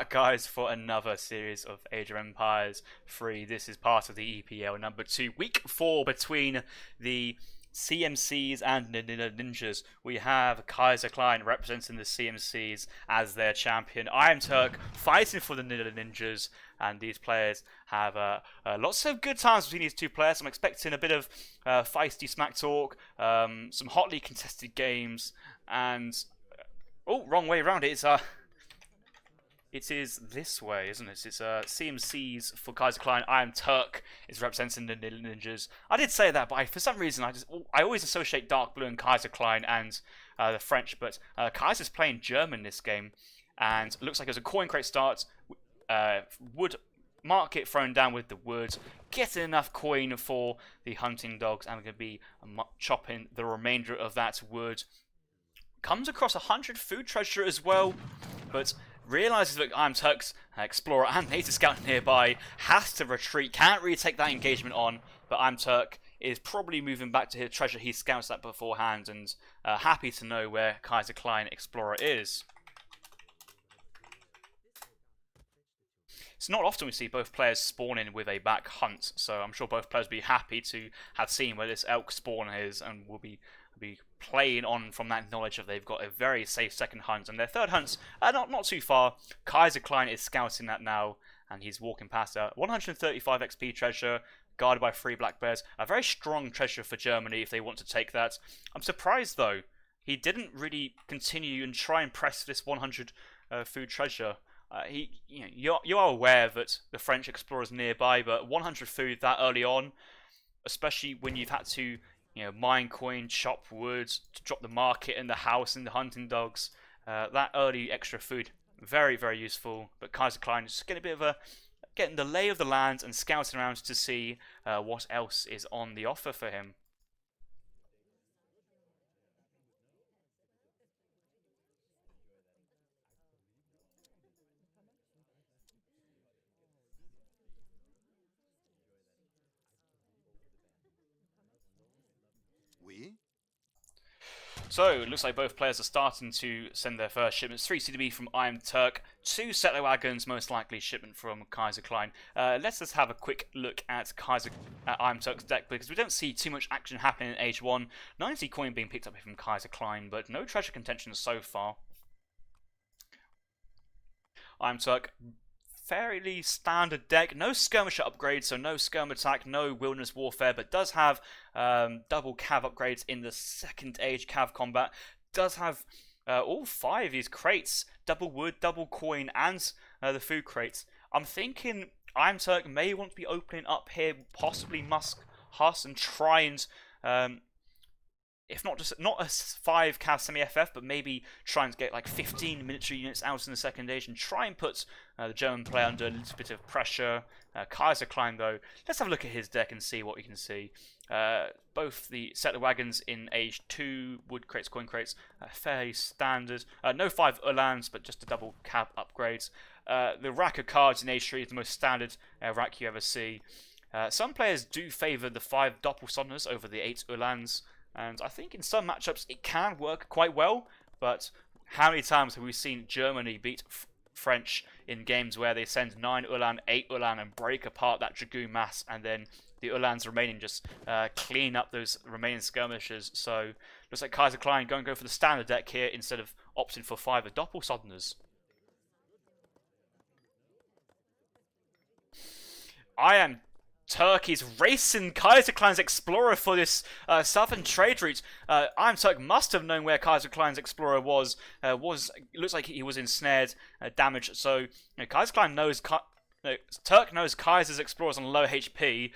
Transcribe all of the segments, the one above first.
back, guys, for another series of Age of Empires 3. This is part of the EPL number 2, week 4 between the CMCs and Ninjas. We have Kaiserklein representing the CMCs as their champion. iamturk fighting for the Ninjas, and these players have lots of good times between these two players. I'm expecting a bit of feisty smack talk, some hotly contested games, and wrong way around. It is this way, isn't it? It's CMCs for Kaiserklein. iamturk is representing the Ninjas. I did say that, but for some reason I always associate Dark Blue and Kaiserklein and the French. But Kaiser's playing German this game, and it looks like it's a coin crate start. Wood market thrown down with the wood, getting enough coin for the hunting dogs, and we're going to be chopping the remainder of that wood. Comes across 100 food treasure as well, but realises that iamturk's explorer and native scout nearby, has to retreat, can't really take that engagement on, but iamturk is probably moving back to his treasure he scouts that beforehand, and happy to know where Kaiserklein explorer is. It's not often we see both players spawn in with a back hunt, so I'm sure both players will be happy to have seen where this elk spawn is, and will be playing on from that knowledge that they've got a very safe second hunt, and their third hunt's not too far. Kaiserklein is scouting that now, and he's walking past a 135 XP treasure, guarded by 3 black bears. A very strong treasure for Germany if they want to take that. I'm surprised though, he didn't really continue and try and press this 100 food treasure. You are aware that the French explorer's nearby, but 100 food that early on, especially when you've had to mine coin, chop wood, to drop the market and the house and the hunting dogs. That early extra food, very, very useful. But Kaiserklein is just getting a bit of getting the lay of the land and scouting around to see what else is on the offer for him. So, it looks like both players are starting to send their first shipments. 3 CDB from iamturk, 2 settler wagons, most likely shipment from Kaiserklein. Let's just have a quick look at iamturk's deck, because we don't see too much action happening in Age 1. 90 coin being picked up from Kaiserklein, but no treasure contention so far. iamturk, fairly standard deck, no skirmisher upgrades, so no skirm attack, no wilderness warfare, but does have double cav upgrades in the second age cav combat. Does have all 5 of these crates, double wood, double coin, and the food crates. I'm thinking iamturk may want to be opening up here, possibly Musk Huss, and try and if not a 5 cav semi-FF, but maybe try and get like 15 military units out in the second age and try and put the German player under a little bit of pressure. Kaiserklein though, let's have a look at his deck and see what we can see. Both the settler wagons in age 2, wood crates, coin crates, fairly standard. No 5 Ulans, but just a double cav upgrades. The rack of cards in age 3 is the most standard rack you ever see. Some players do favour the 5 Doppelsonders over the 8 Ulans. And I think in some matchups it can work quite well, but how many times have we seen Germany beat French in games where they send 9 Ulan, 8 Ulan and break apart that Dragoon mass, and then the Ulans remaining just clean up those remaining skirmishers. So looks like Kaiserklein going to go for the standard deck here instead of opting for 5 of Doppelsonders. Turkey's racing Kaiserklein's explorer for this southern trade route. iamturk must have known where Kaiserklein's explorer was. Looks like he was ensnared, damaged. So Kaiserklein knows. Turk knows Kaiser's explorer's on low HP.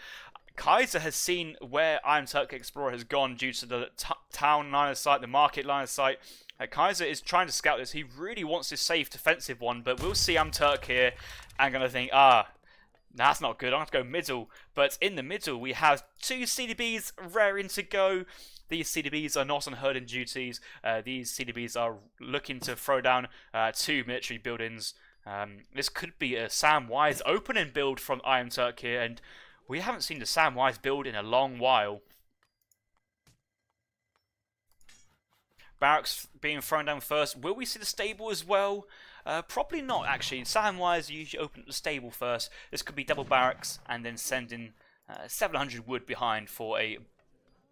Kaiser has seen where iamturk explorer has gone due to the town line of sight, the market line of sight. Kaiser is trying to scout this. He really wants this safe defensive one, but we'll see iamturk here and gonna think, that's not good. I'm going to go middle. But in the middle, we have 2 CDBs raring to go. These CDBs are not on herding duties. These CDBs are looking to throw down 2 military buildings. This could be a Samwise opening build from iamturk here, and we haven't seen the Samwise build in a long while. Barracks being thrown down first. Will we see the stable as well? Probably not, actually. Sam-wise, you usually open the stable first. This could be double barracks, and then send in 700 wood behind for a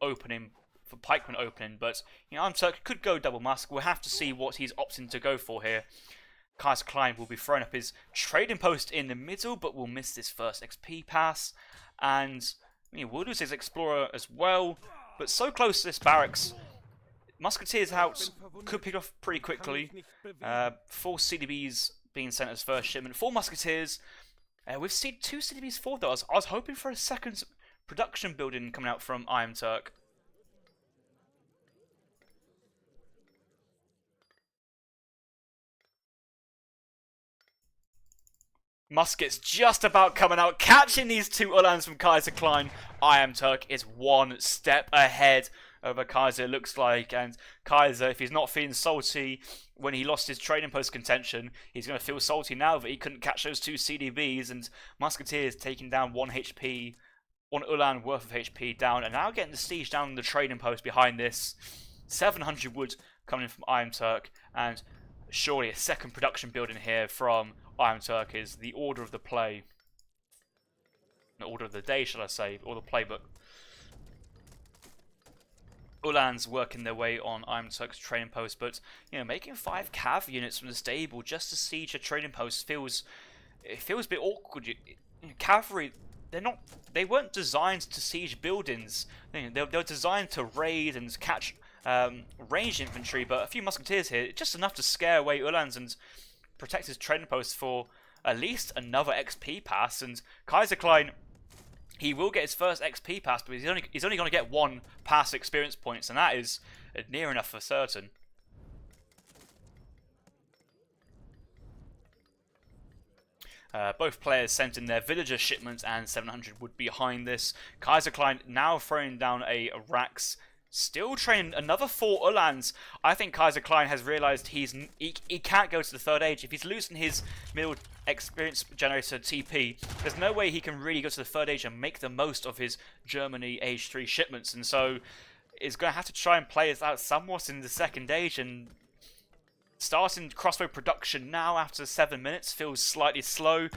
opening, for pikeman opening. But, you know, iamturk could go double musk. We'll have to see what he's opting to go for here. Kaiserklein will be throwing up his trading post in the middle, but will miss this first XP pass. And we'll lose his explorer as well. But so close to this barracks. Musketeers out could pick off pretty quickly. 4 CDBs being sent as first shipment. 4 musketeers. We've seen 2 CDBs for those. I was hoping for a second production building coming out from iamturk. Muskets just about coming out, catching these 2 Uhlans from Kaiserklein. iamturk is 1 step ahead over Kaiser, it looks like, and Kaiser, if he's not feeling salty when he lost his trading post contention, he's going to feel salty now that he couldn't catch those 2 CDBs, and Musketeers taking down 1 HP, 1 Uhlan worth of HP down, and now getting the siege down the trading post behind this. 700 wood coming from iamturk, and surely a second production building here from iamturk is the order of the play. The order of the day, shall I say, or the playbook. Uhlans working their way on iamturk's trading post, but making 5 cav units from the stable just to siege a trading post feels a bit awkward. Cavalry, they weren't designed to siege buildings. They were designed to raid and catch ranged infantry, but a few musketeers here, just enough to scare away Uhlans and protect his trading post for at least another XP pass. And Kaiserklein, he will get his first XP pass, but he's only going to get 1 pass experience points, and that is near enough for certain. Both players sent in their villager shipments, and 700 wood behind this. Kaiserklein now throwing down a Rax, still training another 4 Uhlans. I think Kaiserklein has realised he can't go to the 3rd age. If he's losing his middle experience generator TP, there's no way he can really go to the 3rd age and make the most of his Germany age 3 shipments, and so he's going to have to try and play it out somewhat in the 2nd age. And starting crossbow production now after 7 minutes feels slightly slow.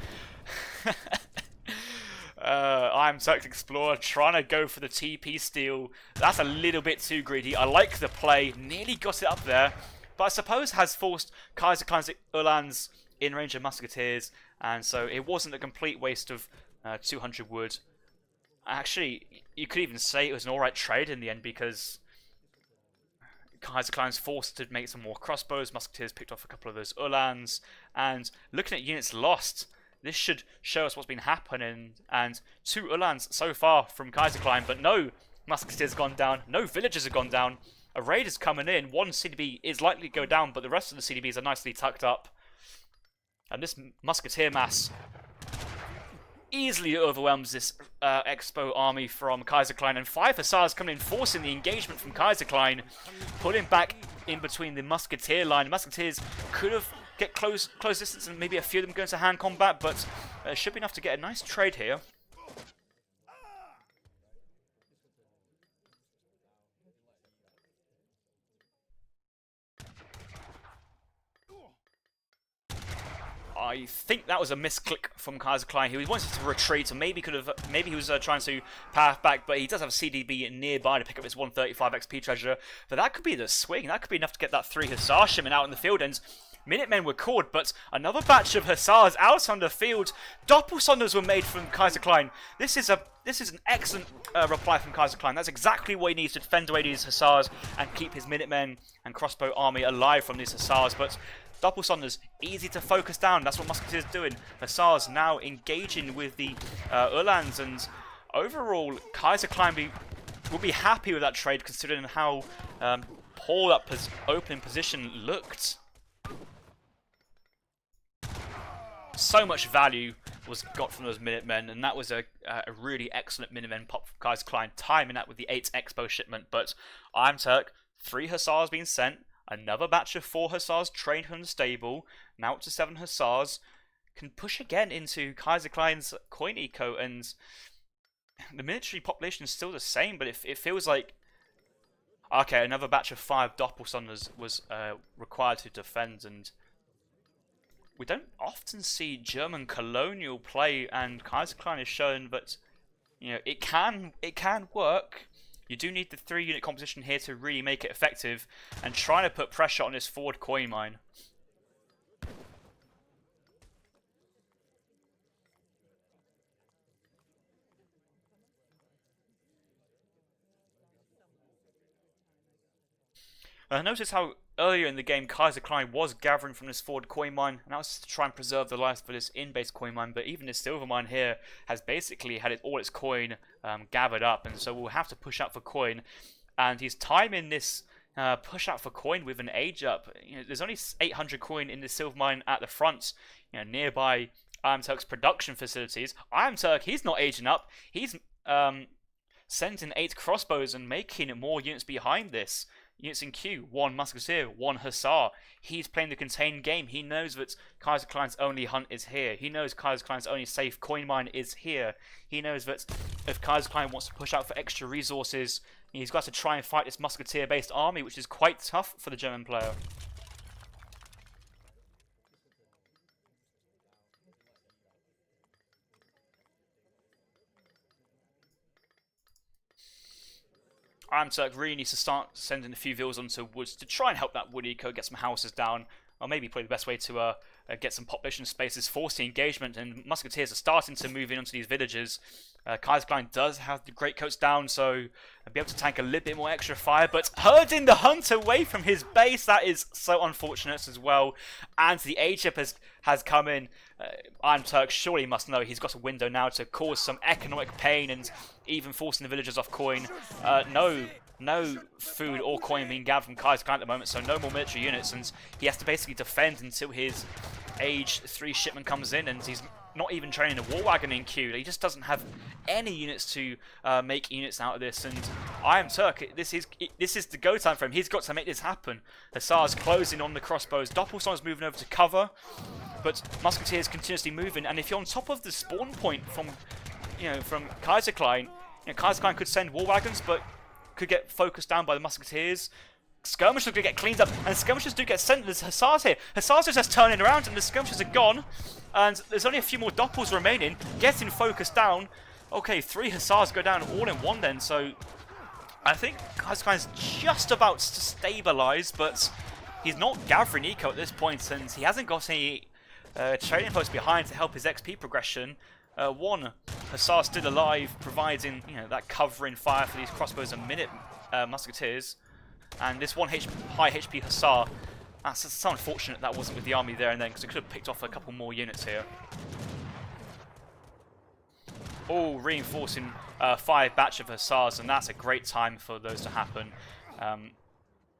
iamturk Explorer trying to go for the TP steal. That's a little bit too greedy. I like the play. Nearly got it up there, but I suppose has forced Kaiserklein's Uhlans in range of musketeers, and so it wasn't a complete waste of 200 wood. Actually, you could even say it was an alright trade in the end, because Kaiserklein's forced to make some more crossbows. Musketeers picked off a couple of those Uhlans, and looking at units lost, this should show us what's been happening. And 2 Uhlans so far from Kaiserklein, but no musketeers have gone down, no villagers have gone down. A raid is coming in. 1 CDB is likely to go down, but the rest of the CDBs are nicely tucked up. And this musketeer mass easily overwhelms this Expo army from Kaiserklein, and 5 hussars coming in, forcing the engagement from Kaiserklein, pulling back in between the musketeer line. Musketeers could have get close distance, and maybe a few of them go into hand combat, but it should be enough to get a nice trade here. I think that was a misclick from Kaiserklein. He wanted to retreat, or maybe he was trying to path back, but he does have a CDB nearby to pick up his 135 XP treasure. But that could be the swing. That could be enough to get that 3 hussar shipment out in the field, and Minutemen were called, but another batch of hussars out on the field. Doppelsonders were made from Kaiserklein. This is an excellent reply from Kaiserklein. That's exactly what he needs to defend away these hussars and keep his Minutemen and crossbow army alive from these hussars. But Doppelsonders, easy to focus down. That's what Musketeers are doing. Hussars now engaging with the Uhlans, and overall, Kaiserklein will be happy with that trade, considering how poor that opening position looked. So much value was got from those Minutemen, and that was a really excellent Minutemen pop from Kaiserklein, timing that with the 8th Expo shipment. But iamturk, 3 hussars being sent, another batch of 4 hussars trained from the stable, now up to 7 hussars, can push again into Kaiserklein's coin eco, and the military population is still the same, but it feels like, okay, another batch of 5 Doppelsonders was required to defend, and we don't often see German colonial play, and Kaiserklein has shown that it can work. You do need the 3-unit composition here to really make it effective, and trying to put pressure on this forward coin mine. Notice how earlier in the game Kaiserklein was gathering from this forward coin mine, and that was to try and preserve the life for this in-base coin mine, but even this silver mine here has basically had all its coin gathered up, and so we'll have to push out for coin, and he's timing this push out for coin with an age up. There's only 800 coin in the silver mine at the front, nearby iamturk's production facilities. iamturk, he's not aging up, he's sending 8 crossbows and making more units behind this. Units in queue, 1 musketeer, 1 hussar. He's playing the contained game. He knows that Kaiserklein's only hunt is here. He knows Kaiserklein's only safe coin mine is here. He knows that if Kaiserklein wants to push out for extra resources, he's got to try and fight this musketeer-based army, which is quite tough for the German player. iamturk really needs to start sending a few vills onto woods to try and help that wood eco get some houses down, or maybe probably the best way to get some population spaces, force the engagement, and musketeers are starting to move in onto these villages. Kaiserklein does have the greatcoats down, so I'll be able to tank a little bit more extra fire, but herding the hunt away from his base, that is so unfortunate as well. And the age-up has come in. iamturk surely must know he's got a window now to cause some economic pain and even forcing the villagers off coin. No food or coin being gathered from Kaiserklein at the moment, so no more military units, and he has to basically defend until his age 3 shipment comes in, and he's not even training a war wagon in queue. He just doesn't have any units to make units out of this, and iamturk, this is the go time for him. He's got to make this happen. Hussars closing on the crossbows, Doppelstorm's moving over to cover, but musketeers continuously moving, and if you're on top of the spawn point from Kaiserklein, Kaiserklein could send war wagons, but could get focused down by the musketeers. Skirmishers are going to get cleaned up, and skirmishers do get sent. There's hussars here. Hussars are just turning around, and the skirmishers are gone. And there's only a few more doppels remaining. Getting focused down. Okay, 3 hussars go down all in one then, so I think Kaiserklein's just about to stabilise, but he's not gathering eco at this point, and he hasn't got any training posts behind to help his XP progression. 1 hussar still alive, providing that covering fire for these crossbows and minute musketeers, and this 1 high HP hussar. That's so unfortunate that wasn't with the army there and then, because it could have picked off a couple more units here. Oh, reinforcing 5 batch of hussars, and that's a great time for those to happen.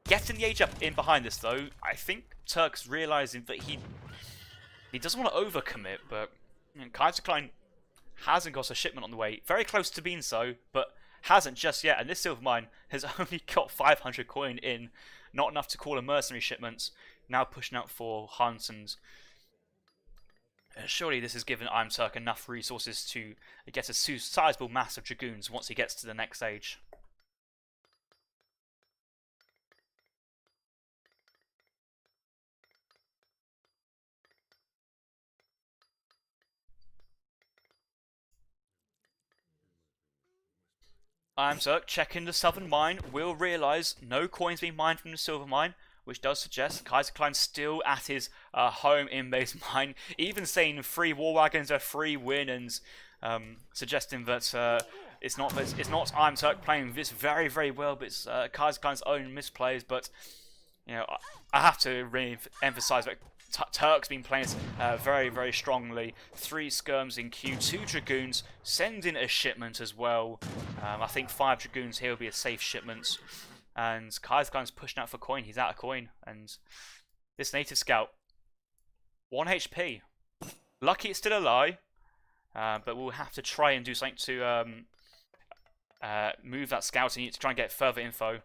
Getting the age up in behind this though, I think Turk's realising that he doesn't want to overcommit, but Kaiserklein hasn't got a shipment on the way. Very close to being so, but hasn't just yet. And this silver mine has only got 500 coin in. Not enough to call a mercenary shipment. Now pushing out for hunts, and surely this has given iamturk enough resources to get a sizable mass of dragoons once he gets to the next age. iamturk checking the southern mine will realise no coins being mined from the silver mine, which does suggest Kaiserklein's still at his home in-base mine, even saying 3 war wagons are free win, and suggesting that it's not iamturk playing this very, very well, but it's Kaiserklein's own misplays. But I have to really emphasise that Turk's been playing very, very strongly. 3 skirms in queue, 2 dragoons, sending a shipment as well. I think 5 dragoons here will be a safe shipment. And Kaiserklein's pushing out for coin. He's out of coin. And this native scout, 1 HP. Lucky it's still alive, but we'll have to try and do something to move that scouting unit to try and get further info.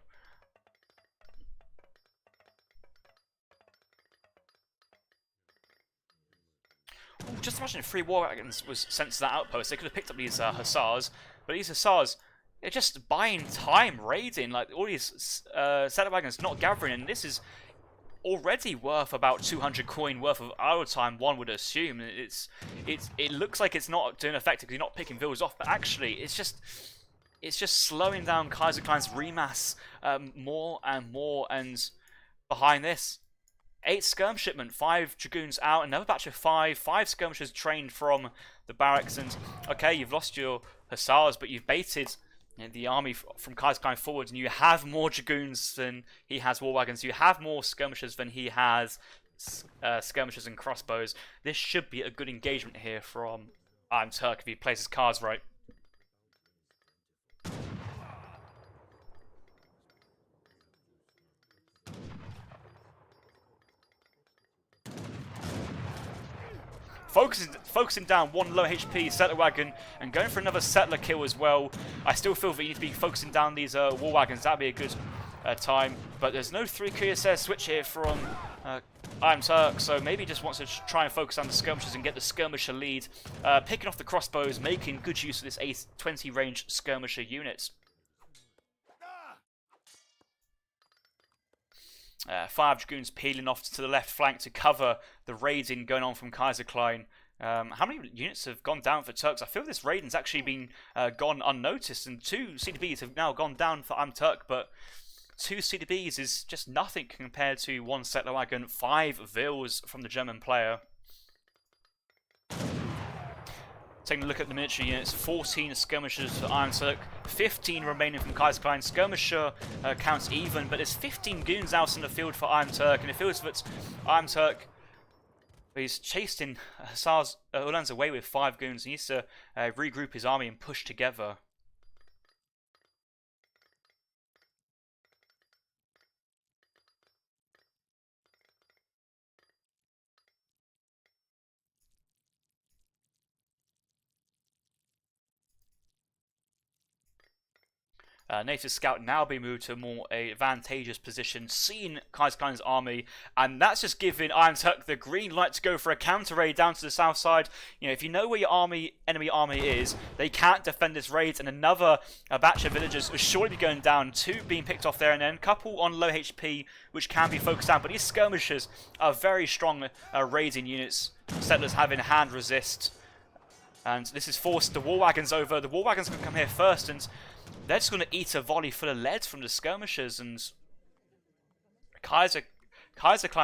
Just imagine if 3 war wagons was sent to that outpost. They could have picked up these hussars, but these hussars, they're just buying time raiding. Like all these setup wagons not gathering, and this is already worth about 200 coin worth of idle time, one would assume. It looks like it's not doing effectively, not picking villas off, but actually it's just slowing down Kaiserklein's remass more and more. And behind this, 8 skirm shipment, 5 dragoons out, another batch of 5 skirmishers trained from the barracks. And okay, you've lost your hussars, but you've baited the army from Kaiserklein forwards, and you have more dragoons than he has war wagons. You have more skirmishers than he has skirmishers and crossbows. This should be a good engagement here from iamturk if he plays his cards right. Focusing down one low HP settler wagon and going for another settler kill as well. I still feel that you need to be focusing down these war wagons. That'd be a good time. But there's no 3 Cuirassier switch here from iamturk, so maybe he just wants to try and focus on the skirmishers and get the skirmisher lead. Picking off the crossbows, making good use of this A20 range skirmisher unit. 5 dragoons peeling off to the left flank to cover the raiding going on from Kaiserklein. How many units have gone down for Turks? I feel this raiding's actually been gone unnoticed, and 2 CDBs have now gone down for iamturk, but 2 CDBs is just nothing compared to 1 settler wagon, 5 vills from the German player. Taking a look at the military units, 14 skirmishers for iamturk, 15 remaining from Kaiserklein. Skirmisher counts even, but there's 15 goons out in the field for iamturk, and it feels that iamturk, he's chasing Hussars Uhlans away with 5 goons. He needs to regroup his army and push together. Native Scout now being moved to a more advantageous position, seeing Kaiserklein's army, and that's just giving iamturk the green light to go for a counter raid down to the south side. You know, if you know where your enemy army is, they can't defend this raid, and another batch of villagers will surely be going down. 2 being picked off there, and then a couple on low HP, which can be focused down. But these skirmishers are very strong raiding units. Settlers having hand resist, and this has forced the war wagons over. The war wagons can come here first, and they're just going to eat a volley full of lead from the skirmishers, and Kaiserklein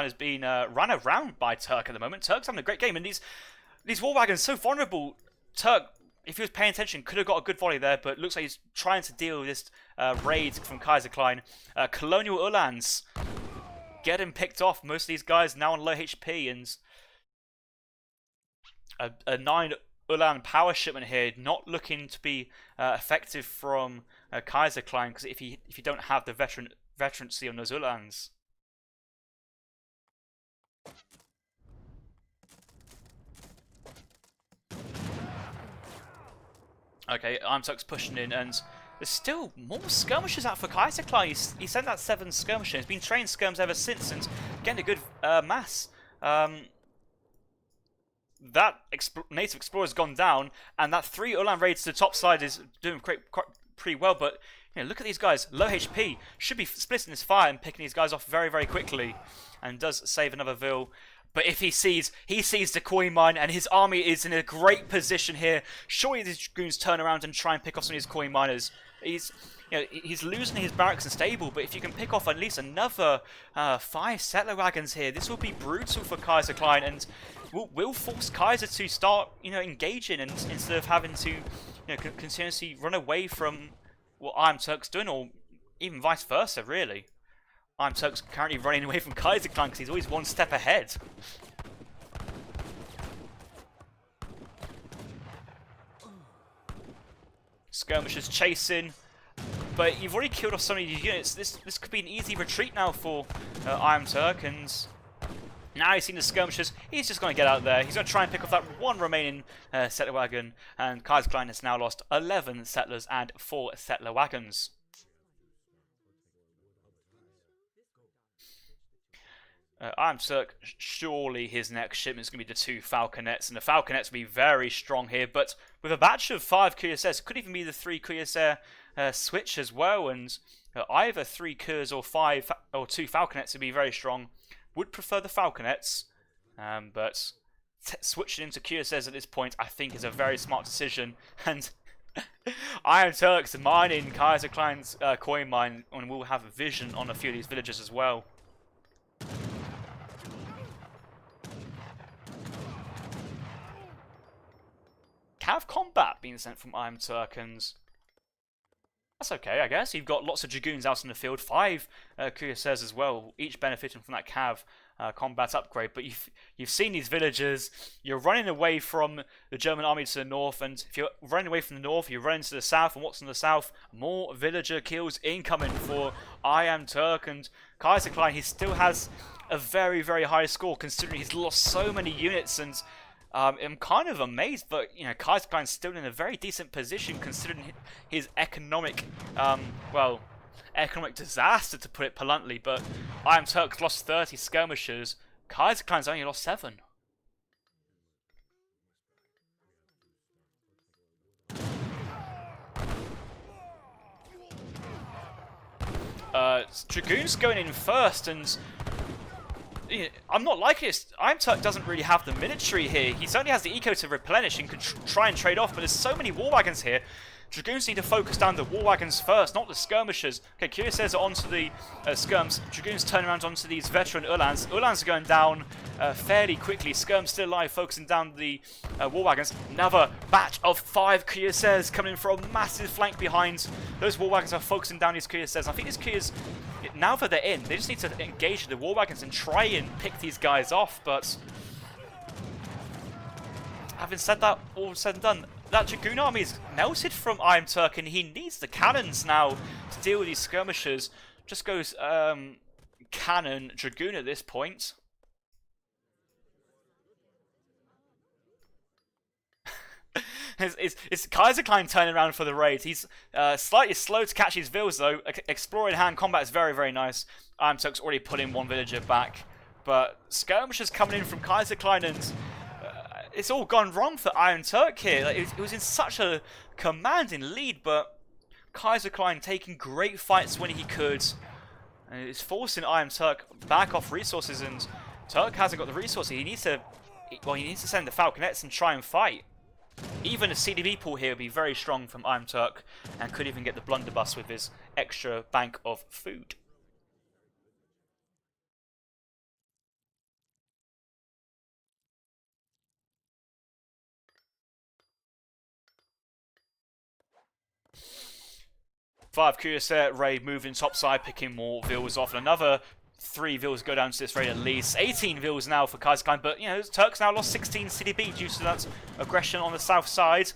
has been run around by Turk at the moment. Turk's having a great game, and these war wagons are so vulnerable. Turk, if he was paying attention, could have got a good volley there, but looks like he's trying to deal with this raid from Kaiserklein. Colonial Uhlans getting picked off. Most of these guys now on low HP, and a 9 Uhlan power shipment here, not looking to be effective from Kaiserklein, because if you don't have the veterancy on those Uhlans. Okay, iamturk's pushing in, and there's still more skirmishers out for Kaiserklein. He sent out 7 skirmishers. He's been training skirms ever since, and getting a good mass. That native explorer's gone down, and that 3 Uhlans raids to the top side is doing pretty well. But you know, look at these guys, low HP, should be splitting this fire and picking these guys off very, very quickly, and does save another vill. But if he sees the coin mine, and his army is in a great position here. Surely these goons turn around and try and pick off some of these coin miners. He's losing his barracks and stable, but if you can pick off at least another 5 settler wagons here, this will be brutal for Kaiserklein, and will force Kaiser to start, engaging, and instead of having to, continuously run away from what iamturk's doing, or even vice versa, really. iamturk's currently running away from Kaiserklein because he's always 1 step ahead. Skirmishers chasing, but you've already killed off so many units. This could be an easy retreat now for iamturk, and now he's seen the skirmishers. He's just going to get out there. He's going to try and pick off that 1 remaining settler wagon, and Kaiserklein has now lost 11 settlers and 4 settler wagons. iamturk, surely his next shipment is going to be the 2 falconets, and the falconets will be very strong here, but with a batch of 5 cuirassiers, it could even be the 3 cuirassier switch as well, and either 3 curs or 2 falconets would be very strong. would prefer the Falconets, but switching into QSS at this point, I think, is a very smart decision. And iamturk's mining Kaiserklein's coin mine, and we'll have a vision on a few of these villages as well. Cav combat being sent from iamturk, and that's okay, I guess. You've got lots of Dragoons out in the field, 5 QSS as well, each benefiting from that Cav combat upgrade. But you've seen these villagers. You're running away from the German army to the north, and if you're running away from the north, you're running to the south, and what's in the south? More villager kills incoming for iamturk, and Kaiserklein, he still has a very, very high score considering he's lost so many units. And I'm kind of amazed, but you know, Kaiserklein's still in a very decent position considering his economic, economic disaster, to put it bluntly. But iamturk's lost 30 skirmishers. Kaiserklein's only lost 7. Dragoon's going in first, and I'm not liking this. iamturk doesn't really have the military here. He certainly has the eco to replenish and can try and trade off, but there's so many war wagons here. Dragoons need to focus down the war wagons first, not the skirmishers. Okay, QSS are onto the skirms. Dragoons turn around onto these veteran Uhlans. Uhlans are going down fairly quickly. Skirms still alive, focusing down the war wagons. Another batch of 5 QSS coming for a massive flank behind. Those war wagons are focusing down these QSS. I think these QSS, now that they're in, they just need to engage the war wagons and try and pick these guys off. But having said that, all said and done, that Dragoon army is melted from iamturk, and he needs the cannons now to deal with these skirmishers. Just goes cannon Dragoon at this point. It's Kaiserklein turning around for the raid. He's slightly slow to catch his vills though. Exploring hand combat is very, very nice. iamturk's already put in 1 villager back, but skirmishers coming in from Kaiserklein, and it's all gone wrong for iamturk here. Like, it was in such a commanding lead, but Kaiserklein taking great fights when he could, and it's forcing iamturk back off resources. And Turk hasn't got the resources. He needs to send the Falconets and try and fight. Even a CDB pool here would be very strong from iamturk, and could even get the blunderbuss with his extra bank of food. Five QSS raid moving topside, picking more vills off, and another 3 vills go down to this raid at least. 18 vills now for Kaiserklein, but you know, Turk's now lost 16 CDB due to that aggression on the south side.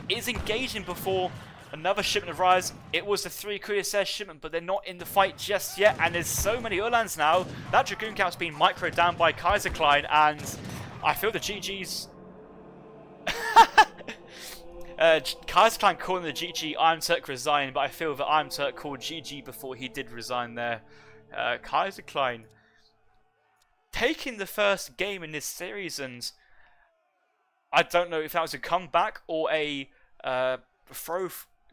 Is engaging before another shipment arrives. It was the 3 QSS shipment, but they're not in the fight just yet, and there's so many Uhlans now. That Dragoon count's being microed down by Kaiserklein, and I feel the GG's... Kaiserklein calling the GG, iamturk resign, but I feel that iamturk called GG before he did resign there. Kaiserklein taking the first game in this series, and I don't know if that was a comeback or a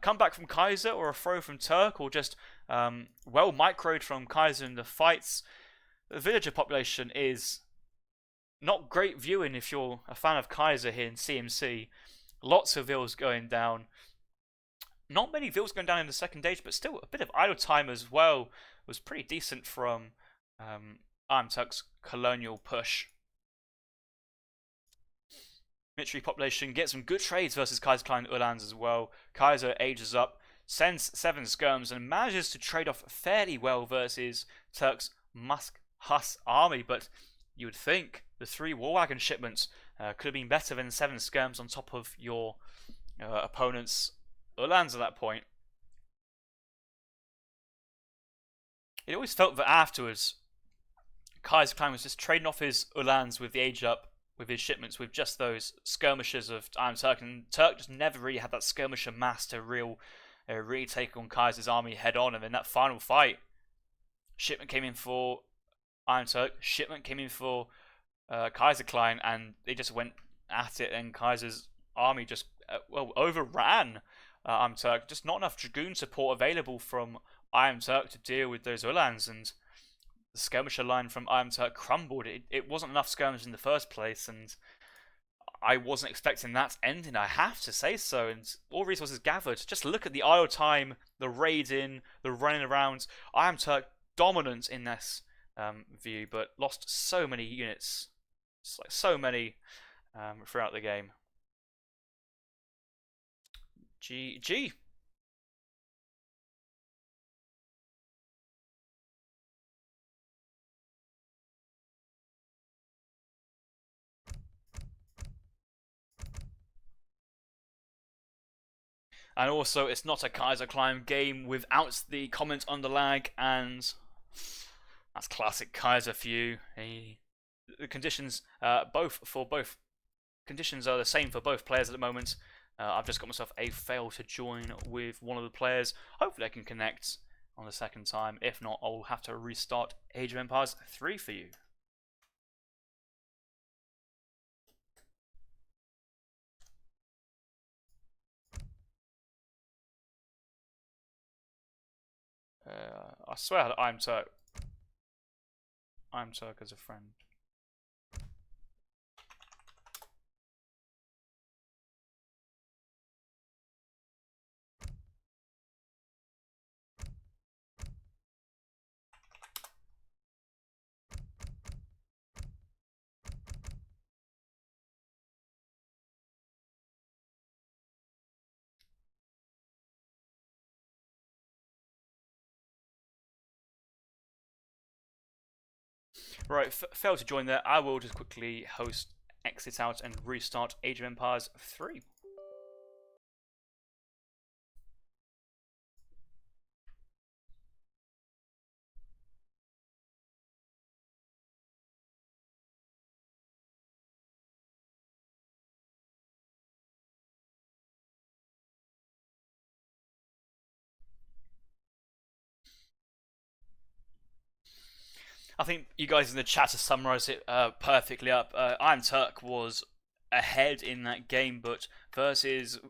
comeback from Kaiser, or a throw from Turk, or just well microed from Kaiser in the fights. The villager population is not great viewing if you're a fan of Kaiser here in CMC. Lots of vills going down. Not many vills going down in the second age, but still a bit of idle time as well. Was pretty decent from iamturk's colonial push. Military population gets some good trades versus Kaiserklein Uhlans as well. Kaiser ages up, sends 7 skirms, and manages to trade off fairly well versus Turk's Musk-Huss army. But you would think the 3 war wagon shipments could have been better than 7 skirms on top of your opponent's Uhlans at that point. It always felt that afterwards, Kaiserklein was just trading off his Uhlans with the age up, with his shipments, with just those skirmishers of iamturk, and Turk just never really had that skirmisher mass to really take on Kaiser's army head on. And then that final fight, shipment came in for iamturk, shipment came in for Kaiserklein, and they just went at it, and Kaiser's army just overran iamturk. Just not enough Dragoon support available from iamturk to deal with those Uhlans, and the skirmisher line from iamturk crumbled. It wasn't enough skirmishers in the first place, and I wasn't expecting that ending, I have to say so. And all resources gathered. Just look at the idle time, the raiding, the running around. iamturk dominant in this view, but lost so many units, like so many throughout the game. GG. And also, it's not a Kaiserklein game without the comment on the lag, and that's classic Kaiser for you. The conditions, both conditions are the same for both players at the moment. I've just got myself a fail to join with one of the players. Hopefully I can connect on the second time. If not, I'll have to restart Age of Empires 3 for you. I swear I had iamturk as a friend. Right, failed to join there. I will just quickly host, exit out, and restart Age of Empires 3. I think you guys in the chat have summarised it perfectly up. iamturk was ahead in that game, but versus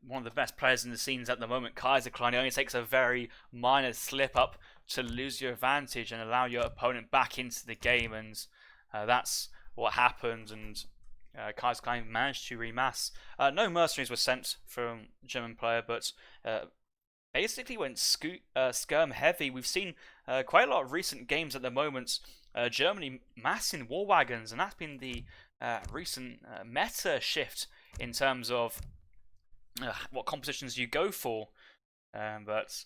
one of the best players in the scenes at the moment, Kaiserklein, it only takes a very minor slip up to lose your advantage and allow your opponent back into the game, and that's what happened. And Kaiserklein managed to remass. No mercenaries were sent from German player, but basically went skirm heavy. We've seen quite a lot of recent games at the moment. Germany massing war wagons, and that's been the recent meta shift in terms of what compositions you go for. But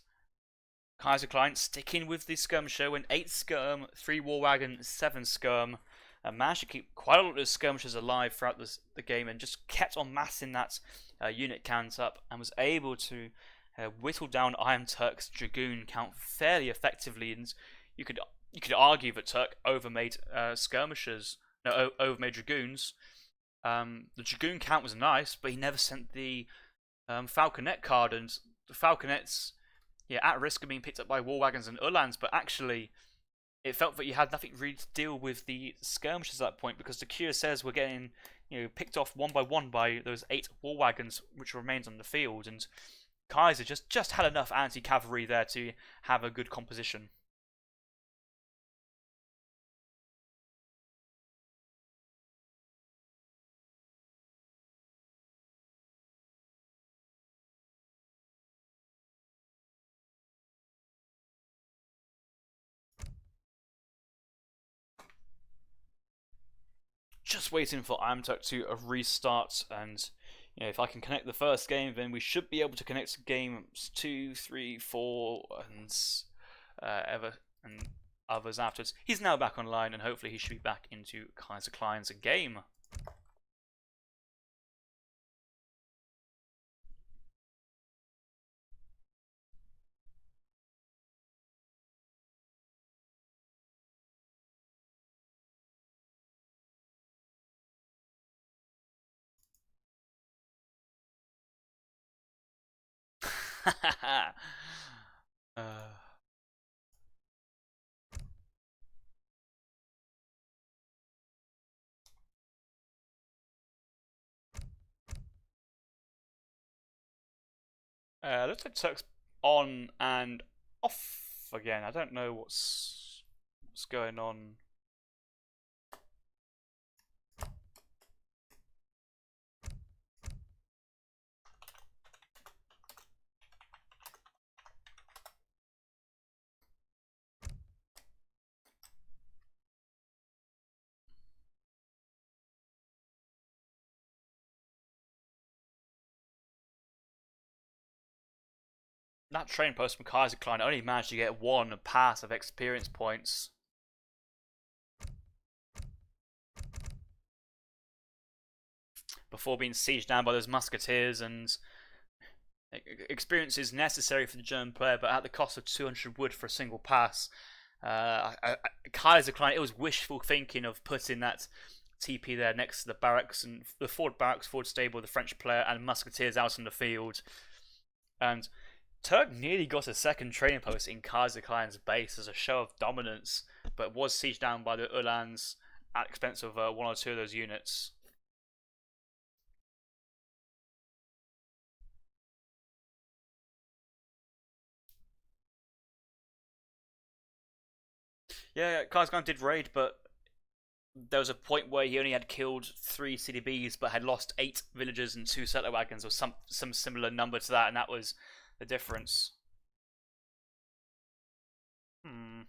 Kaiserklein sticking with the skirmisher, went 8 skirm, 3 war wagon, 7 skirm. Managed to keep quite a lot of skirmishers alive throughout the game, and just kept on massing that unit count up, and was able to whittle down iamturk's dragoon count fairly effectively. And you could argue that Turk overmade skirmishers, no, overmade dragoons. The dragoon count was nice, but he never sent the falconet card, and the falconets, at risk of being picked up by war wagons and uhlans. But actually, it felt that you had nothing really to deal with the skirmishers at that point, because the cuirassiers were getting picked off one by one by those 8 war wagons which remained on the field, and Kaiser just had enough anti-cavalry there to have a good composition. Just waiting for iamturk to restart, and if I can connect the first game, then we should be able to connect games 2, 3, 4, and others afterwards. He's now back online, and hopefully he should be back into Kaiserklein's game. Looks like Turk's on and off again. I don't know what's What's going on? That train post from Kaiserklein only managed to get 1 pass of experience points. Before being sieged down by those musketeers, and experience is necessary for the German player, but at the cost of 200 wood for a single pass. Kaiserklein, it was wishful thinking of putting that TP there next to the barracks and the forward barracks, forward stable, the French player, and musketeers out in the field. And Turk nearly got a second training post in Kaiserklein's base as a show of dominance, but was sieged down by the Uhlans at the expense of 1 or 2 of those units. Yeah, Kaiserklein did raid, but there was a point where he only had killed 3 CDBs but had lost 8 villagers and 2 settler wagons, or some similar number to that, and that was the difference. Oh,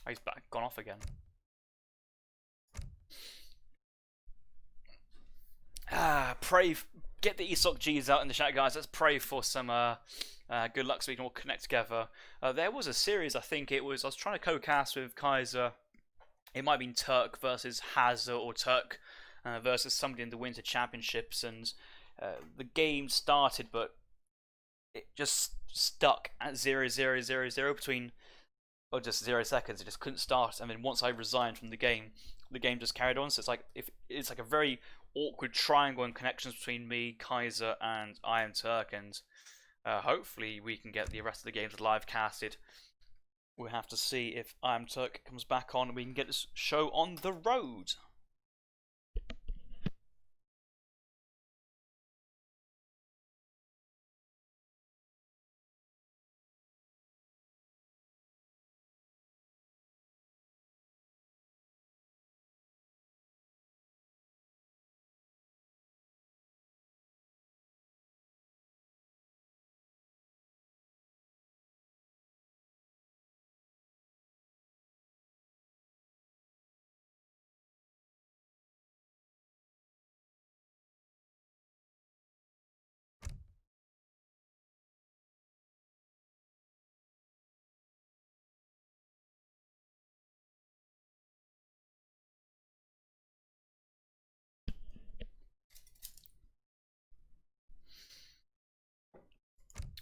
he's back, gone off again. Pray, get the ESOC G's out in the chat, guys. Let's pray for some good luck so we can all connect together. There was a series, I think it was, I was trying to co-cast with Kaiser. It might have been Turk versus Hazard, or Turk versus somebody in the Winter Championships, and the game started, but it just stuck at 0-0-0-0 between, or just 0 seconds. It just couldn't start, and then once I resigned from the game just carried on. So it's like a very awkward triangle in connections between me, Kaiser, and iamturk, and hopefully we can get the rest of the games live casted. We'll have to see if iamturk comes back on and we can get this show on the road.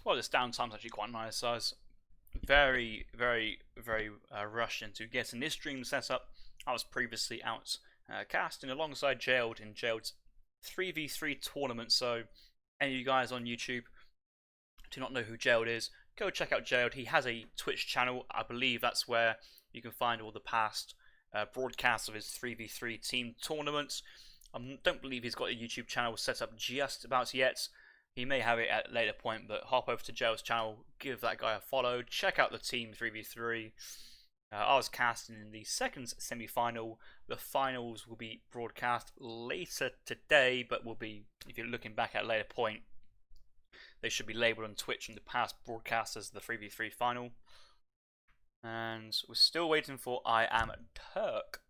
Well, this downtime's actually quite nice. So I was very rushed into getting this stream set up. I was previously out casting alongside Jailed in Jailed's 3v3 tournament. So any of you guys on YouTube do not know who Jailed is, go check out Jailed. He has a Twitch channel. I believe that's where you can find all the past broadcasts of his 3v3 team tournaments. I don't believe he's got a YouTube channel set up just about yet. He may have it at a later point, but hop over to Jail's channel, give that guy a follow, check out the team 3v3. I was casting in the second semi-final. The finals will be broadcast later today, but will be, if you're looking back at a later point, they should be labelled on Twitch in the past broadcast as the 3v3 final. And we're still waiting for iamturk.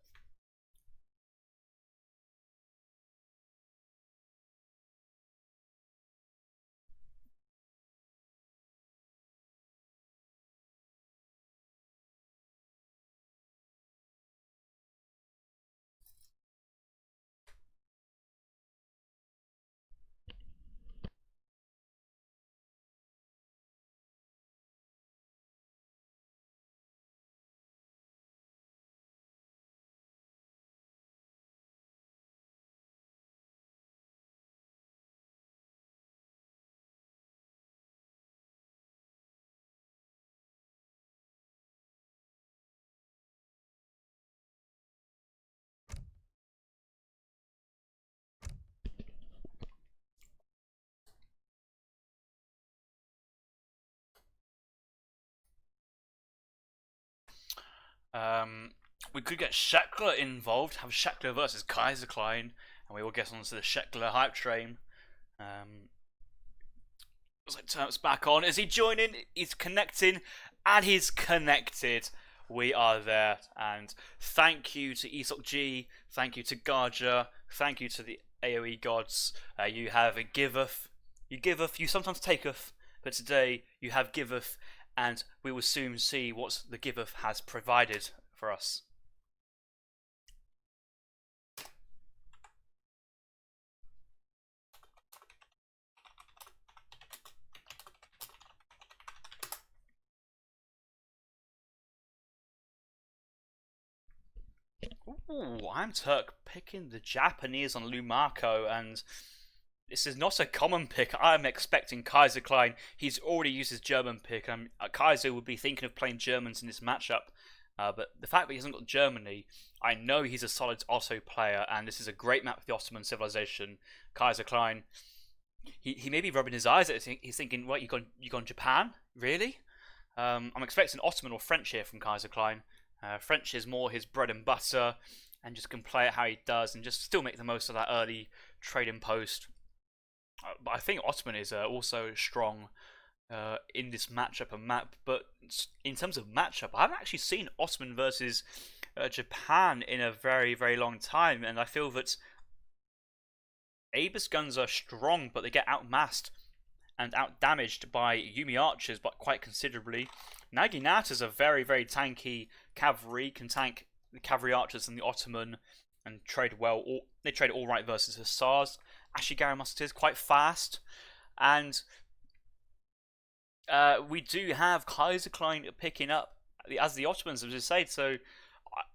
We could get Sheckler involved, have Sheckler versus Kaiserklein, and we will get onto the Sheckler hype train. Looks like Turp's back on. Is he joining? He's connecting, and he's connected. We are there, and thank you to ESOC G, thank you to Garja, thank you to the AoE gods. You have a giveth, you sometimes taketh, but today you have giveth, and we will soon see what the giveth has provided for us. Ooh, iamturk picking the Japanese on Lumako, and this is not a common pick. I'm expecting Kaiserklein. He's already used his German pick. Kaiser would be thinking of playing Germans in this matchup. But the fact that he hasn't got Germany, I know he's a solid Otto player, and this is a great map for the Ottoman civilization. Kaiserklein, he may be rubbing his eyes at it. He's thinking, what, you gone Japan? Really? I'm expecting Ottoman or French here from Kaiserklein. French is more his bread and butter, and just can play it how he does, and just still make the most of that early trading post. But I think Ottoman is also strong in this matchup and map. But in terms of matchup, I haven't actually seen Ottoman versus Japan in a very, very long time, and I feel that Abus guns are strong, but they get outmassed and outdamaged by Yumi archers, but quite considerably. Naginatas are very, very tanky cavalry, can tank the cavalry archers and the Ottoman, and trade well. They trade all right versus Hussars. Ashigara musketeers quite fast, and we do have Kaiserklein picking up as the Ottomans, as I said. So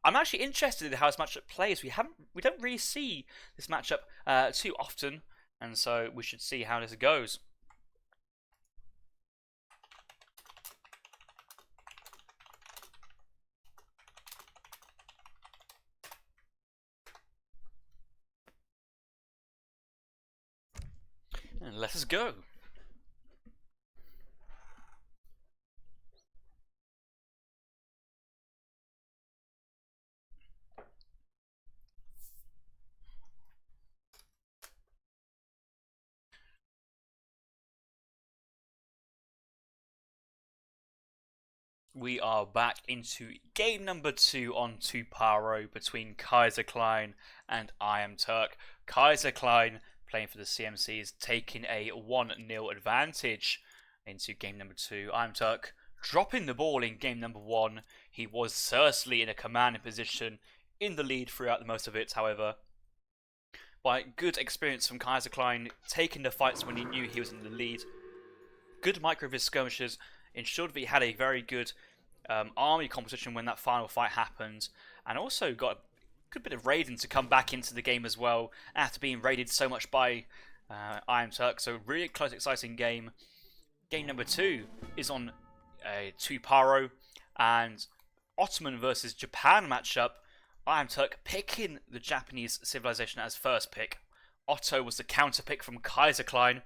I'm actually interested in how this matchup plays. We don't really see this matchup too often, and so we should see how this goes. And let us go. We are back into game number 2 on Tuparo between Kaiserklein and iamturk. Kaiserklein, playing for the CMCs, taking a 1-0 advantage into game number 2. iamturk dropping the ball in game number 1. He was certainly in a commanding position in the lead throughout the most of it, however. By good experience from Kaiserklein, taking the fights when he knew he was in the lead. Good micro of his skirmishes ensured that he had a very good army composition when that final fight happened, and also got a good bit of raiding to come back into the game as well after being raided so much by iamturk. So really close, exciting game. Game number 2 is on Tuparo, and Ottoman versus Japan matchup. iamturk picking the Japanese civilization as first pick. Otto was the counter pick from Kaiserklein,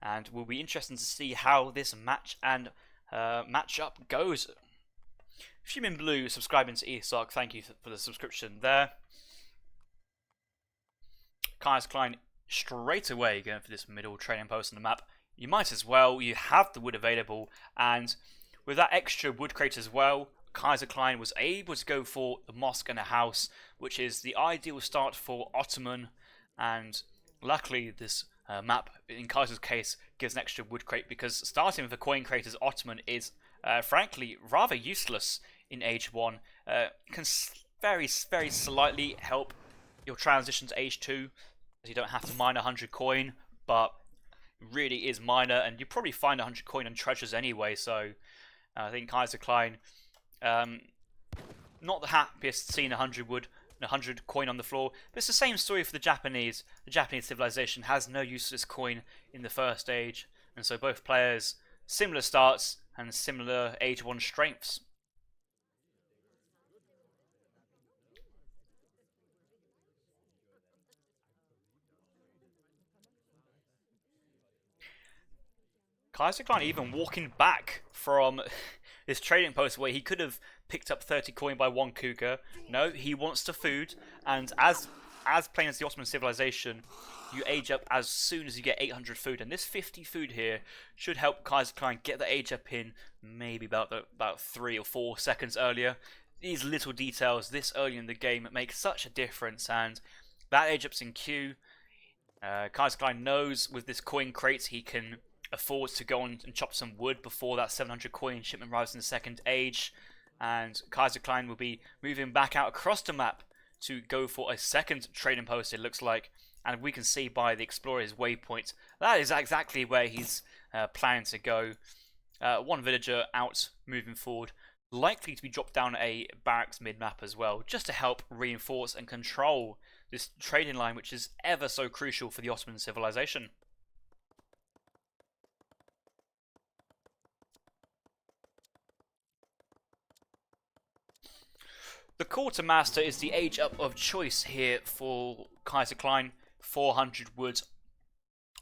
and will be interesting to see how this match and matchup goes. Fumin Blue subscribing to ESOC, thank you for the subscription there. Kaiserklein straight away going for this middle trading post on the map. You might as well, you have the wood available, and with that extra wood crate as well, Kaiserklein was able to go for the mosque and a house, which is the ideal start for Ottoman, and luckily this map, in Kaiser's case, gives an extra wood crate, because starting with a coin crate as Ottoman is frankly rather useless in Age 1. Can very, very slightly help your transition to Age 2, as you don't have to mine 100 coin, but really is minor, and you probably find 100 coin on treasures anyway, so I think Kaiserklein, not the happiest seeing 100 wood, 100 coin on the floor. But it's the same story for the Japanese. The Japanese civilization has no useless coin in the first age, and so both players, similar starts and similar Age 1 strengths. Kaiserklein even walking back from this trading post where he could have picked up 30 coin by one Kuka. No, he wants the food, and as playing as the Ottoman civilization, you age up as soon as you get 800 food, and this 50 food here should help Kaiserklein get the age up in maybe about 3 or 4 seconds earlier. These little details this early in the game make such a difference, and that age up's in queue. Kaiserklein knows with this coin crate he can afford to go on and chop some wood before that 700 coin shipment arrives in the second age, and Kaiserklein will be moving back out across the map to go for a second trading post, it looks like, and we can see by the explorer's waypoint that is exactly where he's planning to go. One villager out moving forward, likely to be dropped down a barracks mid-map as well, just to help reinforce and control this trading line, which is ever so crucial for the Ottoman civilization. The quartermaster is the age up of choice here for Kaiserklein. 400 wood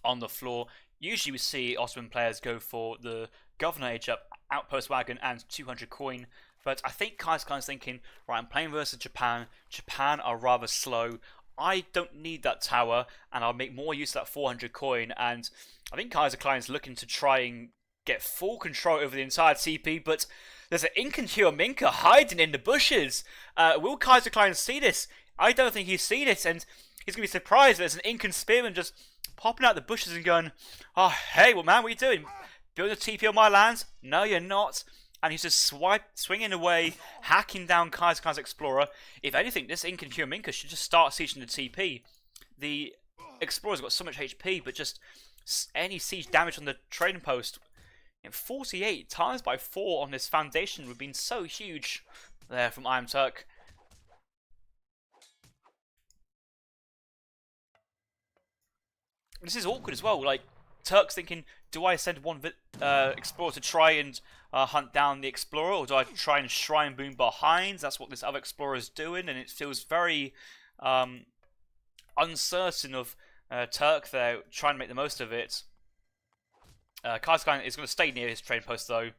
on the floor. Usually we see Ottoman players go for the governor age up, outpost wagon, and 200 coin. But I think Kaiserklein's thinking, right, I'm playing versus Japan. Japan are rather slow. I don't need that tower, and I'll make more use of that 400 coin. And I think Kaiserklein's looking to try and get full control over the entire TP, but there's an Incan Minka hiding in the bushes. Will Kaiserklein see this? I don't think he's seen it, and he's going to be surprised there's an Incan spearman just popping out the bushes and going, oh, hey, well, man, what are you doing? Building a TP on my lands? No, you're not. And he's just swinging away, hacking down Kaiserklein's explorer. If anything, this Incan Minka should just start sieging the TP. The explorer's got so much HP, but just any siege damage on the trading post, 48 times by 4 on this foundation would have been so huge there from iamturk. This is awkward as well. Like, Turk's thinking, do I send one explorer to try and hunt down the explorer, or do I try and shrine boom behind? That's what this other explorer is doing, and it feels very uncertain of Turk there, trying to make the most of it. Kaiserklein is going to stay near his trading post though.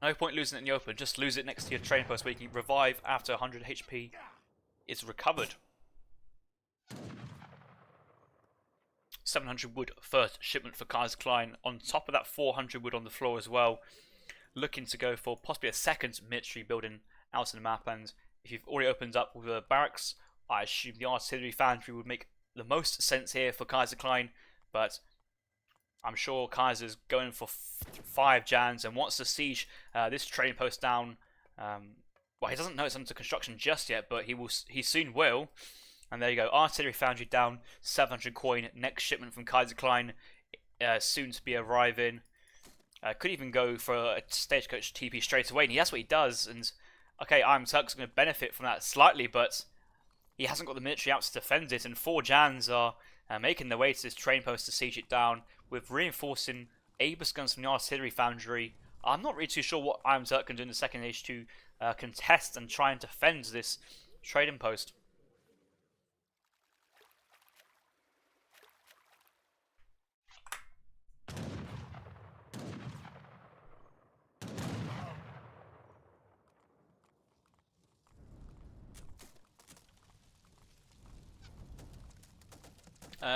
No point losing it in the open, just lose it next to your trading post where you can revive after 100 HP is recovered. 700 wood first shipment for Kaiserklein, on top of that 400 wood on the floor as well. Looking to go for possibly a second military building out in the map, and if you've already opened up with the barracks, I assume the artillery foundry would make the most sense here for Kaiserklein, but I'm sure Kaiser's going for 5 Jans and wants to siege this trading post down. Well, he doesn't know it's under construction just yet, but he soon will. And there you go, artillery foundry down, 700 coin. Next shipment from Kaiserklein soon to be arriving. Could even go for a stagecoach TP straight away, and that's what he does. And okay, iamturk's going to benefit from that slightly, but he hasn't got the military out to defend it. And 4 Jans are making their way to this train post to siege it down, with reinforcing Abus guns from the artillery foundry. I'm not really too sure what iamturk can do in the second age to contest and try and defend this trading post.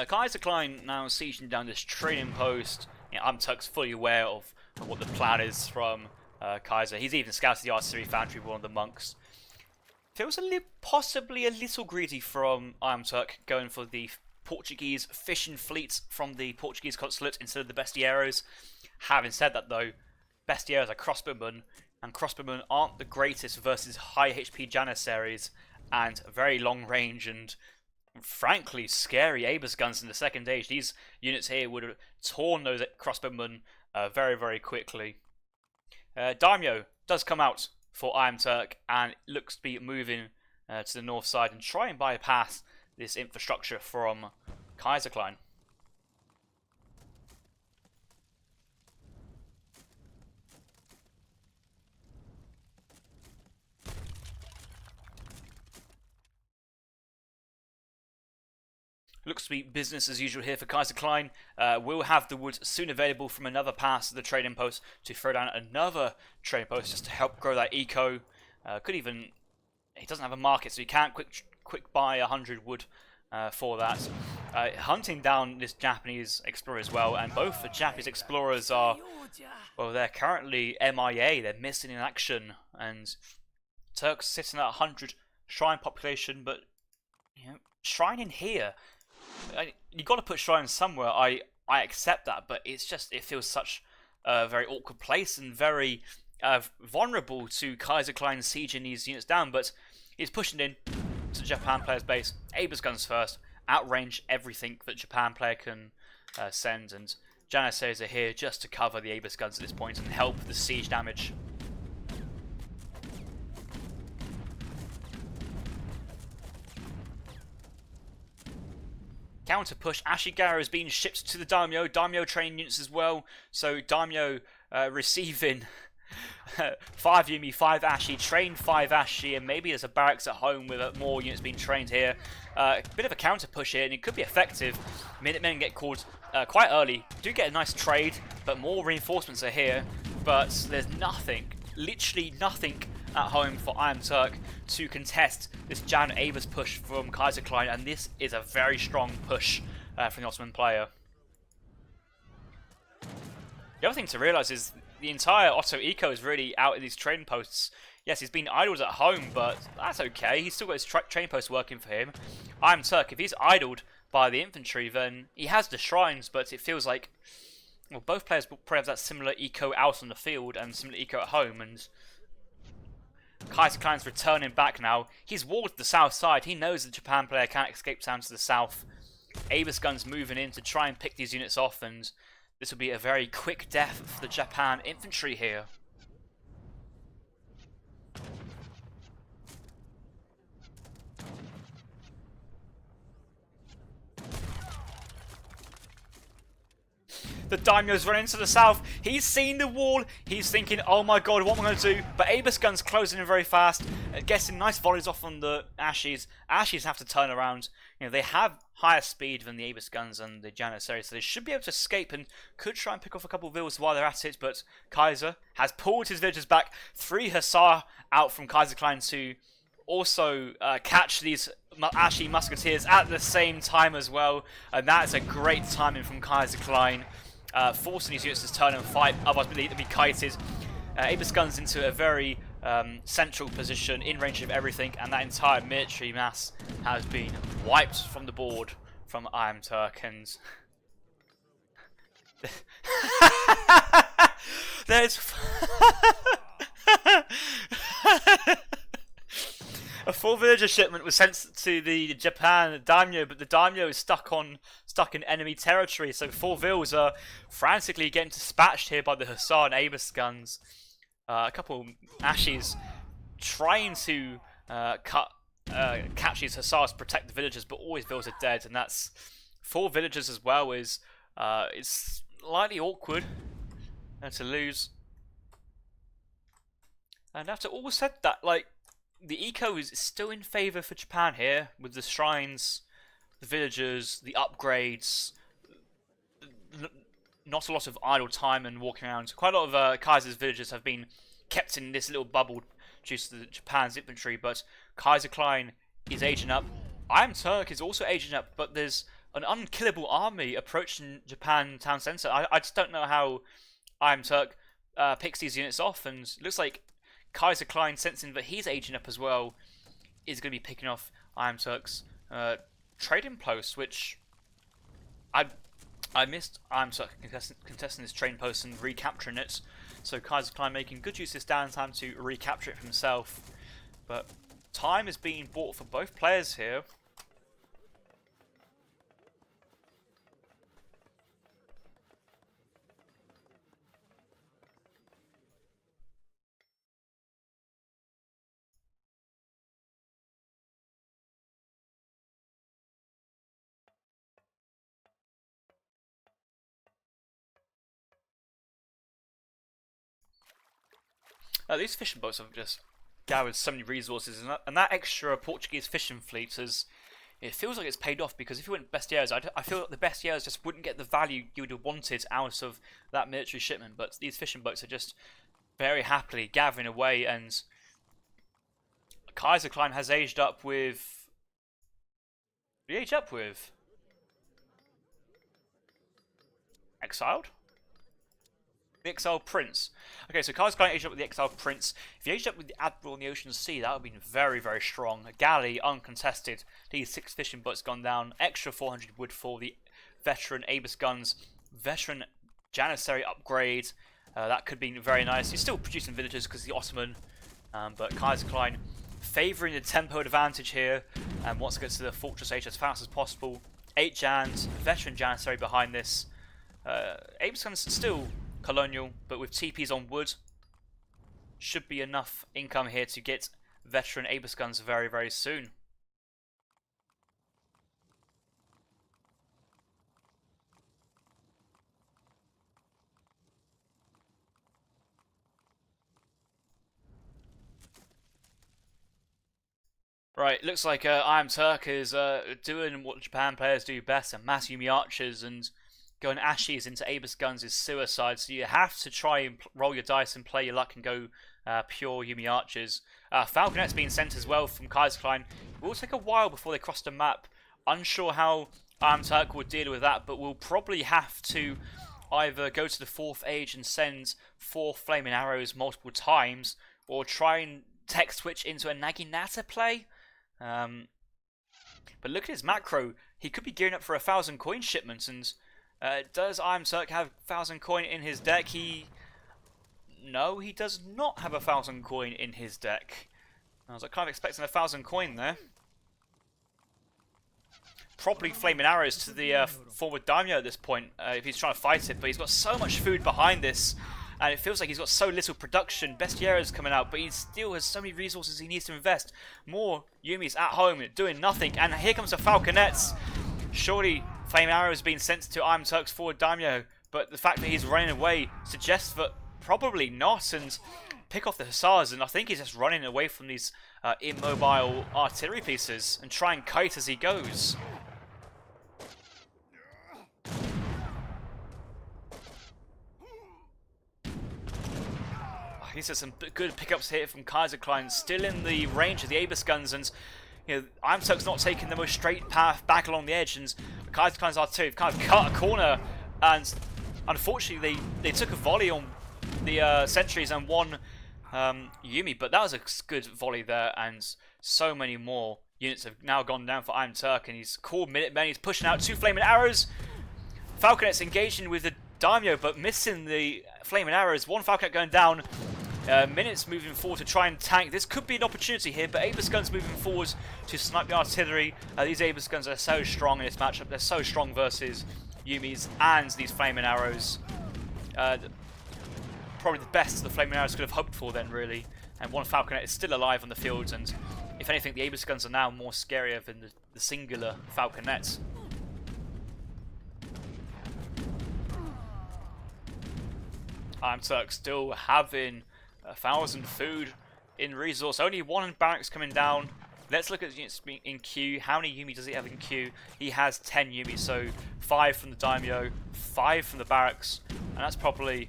Kaiserklein now sieging down this trading post. iamturk's fully aware of what the plan is from Kaiser. He's even scouted the artillery foundry, one of the monks. Feels possibly a little greedy from iamturk, going for the Portuguese fishing fleet from the Portuguese consulate instead of the bestieros. Having said that though, bestieros are crossbowmen, and crossbowmen aren't the greatest versus high HP Janissaries, and very long range and frankly scary Abus guns in the second age. These units here would have torn those crossbowmen very, very quickly. Daimyo does come out for iamturk and looks to be moving to the north side and try and bypass this infrastructure from Kaiserklein. Looks to be business as usual here for Kaiserklein. We'll have the wood soon available from another pass of the trading post to throw down another trading post just to help grow that eco. Could even... He doesn't have a market, so he can't quick buy 100 wood for that. Hunting down this Japanese explorer as well, and both the Japanese explorers are... Well, they're currently MIA, they're missing in action, and Turks sitting at 100 shrine population, but, you know, shrine in here... You got to put shrines somewhere. I accept that, but it's just, it feels such a very awkward place and very vulnerable to Kaiserklein sieging these units down. But he's pushing in to the Japan player's base. Abe's guns first, outrange everything that Japan player can send, and Janissaries are here just to cover the Abe's guns at this point and help the siege damage. Counter push. Ashigaru is being shipped to the Daimyo. Daimyo training units as well. So Daimyo receiving 5 Yumi, 5 Ashi, trained 5 Ashi, and maybe there's a barracks at home with more units being trained here. A bit of a counter push here, and it could be effective. Minutemen get called quite early. Do get a nice trade, but more reinforcements are here. But there's nothing, literally nothing at home for iamturk to contest this Jan Avers push from Kaiserklein, and this is a very strong push from the Ottoman player. The other thing to realise is the entire Otto eco is really out in these trading posts. Yes, he's been idled at home, but that's okay. He's still got his trading post working for him. iamturk, if he's idled by the infantry, then he has the shrines, but it feels like, well, both players will probably have that similar eco out on the field and similar eco at home, and Kaiserklein's returning back now. He's walled the south side. He knows the Japan player can't escape down to the south. Abe's guns moving in to try and pick these units off, and this will be a very quick death for the Japan infantry here. The Daimyo's running to the south. He's seen the wall. He's thinking, oh my god, what am I going to do? But Abe's gun's closing in very fast. Getting nice volleys off on the Ashis. Ashis have to turn around. You know, they have higher speed than the Abe's guns and the Janissaries, so they should be able to escape and could try and pick off a couple of villas while they're at it. But Kaiser has pulled his villagers back. 3 Hussar out from Kaiserklein to also catch these Ashi musketeers at the same time as well. And that's a great timing from Kaiserklein. Forcing these units to turn and fight, otherwise they'd be kited. Abe's guns into a very central position, in range of everything, and that entire military mass has been wiped from the board from iamturk. And there's a full villager shipment was sent to the Japan Daimyo, but the Daimyo is stuck in enemy territory, so 4 vills are frantically getting dispatched here by the Hussar and Abe's guns. A couple Ashis trying to catch these Hussars, protect the villagers, but all his villas are dead, and that's 4 villagers as well. It's slightly awkward to lose. And after all said that, like, the eco is still in favour for Japan here, with the shrines, the villagers, the upgrades, not a lot of idle time and walking around. Quite a lot of Kaiser's villagers have been kept in this little bubble due to the Japan's infantry, but Kaiserklein is aging up. iamturk is also aging up, but there's an unkillable army approaching Japan town centre. I just don't know how iamturk picks these units off, and it looks like Kaiserklein, sensing that he's aging up as well, is going to be picking off iamturk's trading post, which I missed iamturk contesting this trading post and recapturing it. So Kaiserklein making good use of this downtime to recapture it himself. But time is being bought for both players here. These fishing boats have just gathered so many resources, and that extra Portuguese fishing fleet has, it feels like it's paid off, because if you went Bestiaires, I feel like the Bestiaires just wouldn't get the value you would have wanted out of that military shipment. But these fishing boats are just very happily gathering away, and Kaiserklein has aged up with... Did he age up with? Exiled? The Exiled Prince. Okay, so Kaiserklein aged up with the Exiled Prince. If he aged up with the Admiral in the Ocean Sea, that would have been very, very strong. A galley, uncontested. These 6 fishing boats gone down. Extra 400 wood for the veteran Aegis guns. Veteran Janissary upgrade. That could be very nice. He's still producing villagers because the Ottoman. But Kaiserklein favouring the tempo advantage here, and wants to get to the Fortress Age as fast as possible. 8 Jans, veteran Janissary behind this. Aegis guns still colonial, but with TPs on wood, should be enough income here to get veteran Aegis guns very, very soon. Right, looks like iamturk is doing what Japan players do best, and mass Yumi archers, and going Ashes into Aegis guns is suicide, so you have to try and roll your dice and play your luck and go pure Yumi archers. Falconets being sent as well from Kaiserklein. It will take a while before they cross the map. Unsure how iamturk will deal with that, but we'll probably have to either go to the 4th age and send 4 flaming arrows multiple times, or try and tech switch into a Naginata play. But look at his macro. He could be gearing up for 1,000 coin shipments, and does iamturk have 1,000 coin in his deck? No, he does not have 1,000 coin in his deck. I was kind of expecting 1,000 coin there. Probably flaming arrows to the forward daimyo at this point if he's trying to fight it, but he's got so much food behind this, and it feels like he's got so little production. Bestiaires coming out, but he still has so many resources he needs to invest. More Yumis at home doing nothing, and here comes the falconets. Surely flame arrows being sent to iamturk's forward daimyo, but the fact that he's running away suggests that probably not, and pick off the hussars, and I think he's just running away from these immobile artillery pieces and try and kite as he goes. These are some good pickups here from Kaiserklein, still in the range of the Aegis guns, and iamturk's not taking the most straight path back along the edge, and Kaiserklein's artillery have kind of cut a corner, and unfortunately they took a volley on the sentries and won Yumi, but that was a good volley there, and so many more units have now gone down for iamturk, and he's called Minutemen. He's pushing out 2 flaming arrows. Falconets engaging with the daimyo, but missing the flaming arrows. 1 falconet going down. Minutes moving forward to try and tank. This could be an opportunity here, but Aegis guns moving forward to snipe the artillery. These Aegis guns are so strong in this matchup. They're so strong versus Yumis and these flaming arrows. Probably the best the flaming arrows could have hoped for then, really. And 1 falconet is still alive on the field, and if anything, the Aegis guns are now more scarier than the singular falconets. iamturk still having 1,000 food in resource. Only 1 barracks coming down. Let's look at units in queue. How many Yumi does he have in queue? He has 10 Yumi, so 5 from the daimyo, 5 from the barracks, and that's probably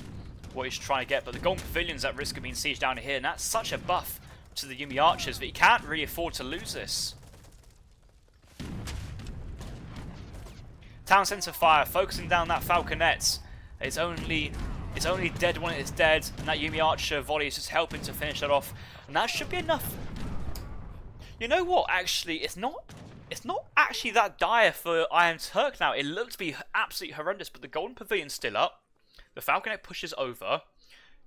what he's trying to get. But the Golden Pavilion's at risk of being sieged down here, and that's such a buff to the Yumi archers that he can't really afford to lose this. Town Centre fire, focusing down that falconet. It's only dead when it's dead, and that Yumi archer volley is just helping to finish that off, and that should be enough. You know what? Actually, it's not actually that dire for iamturk now. It looked to be absolutely horrendous, but the Golden Pavilion's still up. The falconet pushes over.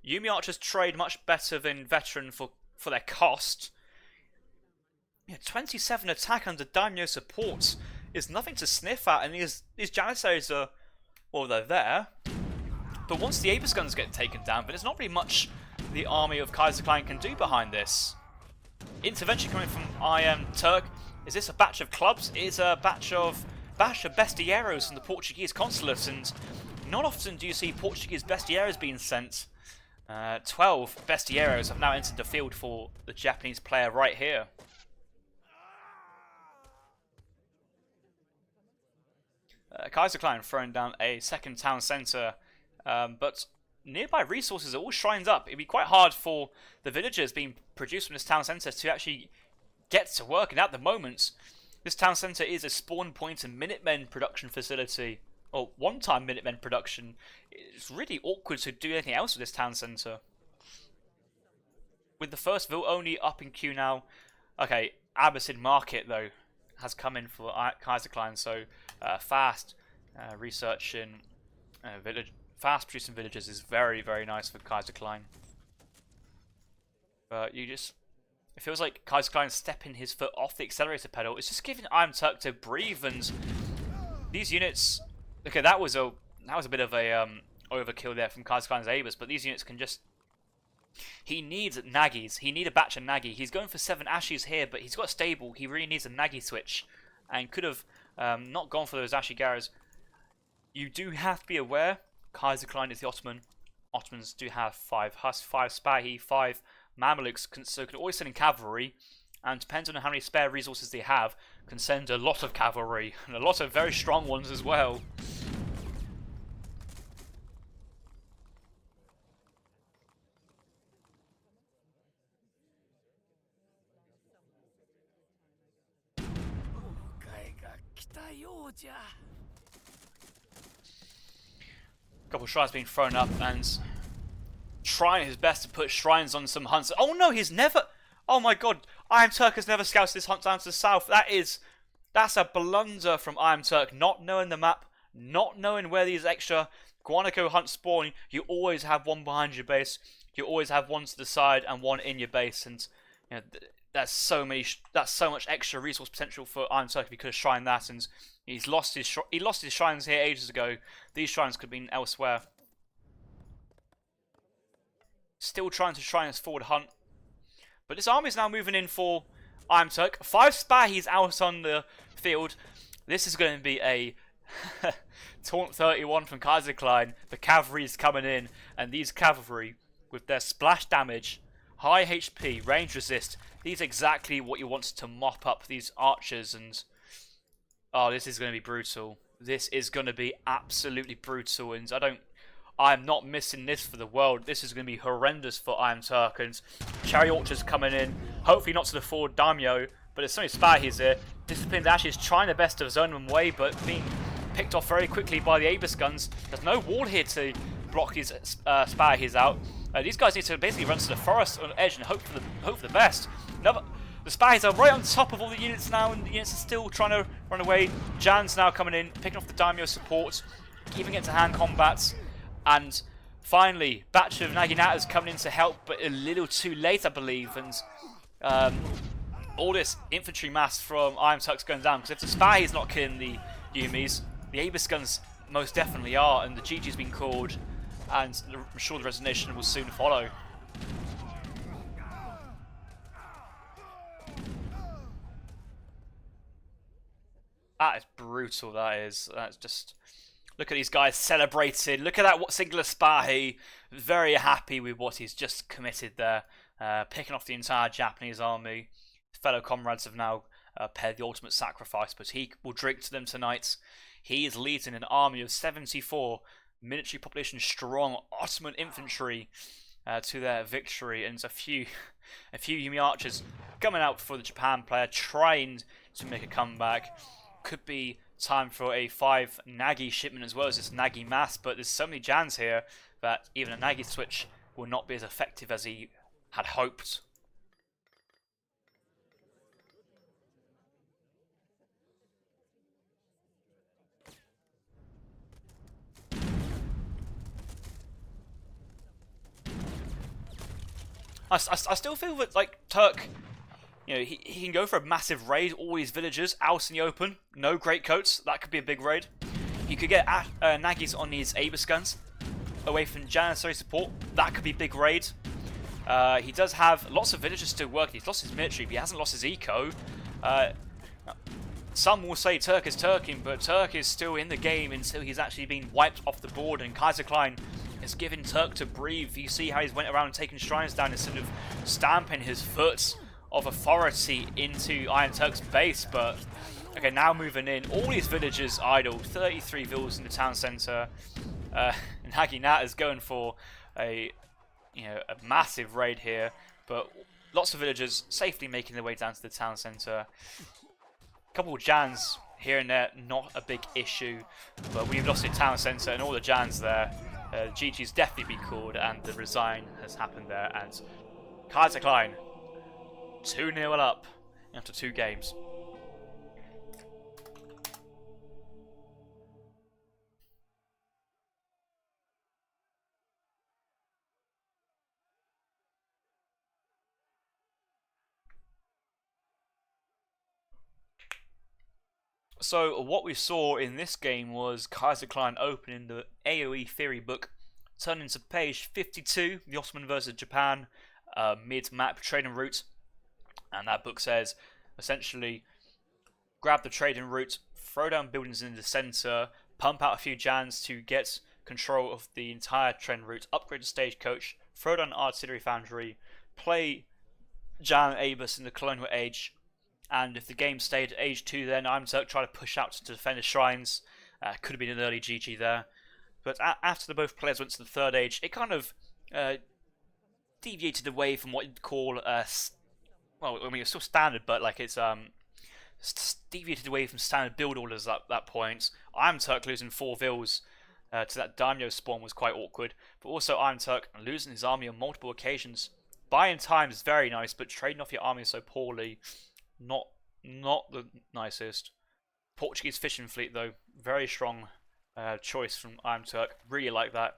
Yumi archers trade much better than veteran for their cost. 27 attack under daimyo support is nothing to sniff at, and these janissaries are, well, they're there. But once the Aegis guns get taken down, but there's not really much the army of Kaiserklein can do behind this. Intervention coming from iamturk. Is this a batch of clubs? It is a batch of bestieros from the Portuguese consulate, and not often do you see Portuguese bestieros being sent. 12 bestieros have now entered the field for the Japanese player right here. Kaiserklein throwing down a second town centre, but nearby resources are all shrined up. It'd be quite hard for the villagers being produced from this town centre to actually get to work, and at the moment, this town centre is a spawn point and Minutemen production facility, or one-time Minutemen production. It's really awkward to do anything else with this town centre. With the first Ville only up in queue now. Okay, Abbasid Market, though, has come in for Kaiserklein, so fast researching village, fast producing villages is very, very nice for Kaiserklein. But it feels like Kaiserklein stepping his foot off the accelerator pedal. It's just giving iamturk to breathe, and these units. Okay, that was a bit of a overkill there from Kaiserklein's Abers, but these units can just. He needs Naggies. He needs a batch of Naggy. He's going for 7 Ashes here, but he's got a stable. He really needs a Naggy switch, and could have not gone for those Ashy Garras. You do have to be aware, Kaiserklein is the Ottoman. Ottomans do have 5 Huss, 5 Spahi, 5 Mamelukes, so can always send in cavalry, and depending on how many spare resources they have, can send a lot of cavalry, and a lot of very strong ones as well. Couple shrines being thrown up, and trying his best to put shrines on some hunts. Oh no, he's never. Oh my god, iamturk has never scouted this hunt down to the south. That's a blunder from iamturk, not knowing the map, not knowing where these extra Guanaco hunts spawn. You always have one behind your base. You always have one to the side and one in your base, and you know that's so much extra resource potential for iamturk if he could have shrined that, and he lost his shrines here ages ago. These shrines could have been elsewhere. Still trying to shrine his forward hunt. But this army is now moving in for iamturk. 5 Spahis out on the field. This is going to be a taunt 31 from Kaiserklein. The cavalry is coming in, and these cavalry, with their splash damage, high HP, range resist, these are exactly what you want to mop up these archers. And oh, this is going to be brutal. This is going to be absolutely brutal, and I'm not missing this for the world. This is going to be horrendous for iamturk, and chariot archers coming in. Hopefully not to the forward daimyo, but there's so many Spahis here. Disciplined Ashes trying their best to zone them away, but being picked off very quickly by the Abus guns. There's no wall here to block these Spahis out. These guys need to basically run to the forest on the edge and hope for the best. The Spahis are right on top of all the units now, and the units are still trying to run away. Jan's now coming in, picking off the daimyo support, keeping it to hand combats. And finally, batch of Naginatas coming in to help, but a little too late, I believe. And all this infantry mass from iamturk's going down, because if the Spahi's not killing the Yumis, the Abus guns most definitely are, and the GG's been called, and I'm sure the resignation will soon follow. That is brutal, that is. That's just... Look at these guys celebrating. Look at that singular Spahi. Very happy with what he's just committed there. Picking off the entire Japanese army. His fellow comrades have now paired the ultimate sacrifice, but he will drink to them tonight. He is leading an army of 74 military population strong Ottoman infantry to their victory, and a few Yumi archers coming out for the Japan player, trying to make a comeback. Could be time for a 5 Nagi shipment as well as this Nagi mass, but there's so many Jans here that even a Nagi switch will not be as effective as he had hoped. I still feel that, like, Turk, you know, he can go for a massive raid, all these villagers out in the open, no greatcoats, that could be a big raid. He could get Nagis on his Abus guns, away from Janissary support, that could be a big raid. He does have lots of villagers still working, he's lost his military, but he hasn't lost his eco. Some will say Turk is Turking, but Turk is still in the game until he's actually been wiped off the board, and Kaiserklein is giving Turk to breathe. You see how he's went around and taking shrines down instead of stamping his foot of authority into iamturk's base, but Okay, now moving in. All these villagers idle. 33 villas in the town centre. Nagi Nat is going for a massive raid here, but lots of villagers safely making their way down to the town centre. A couple of Jans here and there, not a big issue, but we've lost the town centre and all the Jans there. GG's definitely been called, and the resign has happened there. And Kaiserklein 2-0 up after 2 games. So what we saw in this game was Kaiserklein opening the AoE theory book, turning to page 52, the Ottoman versus Japan mid-map trading route, and that book says essentially grab the trading route, throw down buildings in the centre, pump out a few Jans to get control of the entire trend route, upgrade the stagecoach, throw down artillery foundry, play Jan Abus in the colonial age. And if the game stayed at age 2, then iamturk tried to push out to defend the shrines. Could have been an early GG there. But after the both players went to the 3rd age, it kind of deviated away from what you'd call, well, I mean, it's still standard, but like it's deviated away from standard build orders at that point. iamturk losing 4 vills to that daimyo spawn was quite awkward. But also iamturk losing his army on multiple occasions. Buying time is very nice, but trading off your army so poorly, not the nicest. Portuguese fishing fleet though, very strong choice from iamturk. Really like that.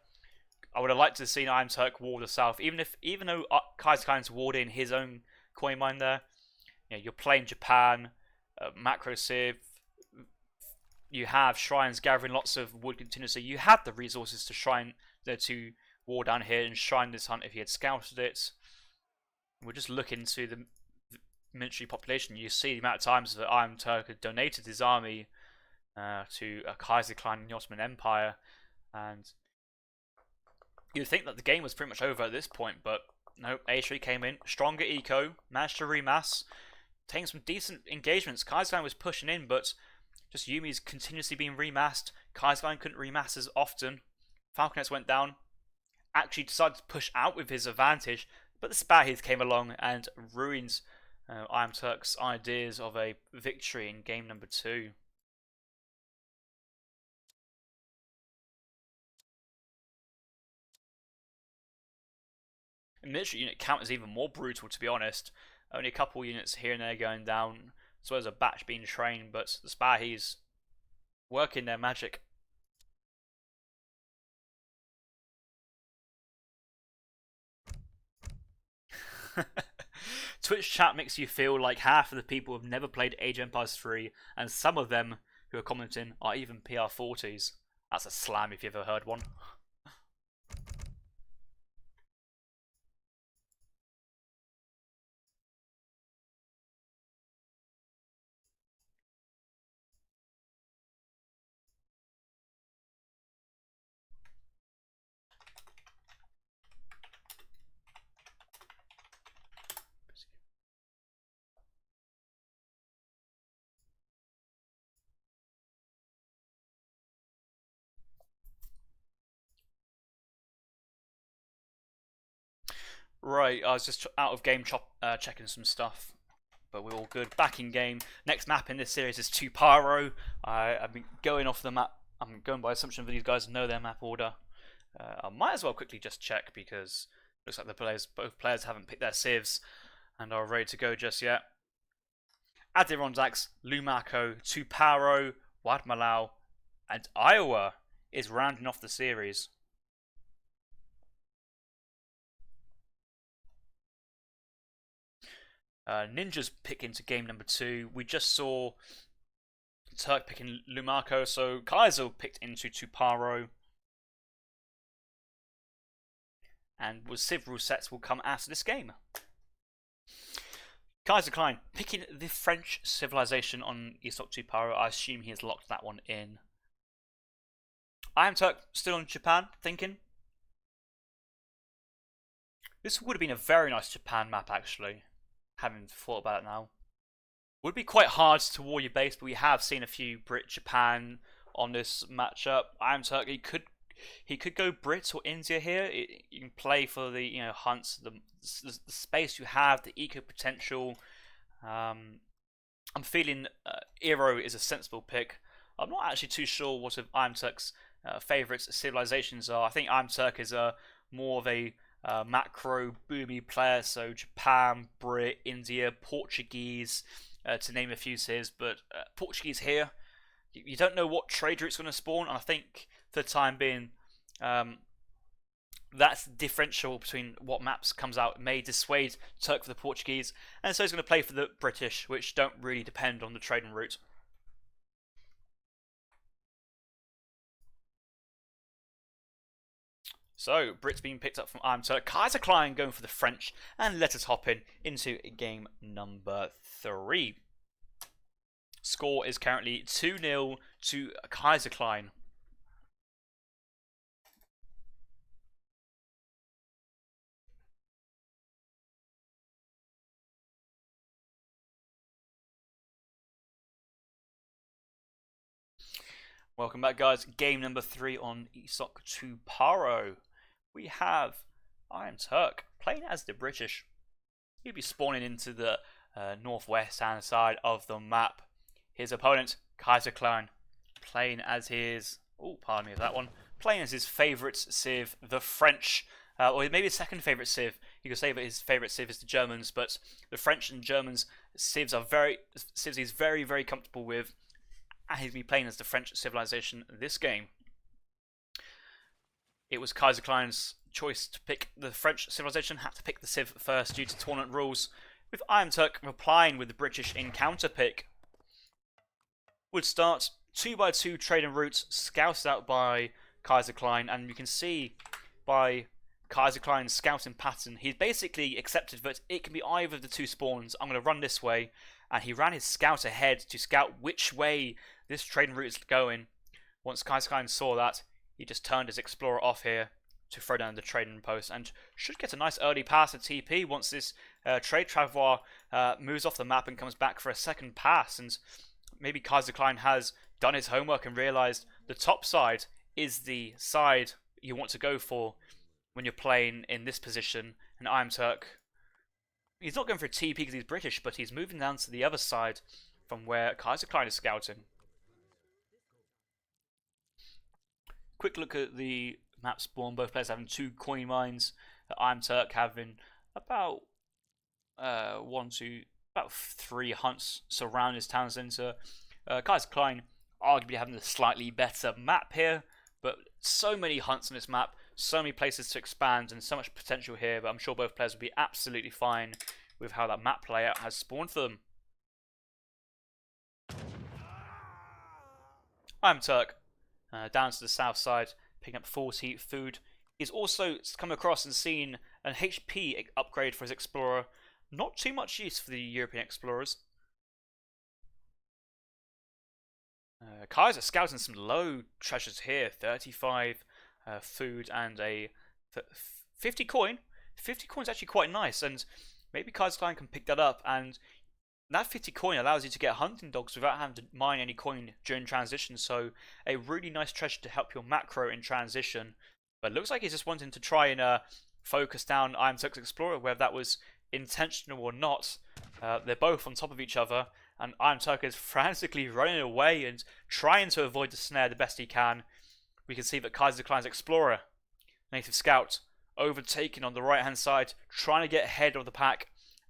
I would have liked to have seen iamturk ward the south, even though Kaiserklein's warding his own coin mine there. You know, you're playing Japan, macro civ. You have shrines gathering lots of wood continuously. You had the resources to shrine there to war down here and shrine this hunt if he had scouted it. We're just looking to the military population. You see the amount of times that iamturk had donated his army to Kaiserklein in the Ottoman Empire, and you'd think that the game was pretty much over at this point, but no, AoE3 came in, stronger eco, managed to remass, taking some decent engagements. Kaiserklein was pushing in, but just Yumi's continuously being remassed. Kaiserklein couldn't remass as often. Falconets went down, actually decided to push out with his advantage, but the Spahis came along and ruined iamturk's ideas of a victory in game number 2. The military unit count is even more brutal, to be honest. Only a couple units here and there going down, as well as a batch being trained, but the Spahis working their magic. Twitch chat makes you feel like half of the people have never played Age of Empires 3, and some of them who are commenting are even PR40s. That's a slam if you've ever heard one. Right, I was just out of game checking some stuff, but we're all good. Back in game. Next map in this series is Tuparo. I've been going off the map. I'm going by assumption that these guys know their map order. I might as well quickly just check because it looks like both players haven't picked their civs and are ready to go just yet. Adirondax, Lumaco, Tuparo, Wadmalau, and Iowa is rounding off the series. Ninja's pick into game number 2. We just saw Turk picking Lumaco, so Kaiser picked into Tuparo. And several sets will come after this game. Kaiserklein picking the French civilization on ESOC Tuparo. I assume he has locked that one in. iamturk still on Japan, thinking. This would have been a very nice Japan map, actually. Having thought about it now. Would be quite hard to war your base, but we have seen a few Brit Japan on this matchup. iamturk, he could go Brit or India here. You can play for the hunts, the space you have, the eco potential. I'm feeling Eero is a sensible pick. I'm not actually too sure what of iamturk's favourite civilizations are. I think iamturk is more of a macro boomy player, so Japan, Brit, India, Portuguese, to name a few cities. But Portuguese here, you don't know what trade route's going to spawn, and I think for the time being, that's the differential between what maps comes out may dissuade Turk for the Portuguese, and so he's going to play for the British, which don't really depend on the trading route. So, Brits being picked up from iamturk, Kaiserklein going for the French, and let us hop into game number 3. Score is currently 2-0 to Kaiserklein. Welcome back, guys. Game number 3 on ESOC 2 Paro. We have iamturk playing as the British. He'll be spawning into the northwest hand side of the map. His opponent, Kaiserklein, playing as his pardon me for that one. Playing as his favourite civ, the French, or maybe his second favourite civ. You could say that his favourite civ is the Germans, but the French and Germans civs he's very, very comfortable with. And he's going to be playing as the French civilization this game. It was Kaiserklein's choice to pick the French civilization, had to pick the civ first due to tournament rules, with iamturk replying with the British encounter pick. Would start 2x2 trading routes scouted out by Kaiserklein, and you can see by Kaiserklein's scouting pattern, he's basically accepted that it can be either of the two spawns. I'm going to run this way, and he ran his scout ahead to scout which way this trading route is going. Once Kaiserklein saw that, he just turned his explorer off here to throw down the trading post, and should get a nice early pass at TP once this trade traveler moves off the map and comes back for a second pass. And maybe Kaiserklein has done his homework and realised the top side is the side you want to go for when you're playing in this position. And iamturk, he's not going for a TP because he's British, but he's moving down to the other side from where Kaiserklein is scouting. Quick look at the map spawn. Both players having 2 coin mines. iamturk having about 3 hunts surround his town centre. Kaiserklein arguably having a slightly better map here, but so many hunts on this map, so many places to expand, and so much potential here. But I'm sure both players will be absolutely fine with how that map layout has spawned for them. iamturk down to the south side, picking up 40 food. He's also come across and seen an HP upgrade for his explorer. Not too much use for the European explorers. Kaiser scouting some low treasures here. 35 food and a 50 coin. 50 coin is actually quite nice, and maybe Kaiserklein can pick that up, and that 50 coin allows you to get hunting dogs without having to mine any coin during transition, so a really nice treasure to help your macro in transition. But it looks like he's just wanting to try and focus down iamturk's explorer, whether that was intentional or not. They're both on top of each other, and iamturk is frantically running away and trying to avoid the snare the best he can. We can see that Kaiserklein's explorer, native scout, overtaken on the right hand side, trying to get ahead of the pack,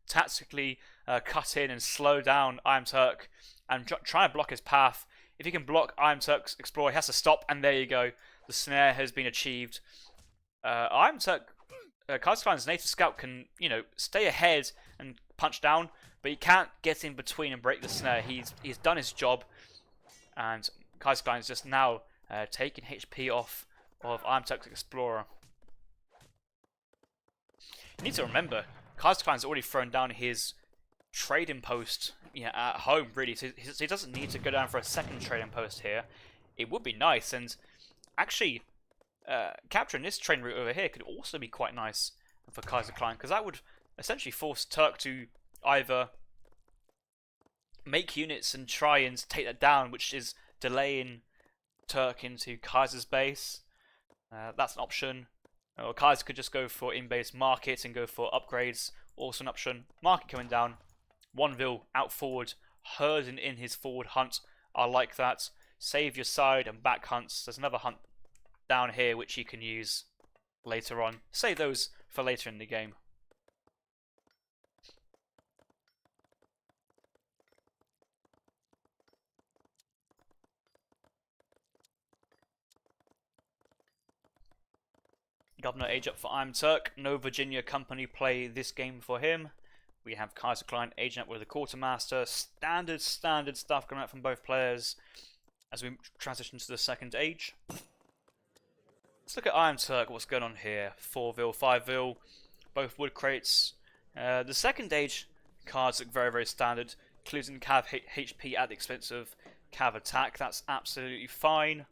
tactically cut in and slow down iamturk and try to block his path. If he can block iamturk's explorer, he has to stop, and there you go. The snare has been achieved. Kaiserklein's native scout can, stay ahead and punch down, but he can't get in between and break the snare. He's done his job, and Kaiserklein's just now taking HP off of iamturk's explorer. You need to remember, Kaiserklein's already thrown down his trading post at home, really, so he doesn't need to go down for a second trading post here. It would be nice, and actually capturing this trading route over here could also be quite nice for Kaiserklein, because that would essentially force Turk to either make units and try and take that down, which is delaying Turk into Kaiser's base. That's an option. Or Kaiser could just go for in-base market and go for upgrades. Also an option. Market coming down. One Vil out forward, herding in his forward hunt. I like that. Save your side and back hunts. There's another hunt down here which you can use later on. Save those for later in the game. Governor age up for iamturk. No Virginia company play this game for him. We have Kaiserklein aging up with the quartermaster. Standard stuff coming out from both players as we transition to the second age. Let's look at iamturk. What's going on here? 4 Vil, 5 Vil, both wood crates. The second age cards look very standard, including Cav HP at the expense of Cav attack. That's absolutely fine.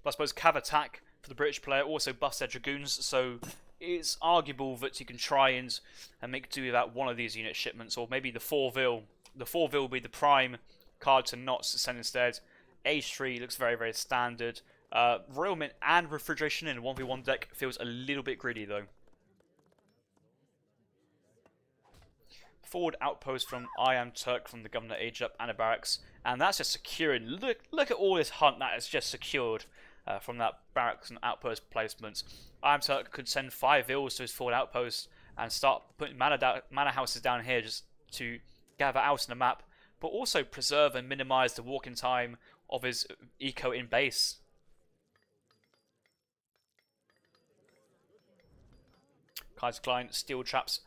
But I suppose Cav attack for the British player also buffs their dragoons, so it's arguable that you can try and make do without one of these unit shipments, or maybe the 4 Vil. The 4 Vil will be the prime card to not send instead. Age 3 looks very standard. Royal Mint and Refrigeration in a 1v1 deck feels a little bit greedy though. Forward outpost from iamturk from the Governor age up and a barracks, and that's just securing. Look at all this hunt that is just secured from that barracks and outpost placements. iamturk could send 5 Vils to his forward outpost and start putting mana houses down here just to gather out in the map, but also preserve and minimize the walking time of his eco in base. Kaiserklein, steel traps,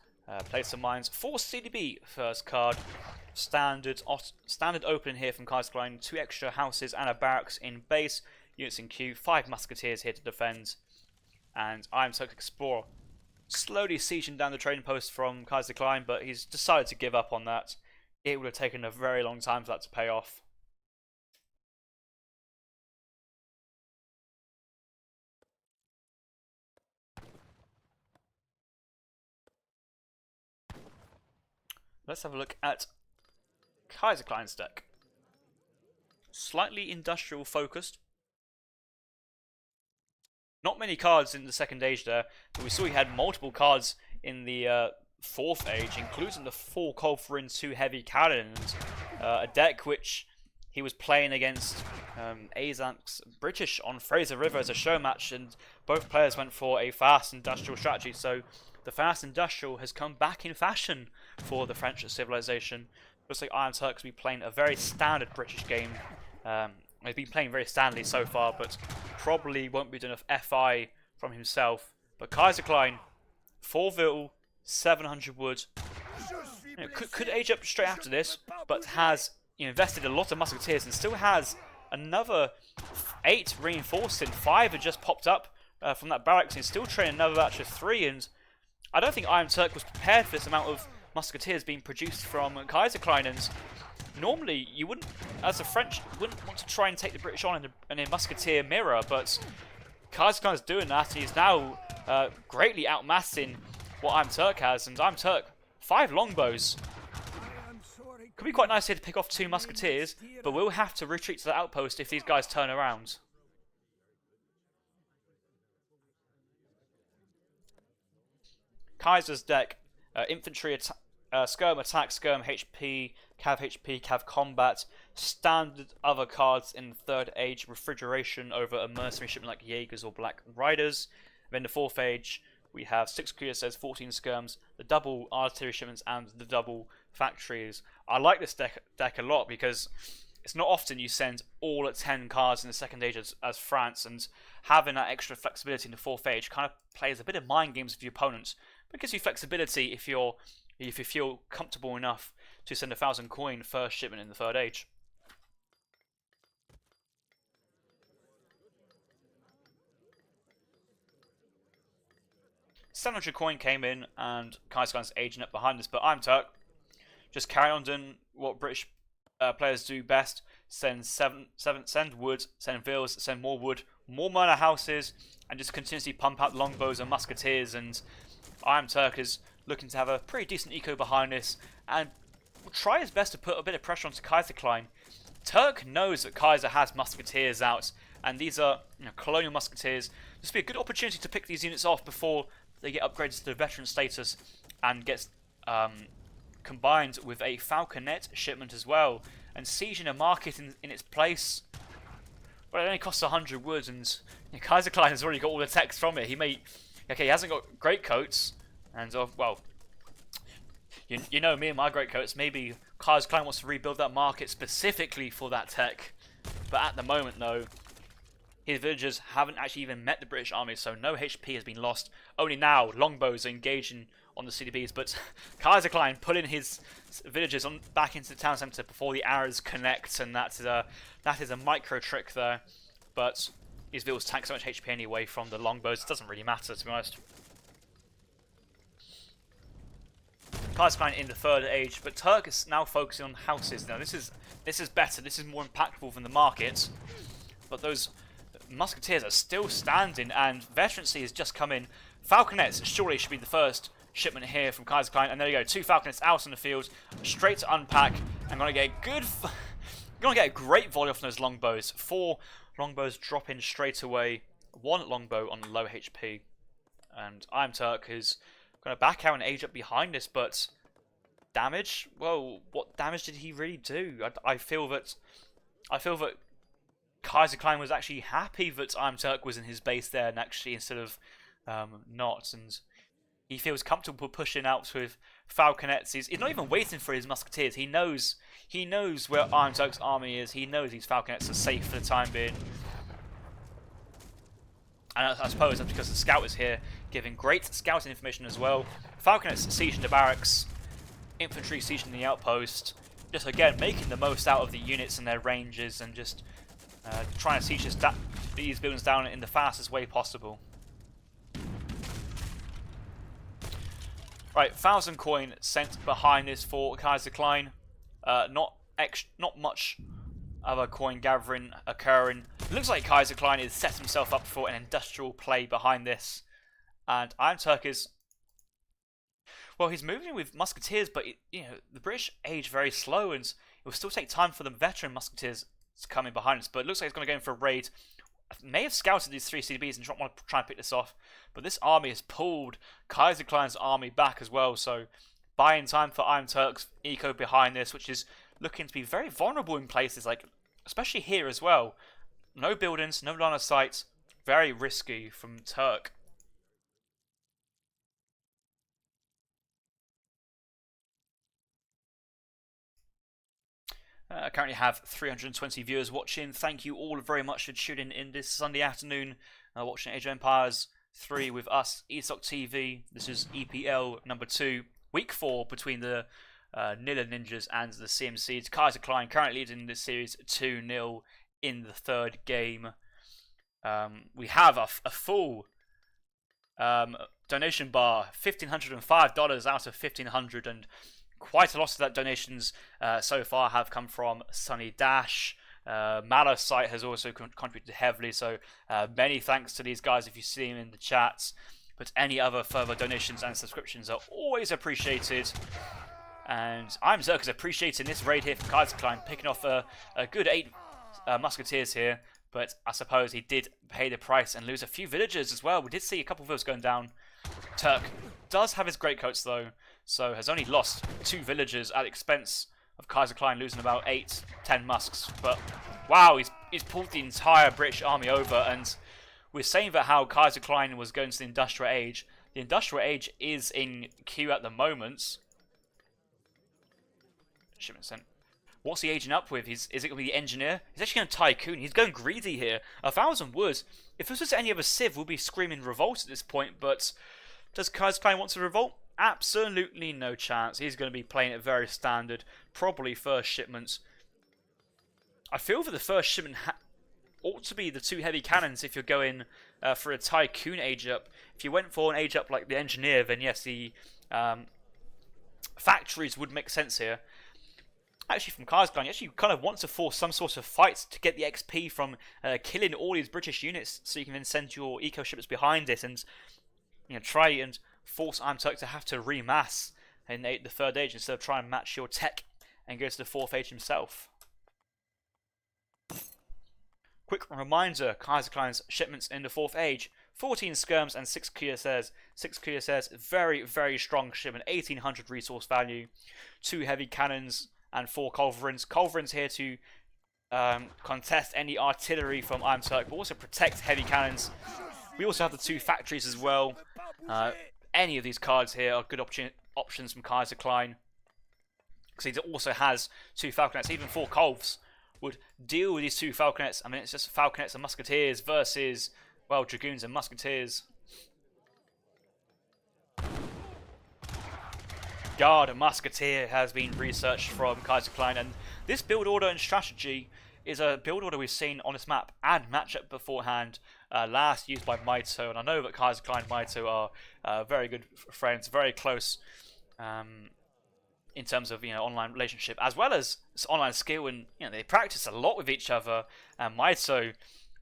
place some mines for CDB. First card, standard opening here from Kaiserklein. 2 extra houses and a barracks in base. Units in queue, 5 musketeers here to defend, and iamturk Explorer slowly sieging down the trading post from Kaiserklein, but he's decided to give up on that. It would have taken a very long time for that to pay off. Let's have a look at Kaiserklein's deck. Slightly industrial focused. Not many cards in the second age there, but we saw he had multiple cards in the fourth age, including the 4 Colferin 2 heavy cannons, a deck which he was playing against Azan's British on Fraser River as a show match, and both players went for a fast industrial strategy. So the fast industrial has come back in fashion for the French civilization. Looks like iamturk will be playing a very standard British game. He's been playing very standardly so far, but probably won't be doing enough FI from himself. But Kaiserklein, 4 Vil, 700 wood. Could age up straight after this, but has invested a lot of musketeers and still has another 8 reinforcing. 5 had just popped up from that barracks, and he's still training another batch of 3. And I don't think iamturk was prepared for this amount of musketeers being produced from Kaiserklein. And normally, you wouldn't, as a French, wouldn't want to try and take the British on in a musketeer mirror, but Kaiserklein is doing that, and he's now greatly outmassing what iamturk has. And iamturk, 5 longbows. Could be quite nice here to pick off 2 musketeers, but we'll have to retreat to the outpost if these guys turn around. Kaiser's deck, infantry skirm attack, skirm HP, Cav combat, standard other cards in the third age, refrigeration over a mercenary shipment like Jaegers or Black Riders. Then the fourth age, we have 6 Cuirassiers, 14 skirms, the double artillery shipments, and the double factories. I like this deck a lot because it's not often you send all at 10 cards in the second age as France, and having that extra flexibility in the fourth age kind of plays a bit of mind games with your opponents. It gives you flexibility if you feel comfortable enough to send 1,000 coin first shipment in the third age. $700 coin came in, and Kaiserklein's aging up behind us, but iamturk just carry on doing what British players do best: send wood, send Vils, send more wood, more mana houses, and just continuously pump out longbows and musketeers. And iamturk is looking to have a pretty decent eco behind this, and will try his best to put a bit of pressure onto Kaiserklein. Turk knows that Kaiser has musketeers out, and these are colonial musketeers. This will be a good opportunity to pick these units off before they get upgraded to the veteran status and gets combined with a falconet shipment as well, and sieging a market in its place. Well, it only costs 100 wood, and Kaiserklein has already got all the techs from it. He hasn't got great coats, and well, you know me and my great coats. Maybe Kaiserklein wants to rebuild that market specifically for that tech, but at the moment, though, his villagers haven't actually even met the British army, so no HP has been lost. Only now longbows are engaging on the CDBs, but Kaiserklein pulling his villagers back into the town centre before the arrows connect, and that is a micro trick there. But his villas tank so much HP anyway from the longbows, it doesn't really matter, to be honest. Kaiserklein in the third age, but Turk is now focusing on houses. Now this is better. This is more impactful than the market, but those musketeers are still standing, and veterancy has just come in. Falconets surely should be the first shipment here from Kaiserklein, and there you go, 2 falconets out on the field, straight to unpack. I'm gonna get a great volley off those longbows. 4 longbows drop in straight away. 1 longbow on low HP, and iamturk is gonna back out and age up behind this, but damage? Well, what damage did he really do? I feel that Kaiserklein was actually happy that iamturk was in his base there, and actually instead of not, and he feels comfortable pushing out with falconets. He's not even waiting for his musketeers. He knows where iamturk's army is. He knows these falconets are safe for the time being. And I suppose that's because the scout is here, giving great scouting information as well. Falconets sieging the barracks, infantry sieging the outpost. Just again making the most out of the units and their ranges, and just trying to siege these buildings down in the fastest way possible. Right, 1,000 coin sent behind this for Kaiserklein. Not much other coin gathering occurring. Looks like Kaiserklein has set himself up for an industrial play behind this, and iamturk is, well, he's moving with musketeers, but the British age very slow, and it will still take time for the veteran musketeers to come in behind us. But it looks like he's going to go in for a raid. I may have scouted these 3 CDBs and want to try and pick this off, but this army has pulled Kaiserklein's army back as well, so buying time for iamturk's eco behind this, which is looking to be very vulnerable in places, like especially here as well. No buildings, no line of sight, very risky from Turk. I currently have 320 viewers watching. Thank you all very much for tuning in this Sunday afternoon, watching Age of Empires 3 with us, ESOC TV. This is EPL number 2, week 4 between the Nilla Ninjas and the CMC. Kaiserklein currently leading this series 2-0 in the 3rd game. We have a full donation bar, $1,505 out of $1,500, and quite a lot of that donations so far have come from Sunny Dash. Mallow site has also contributed heavily, so many thanks to these guys if you see them in the chats. But any other further donations and subscriptions are always appreciated. And iamturk is appreciating this raid here from Kaiserklein, picking off a good 8 musketeers here. But I suppose he did pay the price and lose a few villagers as well. We did see a couple of those going down. Turk does have his greatcoats though, so has only lost 2 villagers at the expense of Kaiserklein losing about 8-10 musks. But wow, he's pulled the entire British army over, and we're saying that how Kaiserklein was going to the Industrial Age. The Industrial Age is in queue at the moment. Shipment sent. What's he aging up with? Is it going to be the engineer? He's actually going to tycoon. He's going greedy here. 1,000 wood. If this was any other civ, we'll be screaming revolt at this point. But does Kaiserklein want to revolt? Absolutely no chance. He's going to be playing it very standard. Probably first shipment. I feel that the first shipment ought to be the 2 heavy cannons if you're going for a tycoon age up. If you went for an age up like the engineer, then yes, the factories would make sense here. Actually, from Kaiserklein, you actually kind of want to force some sort of fight to get the XP from killing all these British units, so you can then send your eco ships behind it and try and force iamturk to have to remass in the 3rd age instead of trying to match your tech and go to the 4th age himself. Quick reminder, Kaiserklein's shipments in the 4th age: 14 skirms and 6 cuirassiers. 6 cuirassiers, very, very strong shipment, 1800 resource value. 2 heavy cannons and 4 culverins. Culverins here to contest any artillery from iamturk, but also protect heavy cannons. We also have the 2 factories as well. Any of these cards here are good options from Kaiserklein, because he also has 2 falconets. Even 4 culvs would deal with these 2 falconets. I mean, it's just falconets and musketeers versus, well, dragoons and musketeers. Guard and musketeer has been researched from Kaiserklein, and this build order and strategy is a build order we've seen on this map and matchup beforehand, last used by Maito, and I know that Kaiserklein and Maito are very good friends, very close in terms of, online relationship as well as online skill, and they practice a lot with each other. And Maito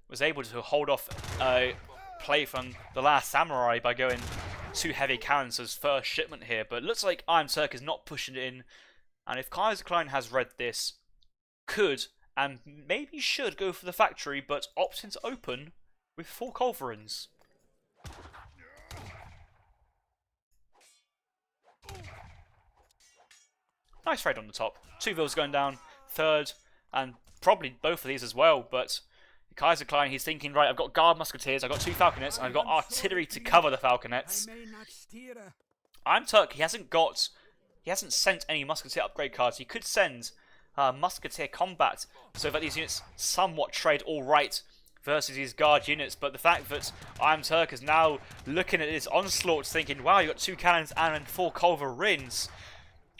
was able to hold off a play from the Last Samurai by going 2 heavy cannons as first shipment here, but it looks like iamturk is not pushing it in, and if Kaiserklein has read this, could and maybe should go for the factory, but opting to open with 4 culverins. Nice raid on the top. 2 vills going down, 3rd, and probably both of these as well, but Kaiserklein, he's thinking, right, I've got guard musketeers, I've got 2 falconets, and I've got artillery to cover the falconets. iamturk, he hasn't sent any musketeer upgrade cards. He could send musketeer combat, so that these units somewhat trade alright versus these guard units, but the fact that iamturk is now looking at his onslaught thinking, wow, you've got 2 cannons and 4 culverins,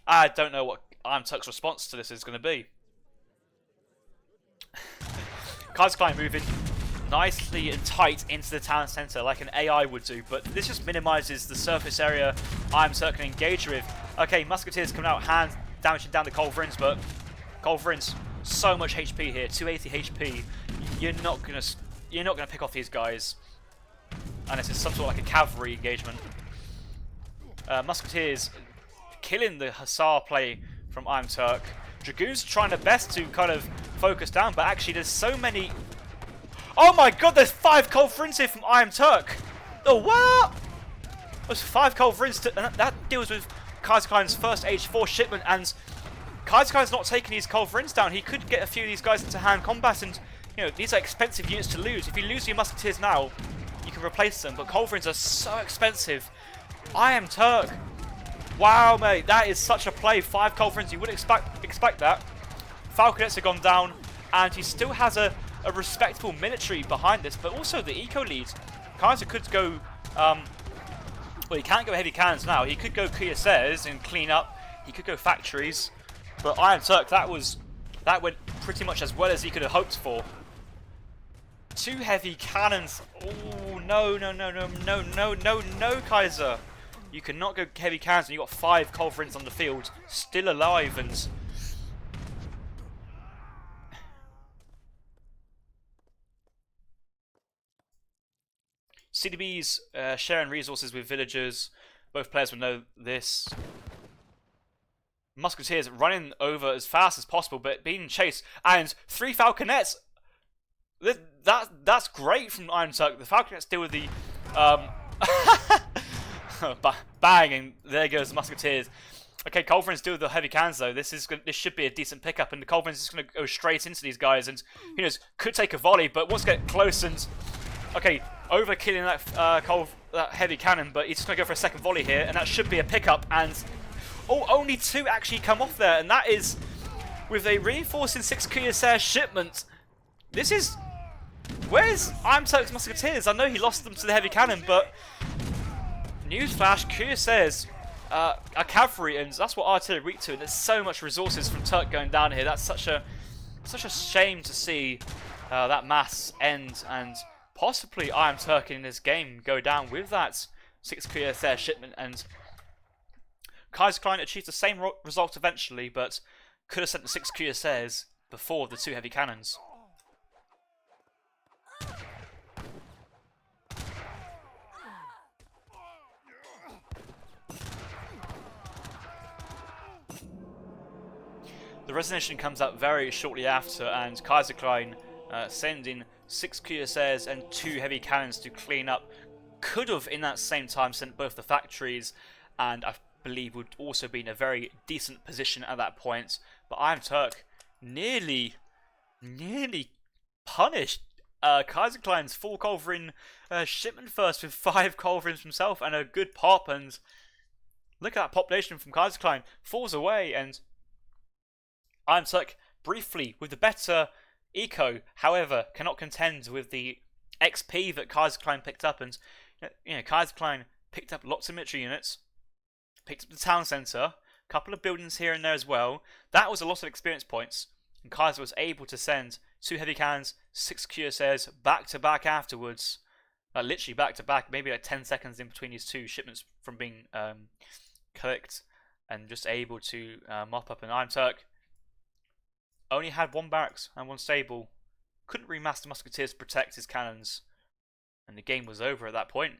I don't know what iamturk's response to this is going to be. Kaiserklein moving nicely and tight into the town centre like an AI would do, but this just minimises the surface area iamturk can engage with. Okay, musketeers coming out, hand damaging down the culverins, but culverins, so much HP here, 280 HP. You're not gonna pick off these guys unless it's some sort of like a cavalry engagement. Musketeers killing the hussar play from iamturk. Dragoons trying their best to kind of focus down, but actually there's so many. Oh my god, there's 5 culverins here from iamturk. Oh, what? There's 5 culverins, and that deals with Kaiserklein's first age 4 shipment, and Kaiserklein's not taking these culverins down. He could get a few of these guys into hand combat, and these are expensive units to lose. If you lose your musketeers now, you can replace them, but culverins are so expensive. iamturk. Wow, mate, that is such a play. 5 culverins, you wouldn't expect that. Falconets have gone down, and he still has a respectable military behind this, but also the eco lead. Kaiser could go, well, he can't go heavy cannons now. He could go cuirassiers and clean up. He could go factories, but iamturk, that went pretty much as well as he could have hoped for. 2 heavy cannons. Oh, no, Kaiser. You cannot go heavy cannons, and you've got 5 culverins on the field, still alive, and CDB's sharing resources with villagers. Both players would know this. Musketeers running over as fast as possible, but being chased, and 3 falconets. That's great from iamturk. The falconets deal with the bang, and there goes the musketeers. Okay, culverins deal with the heavy cannons though. This should be a decent pickup, and the culverins is going to go straight into these guys, and who knows, could take a volley, but wants to get close, and okay, overkilling that heavy cannon, but he's just going to go for a second volley here, and that should be a pickup, and oh, only 2 actually come off there, and that is with a reinforcing 6 cuirassier shipment. This is, where's iamturk's musketeers? I know he lost them to the heavy cannon, but newsflash, cuirassiers are cavalry, and that's what artillery weak to, and there's so much resources from Turk going down here. That's such a shame to see that mass end, and possibly iamturk in this game go down with that 6 cuirassier shipment, and Kaiserklein achieved the same result eventually, but could have sent the 6 cuirassiers before the 2 heavy cannons. The resignation comes out very shortly after, and Kaiserklein sending 6 cuirassiers and 2 heavy cannons to clean up. Could have, in that same time, sent both the factories, and I believe would also be in a very decent position at that point. But iamturk nearly punished Kaiserklein's full culverin shipment first with 5 culverins himself and a good pop. And look at that population from Kaiserklein falls away, and iamturk briefly with the better eco, however, cannot contend with the XP that Kaiserklein picked up. And Kaiserklein picked up lots of military units, picked up the town centre, a couple of buildings here and there as well. That was a lot of experience points, and Kaiser was able to send 2 heavy cannons, 6 cuirassiers back to back afterwards. Literally back to back, maybe like 10 seconds in between these 2 shipments from being clicked, and just able to mop up. And iamturk only had 1 barracks and 1 stable, couldn't remass the musketeers to protect his cannons, and the game was over at that point.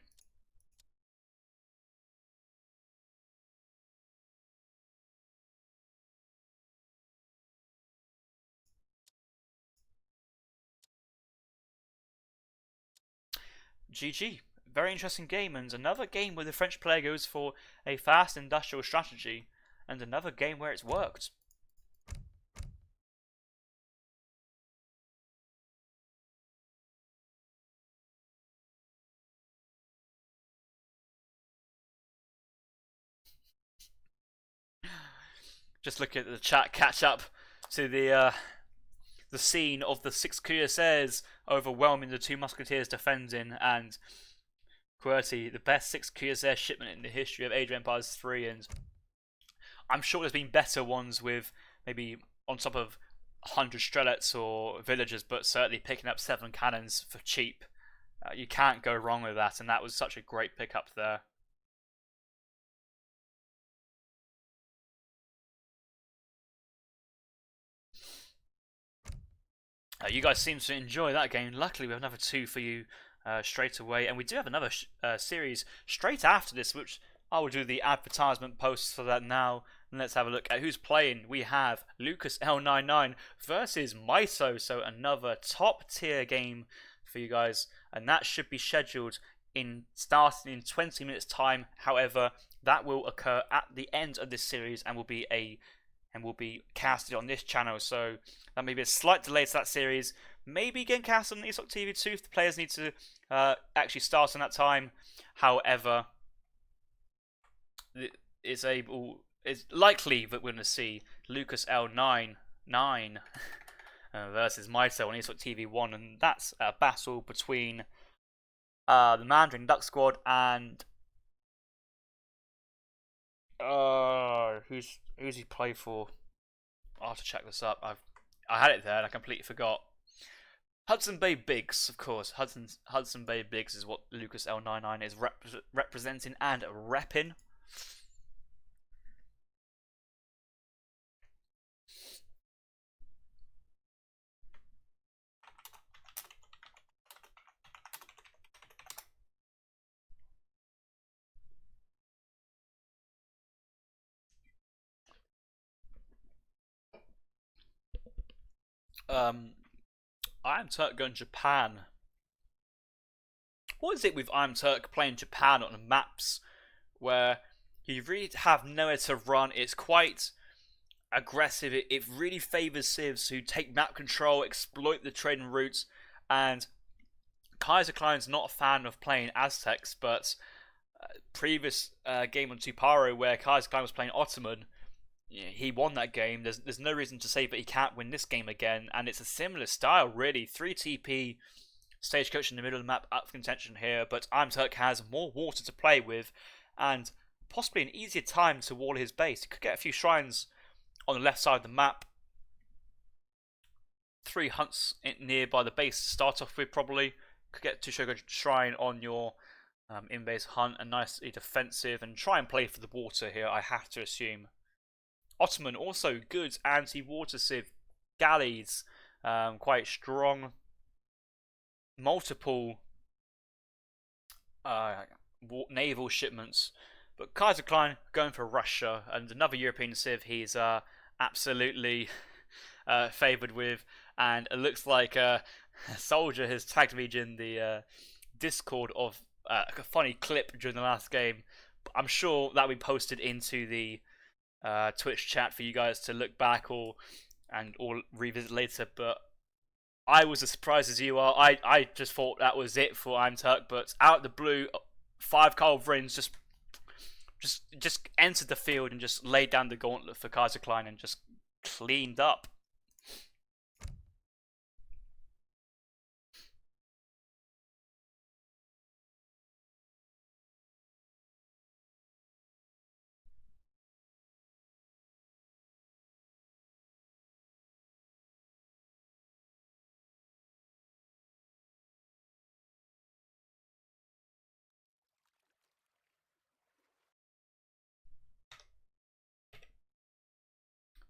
GG. Very interesting game, and another game where the French player goes for a fast industrial strategy, and another game where it's worked. Just look at the chat catch up to the scene of the 6 cuirassiers overwhelming the 2 musketeers defending, and QWERTY, the best 6 cuirassier shipment in the history of Age of Empires 3, and I'm sure there's been better ones with maybe on top of 100 strelets or villagers, but certainly picking up 7 cannons for cheap, you can't go wrong with that, and that was such a great pickup there. You guys seem to enjoy that game. Luckily, we have another 2 for you straight away, and we do have another series straight after this, which I will do the advertisement posts for that now. And let's have a look at who's playing. We have Lucas L99 versus Miso, so another top tier game for you guys, and that should be scheduled in starting in 20 minutes time. However, that will occur at the end of this series and will be casted on this channel, so that may be a slight delay to that series. Maybe getting cast on ESOC TV 2 if the players need to actually start on that time. However, it's likely that we're going to see Lucas L99 versus Miso on ESOC TV 1, and that's a battle between the Mandarin Duck Squad and who's he played for? I'll have to check this up. I had it there and I completely forgot. Hudson Bay Biggs, of course. Hudson Bay Biggs is what Lucas L99 is representing and repping. iamturk going Japan. What is it with iamturk playing Japan on maps where you really have nowhere to run? It's quite aggressive. It really favours civs who take map control, exploit the trading routes, and Kaiserklein's not a fan of playing Aztecs, but previous game on Tuparo where Kaiserklein was playing Ottoman, he won that game. There's no reason to say that he can't win this game again, and it's a similar style really. 3 TP, stagecoach in the middle of the map up for contention here, but iamturk has more water to play with and possibly an easier time to wall his base. He could get a few shrines on the left side of the map, 3 hunts nearby the base to start off with probably. Could get to Shogun Shrine on your in-base hunt, and nicely defensive, and try and play for the water here, I have to assume. Ottoman also good anti-water civ galleys, quite strong. Multiple naval shipments, but Kaiserklein going for Russia and another European civ. He's absolutely favoured with, and it looks like Soldier has tagged me in the Discord of a funny clip during the last game. I'm sure that will be posted into the Twitch chat for you guys to look back or revisit later. But I was as surprised as you are. I just thought that was it for iamturk, but out of the blue, 5 Culverins just entered the field and just laid down the gauntlet for Kaiserklein and just cleaned up.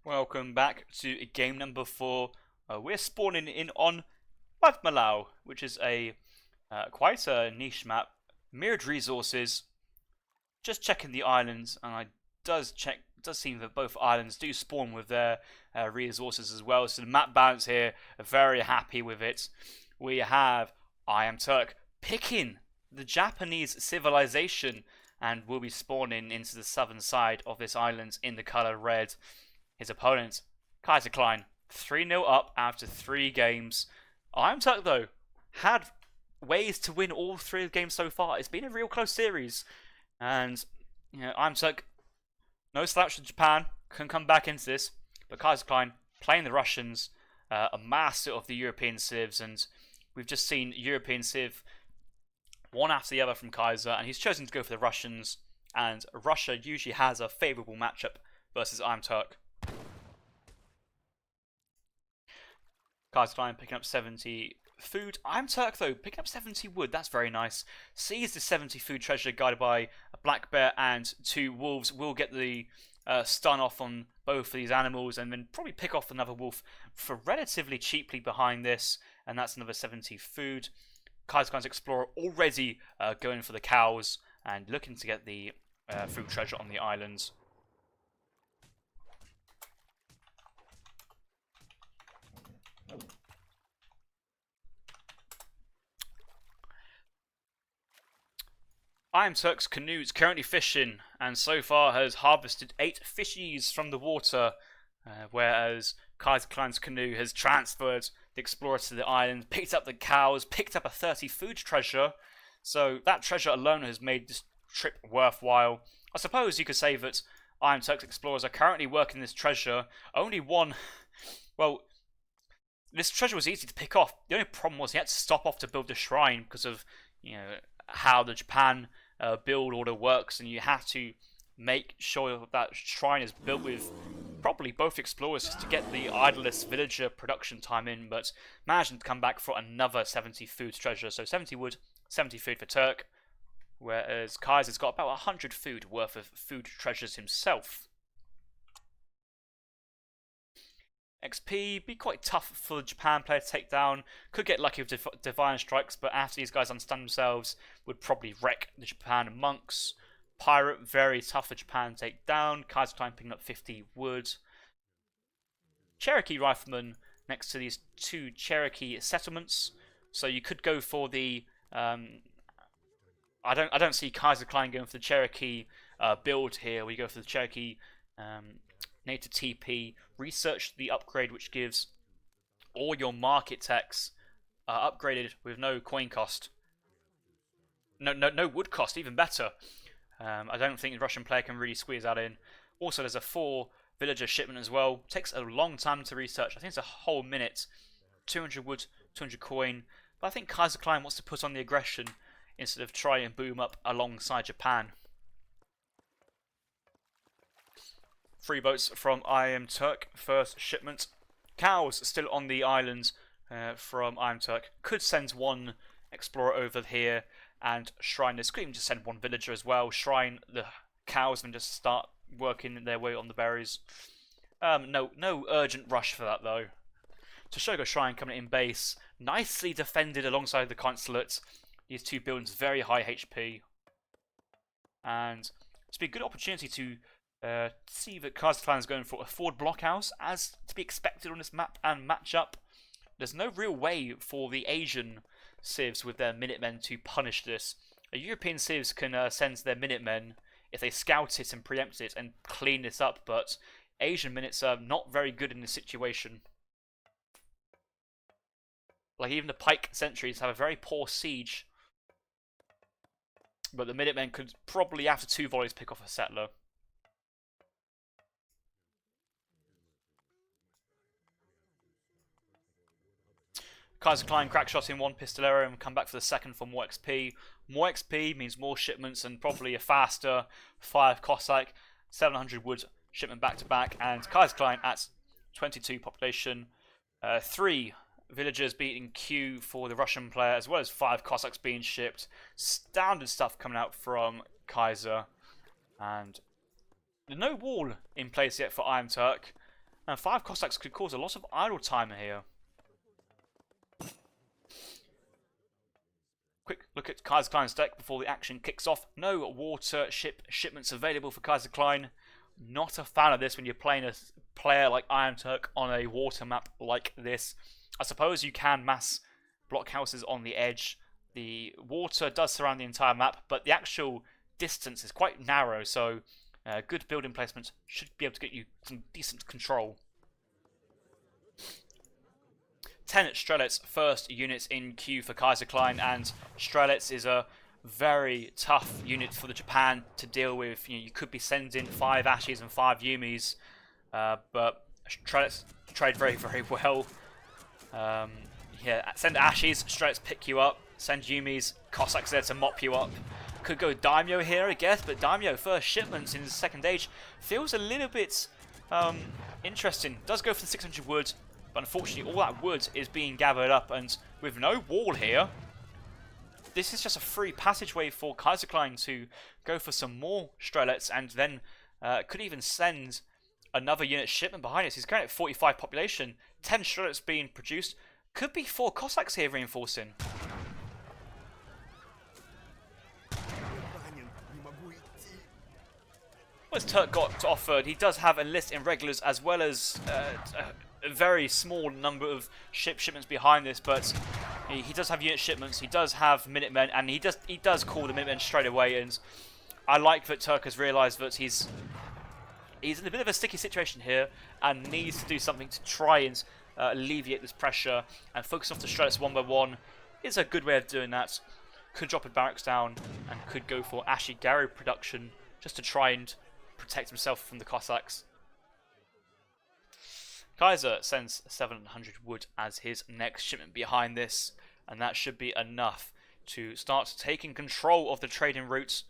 Welcome back to game number 4. We're spawning in on Malau, which is a quite a niche map. Mirrored resources. Just checking the islands, and it does seem that both islands do spawn with their resources as well. So the map balance here, very happy with it. We have iamturk picking the Japanese civilization, and will be spawning into the southern side of this island in the color red. His opponent, Kaiserklein, 3-0 up after 3 games. iamturk, though, had ways to win all 3 games so far. It's been a real close series. And, you know, iamturk, no slouch to Japan, can come back into this. But Kaiserklein playing the Russians, a master of the European civs. And we've just seen European civ one after the other from Kaiser. And he's chosen to go for the Russians. And Russia usually has a favourable matchup versus iamturk. Kaiserklein picking up 70 food. iamturk, though, picking up 70 wood. That's very nice. Sees the 70 food treasure guided by a black bear and 2 wolves. Will get the stun off on both of these animals and then probably pick off another wolf for relatively cheaply behind this. And that's another 70 food. Kaiserklein's explorer already going for the cows and looking to get the food treasure on the islands. iamturk's canoe is currently fishing and so far has harvested 8 fishies from the water, whereas Kaiserklein's canoe has transferred the explorer to the island, picked up the cows, picked up a 30 food treasure. So that treasure alone has made this trip worthwhile. I suppose you could say that iamturk's explorers are currently working this treasure. Only one, well, this treasure was easy to pick off. The only problem was he had to stop off to build the shrine because of, you know, how the Japan build order works, and you have to make sure that shrine is built with probably both explorers to get the idlest villager production time in, but managing to come back for another 70 food treasure. So 70 wood, 70 food for Turk, whereas Kaiser's got about 100 food worth of food treasures himself. XP, be quite tough for the Japan player to take down. Could get lucky with divine strikes, but after these guys unstun themselves, would probably wreck the Japan monks. Pirate, very tough for Japan to take down. Kaiserklein picking up 50 wood. Cherokee rifleman next to these 2 Cherokee settlements. So you could go for the I don't see Kaiserklein going for the Cherokee build here. We go for the Cherokee native TP. Research the upgrade which gives all your market techs upgraded with no coin cost. No wood cost, even better. I don't think the Russian player can really squeeze that in. Also, there's a 4 villager shipment as well. Takes a long time to research. I think it's a whole minute. 200 wood, 200 coin. But I think Kaiserklein wants to put on the aggression instead of try and boom up alongside Japan. 3 boats from iamturk, first shipment. Cows still on the island from iamturk. Could send 1 explorer over here and shrine this. Could even just send 1 villager as well. Shrine the cows and just start working their way on the berries. No urgent rush for that though. Toshogo Shrine coming in base. Nicely defended alongside the consulate. These 2 buildings very high HP. And it's been a good opportunity to See that Kaiserklein is going for a forward blockhouse, as to be expected on this map and matchup. There's no real way for the Asian civs with their Minutemen to punish this. European civs can send their Minutemen if they scout it and preempt it and clean this up, but Asian minutes are not very good in this situation. Like, even the pike sentries have a very poor siege, but the Minutemen could probably, after 2 volleys, pick off a settler. Kaiserklein crackshot in 1 pistolero and come back for the second for more XP. More XP means more shipments and probably a faster 5 Cossack, 700 wood shipment back to back, and Kaiserklein at 22 population. 3 villagers beating Q for the Russian player, as well as 5 Cossacks being shipped. Standard stuff coming out from Kaiser. And no wall in place yet for iamturk. And 5 Cossacks could cause a lot of idle time here. Quick look at Kaiserklein's deck before the action kicks off. No water ship shipments available for Kaiserklein. Not a fan of this when you're playing a player like iamturk on a water map like this. I suppose you can mass blockhouses on the edge. The water does surround the entire map, but the actual distance is quite narrow, so good building placement should be able to get you some decent control. 10 Strelets, first units in queue for Kaiserklein, and Strelets is a very tough unit for the Japan to deal with. You could be sending 5 Ashes and 5 Yumis, but Strelets trade very, very well. Yeah, send Ashes, Strelets pick you up. Send Yumis, Cossacks there to mop you up. Could go Daimyo here, I guess, but Daimyo first shipments in the second age feels a little bit interesting. Does go for the 600 wood, but unfortunately all that wood is being gathered up, and with no wall here, this is just a free passageway for Kaiserklein to go for some more Strelets, and then could even send another unit shipment behind us. He's currently at 45 population, 10 Strelets being produced. Could be 4 Cossacks here reinforcing. What has Turk got offered? He does have a list in regulars as well as a very small number of shipments behind this, but he does have unit shipments, he does have Minutemen, and he does call the Minutemen straight away. And I like that Turk has realised that he's in a bit of a sticky situation here and needs to do something to try and alleviate this pressure, and focus off the Strelets 1 by 1 is a good way of doing that. Could drop a barracks down and could go for Ashigaru production just to try and protect himself from the Cossacks. Kaiser sends 700 wood as his next shipment behind this, and that should be enough to start taking control of the trading routes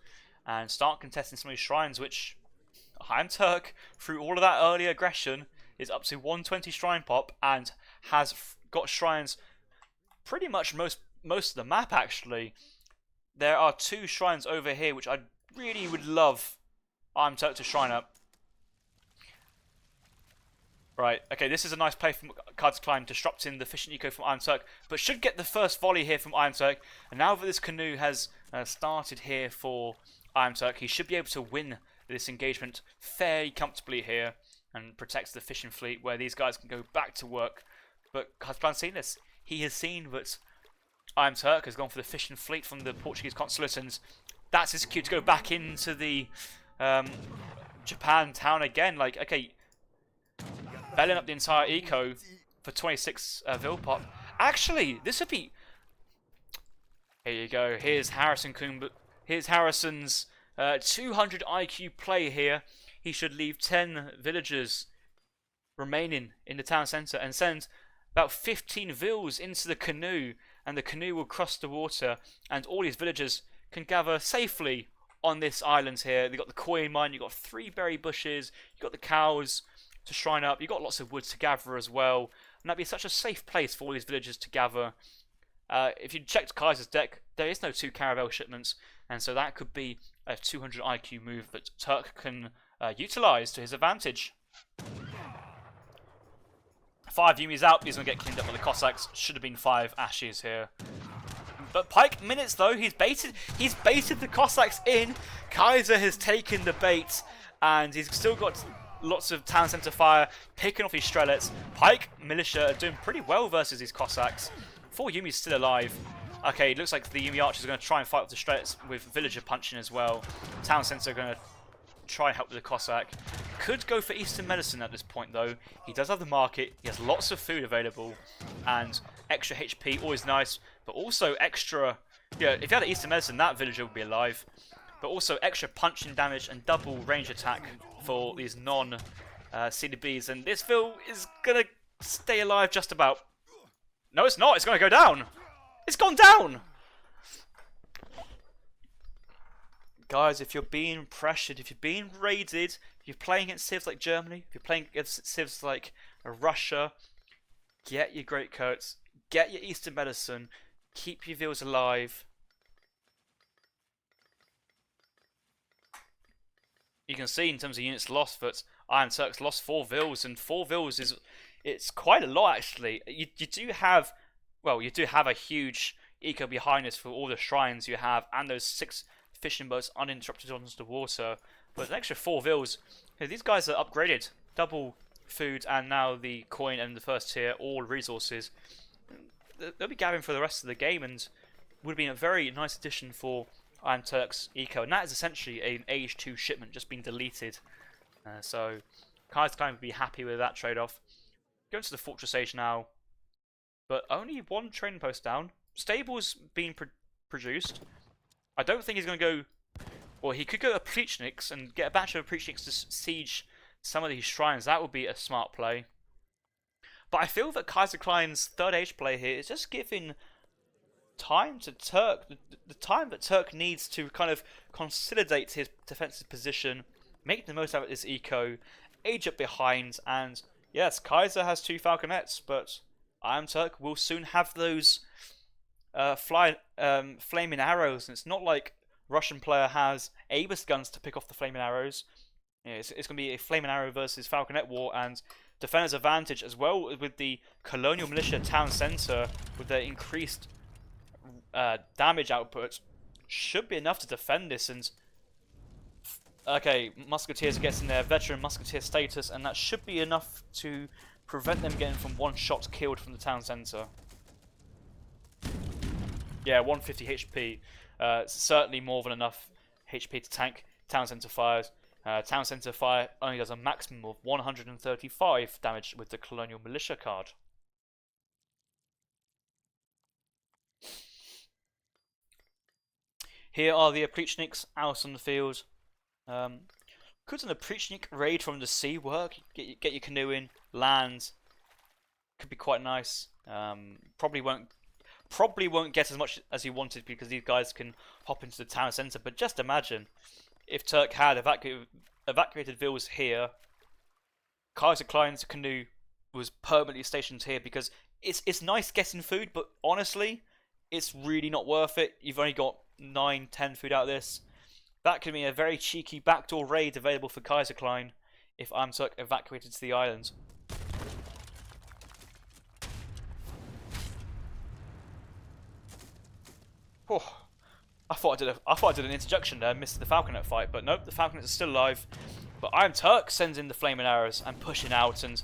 and start contesting some of these shrines, which iamturk, through all of that early aggression, is up to 120 shrine pop and has got shrines pretty much most of the map. Actually, there are 2 shrines over here which I really would love iamturk to shrine up. Right, okay, this is a nice play from Kaiserklein, disrupting the fishing eco from iamturk, but should get the first volley here from iamturk. And now that this canoe has started here for iamturk, he should be able to win this engagement fairly comfortably here and protects the fishing fleet, where these guys can go back to work. But Kaiserklein's seen this. He has seen that iamturk has gone for the fishing fleet from the Portuguese consulate, and that's his cue to go back into the Japan town again. Like, okay, belling up the entire eco for 26 Vil pop. Actually, this would be... Here you go. Here's Harrison Kumba. Here's Harrison's 200 IQ play here. He should leave 10 villagers remaining in the town centre and send about 15 vils into the canoe, and the canoe will cross the water, and all these villagers can gather safely on this island here. You've got the coin mine, you've got 3 berry bushes, you've got the cows to shrine up, you've got lots of wood to gather as well, and that'd be such a safe place for all these villagers to gather. If you checked Kaiser's deck, there is no 2 caravel shipments, and so that could be a 200 IQ move that Turk can utilise to his advantage. 5 Yumi's out, he's going to get cleaned up by the Cossacks. Should have been 5 Ashes here. But Pike minutes though, he's baited the Cossacks in. Kaiser has taken the bait, And he's still got lots of town centre fire, picking off these Strelets. Pike Militia are doing pretty well versus these Cossacks. 4 Yumi's still alive. Okay, it looks like the Yumi archers are going to try and fight with the Strelets with Villager punching as well. Town centre are going to try and help with the Cossack. Could go for Eastern Medicine at this point though. He does have the market, he has lots of food available, and extra HP, always nice, but also extra, yeah, if you had Eastern Medicine, that villager would be alive. But also extra punching damage and double range attack for these non-CDBs, and this Vil is gonna stay alive just about. No, it's not, it's gonna go down! It's gone down! Guys, if you're being pressured, if you're being raided, if you're playing against civs like Germany, if you're playing against civs like Russia, get your Greatcoats, get your Eastern Medicine, keep your Vils alive. You can see in terms of units lost that iamturk's lost 4 Vils, and 4 Vils is, it's quite a lot actually. You do have, well, you do have a huge eco behind this for all the shrines you have, and those 6 fishing boats uninterrupted onto the water, but an extra 4 Vils. These guys are upgraded, double food, and now the coin and the first tier, all resources. They'll be gathering for the rest of the game, and would have been a very nice addition for iamturk's eco, and that is essentially an Age 2 shipment just been deleted. So Kaiserklein would be happy with that trade-off. Going to the Fortress Age now, but only 1 trading post down. Stables being produced. I don't think he's going to go. Well, he could go to Oprichniks and get a batch of Oprichniks to siege some of these shrines. That would be a smart play. But I feel that Kaiserklein's 3rd age play here is just giving time to Turk, the time that Turk needs to kind of consolidate his defensive position, make the most out of his eco, age up behind, and yes, Kaiser has 2 Falconets, but iamturk will soon have those flaming arrows, and it's not like Russian player has Abus guns to pick off the flaming arrows. Yeah, it's going to be a flaming arrow versus Falconet war, and defender's advantage as well with the colonial militia town centre with their increased damage output should be enough to defend this. And okay, musketeers gets in their veteran musketeer status, and that should be enough to prevent them getting from 1 shot killed from the town centre. Yeah, 150 HP. Certainly more than enough HP to tank town centre fires. Town centre fire only does a maximum of 135 damage with the colonial militia card. Here are the Oprichniks out on the field. Could an Oprichnik raid from the sea work? Get your canoe in, land. Could be quite nice. Probably won't get as much as he wanted because these guys can hop into the town centre. But just imagine if Turk had evacuated Vils here, Kaiserklein's canoe was permanently stationed here, because it's nice getting food, but honestly, it's really not worth it. You've only got 9-10 food out of this. That could be a very cheeky backdoor raid available for Kaiserklein if iamturk evacuated to the island. Oh, I thought I did an interjection there, missed the Falconet fight, but nope, the Falconets are still alive. But iamturk sends in the flaming arrows and pushing out, and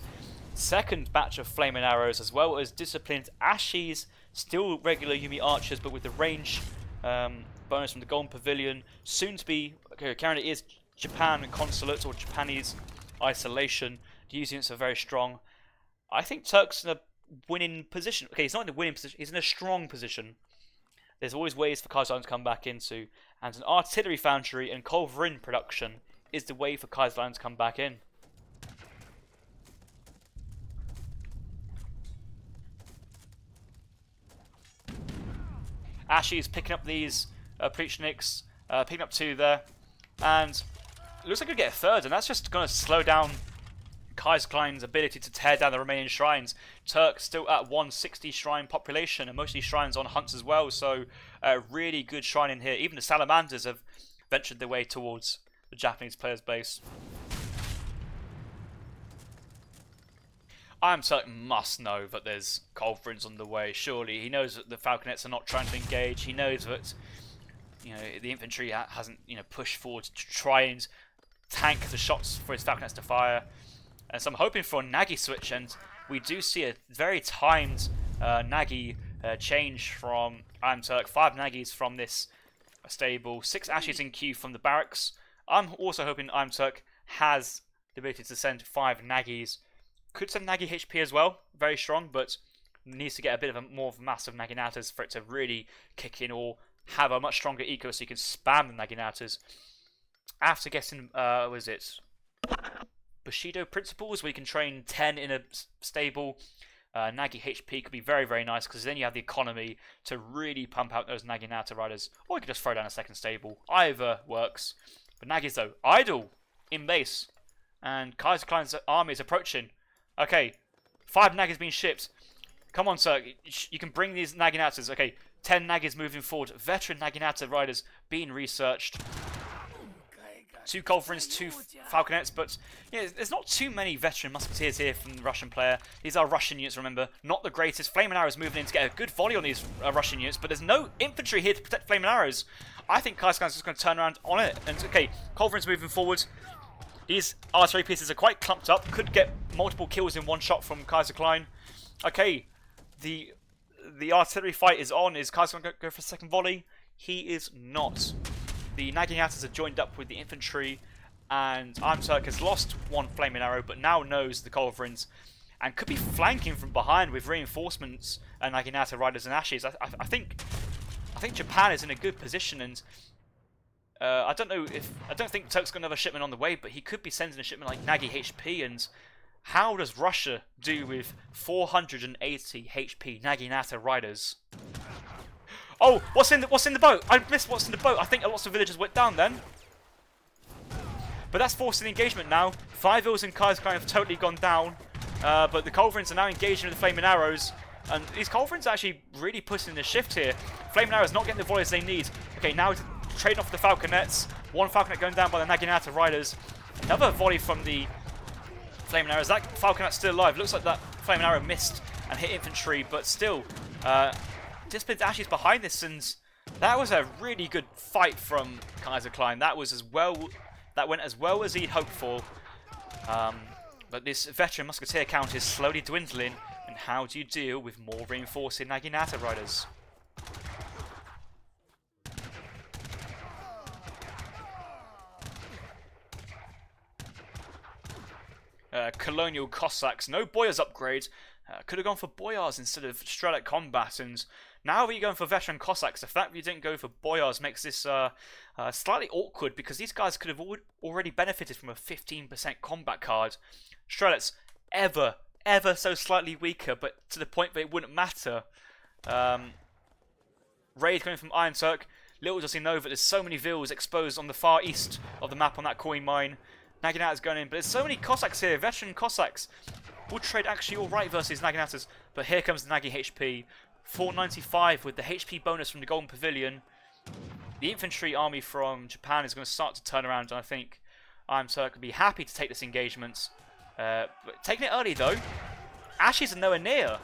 second batch of flaming arrows, as well as disciplined Ashies, still regular Yumi archers, but with the range bonus from the Golden Pavilion. Soon to be, okay, currently is Japan Consulate or Japanese Isolation. These units are very strong. I think Turk's in a winning position. Okay, he's not in a winning position, he's in a strong position. There's always ways for Kaiserklein to come back into, and an artillery foundry and culverin production is the way for Kaiserklein to come back in. Ashy is picking up these Oprichniks, picking up 2 there, and it looks like he'll get a 3rd, and that's just going to slow down Kaiserklein's ability to tear down the remaining shrines. Turk still at 160 shrine population, and most of these shrines on hunts as well, so a really good shrine in here. Even the salamanders have ventured their way towards the Japanese player's base. iamturk must know that there's culverins on the way, surely. He knows that the Falconets are not trying to engage. He knows that, you know, the infantry hasn't, you know, pushed forward to try and tank the shots for his Falconets to fire. And so I'm hoping for a Nagi switch, and we do see a very timed Nagi change from iamturk. 5 Nagis from this stable, 6 Ashes in queue from the barracks. I'm also hoping iamturk has the ability to send 5 Nagis. Could send Nagi HP as well, very strong, but needs to get a bit of a more of a massive Naginatas for it to really kick in, or have a much stronger eco so you can spam the Naginatas. After getting, was it Bushido Principles, where you can train 10 in a stable, Nagi HP could be very, very nice, because then you have the economy to really pump out those Naginata riders. Or you could just throw down a second stable. Either works. But Nagis, though, idle in base. And Kaiserklein's army is approaching. Okay, 5 Nagis being shipped. Come on, sir. You can bring these Naginatas. Okay, 10 Nagis moving forward. Veteran Naginata riders being researched. 2 Culverins, 2 Falconets, but yeah, there's not too many veteran musketeers here from the Russian player. These are Russian units, remember, not the greatest. Flaming Arrows moving in to get a good volley on these Russian units, but there's no infantry here to protect Flaming Arrows. I think Kaiserklein's just going to turn around on it. And okay, Culverins moving forward. These artillery pieces are quite clumped up. Could get multiple kills in one shot from Kaiserklein. Okay, the artillery fight is on. Is Kaiserklein going to go for a second volley? He is not. The Naginatas are joined up with the infantry, and iamturk has lost 1 Flaming Arrow, but now knows the Culverins, and could be flanking from behind with reinforcements and Naginata riders and Ashes. I think Japan is in a good position, and I don't think Turk's got another shipment on the way, but he could be sending a shipment like Nagi HP. And how does Russia do with 480 HP Naginata riders? Oh, what's in the boat? I missed what's in the boat. I think lots of villagers went down then. But that's forcing engagement now. 5 Ills and Kaiserklein have totally gone down. But the Culverins are now engaging with the Flaming Arrows. And these Culverins are actually really putting in the shift here. Flaming Arrows not getting the volleys they need. Okay, now trading off the Falconets. 1 Falconet going down by the Naginata riders. Another volley from the Flaming Arrows. That Falconet's still alive. Looks like that Flaming Arrow missed and hit infantry, but still... Disciplined Ashes behind this, and that was a really good fight from Kaiserklein. That went as well as he'd hoped for. But this veteran musketeer count is slowly dwindling, and how do you deal with more reinforcing Naginata riders? Colonial Cossacks, no Boyars upgrade. Could have gone for Boyars instead of Strelec Combat, and now that you're going for Veteran Cossacks, the fact that you didn't go for Boyars makes this slightly awkward, because these guys could have already benefited from a 15% combat card. Strelets, ever so slightly weaker, but to the point that it wouldn't matter. Raid coming from iamturk. Little does he know that there's so many vills exposed on the far east of the map on that coin mine. Naginata's going in, but there's so many Cossacks here, Veteran Cossacks. Would trade actually alright versus Naginatas, but here comes the Nagi HP. 495 with the HP bonus from the Golden Pavilion. The infantry army from Japan is going to start to turn around, and I think iamturk would be happy to take this engagement. But taking it early though, Ashes are nowhere near.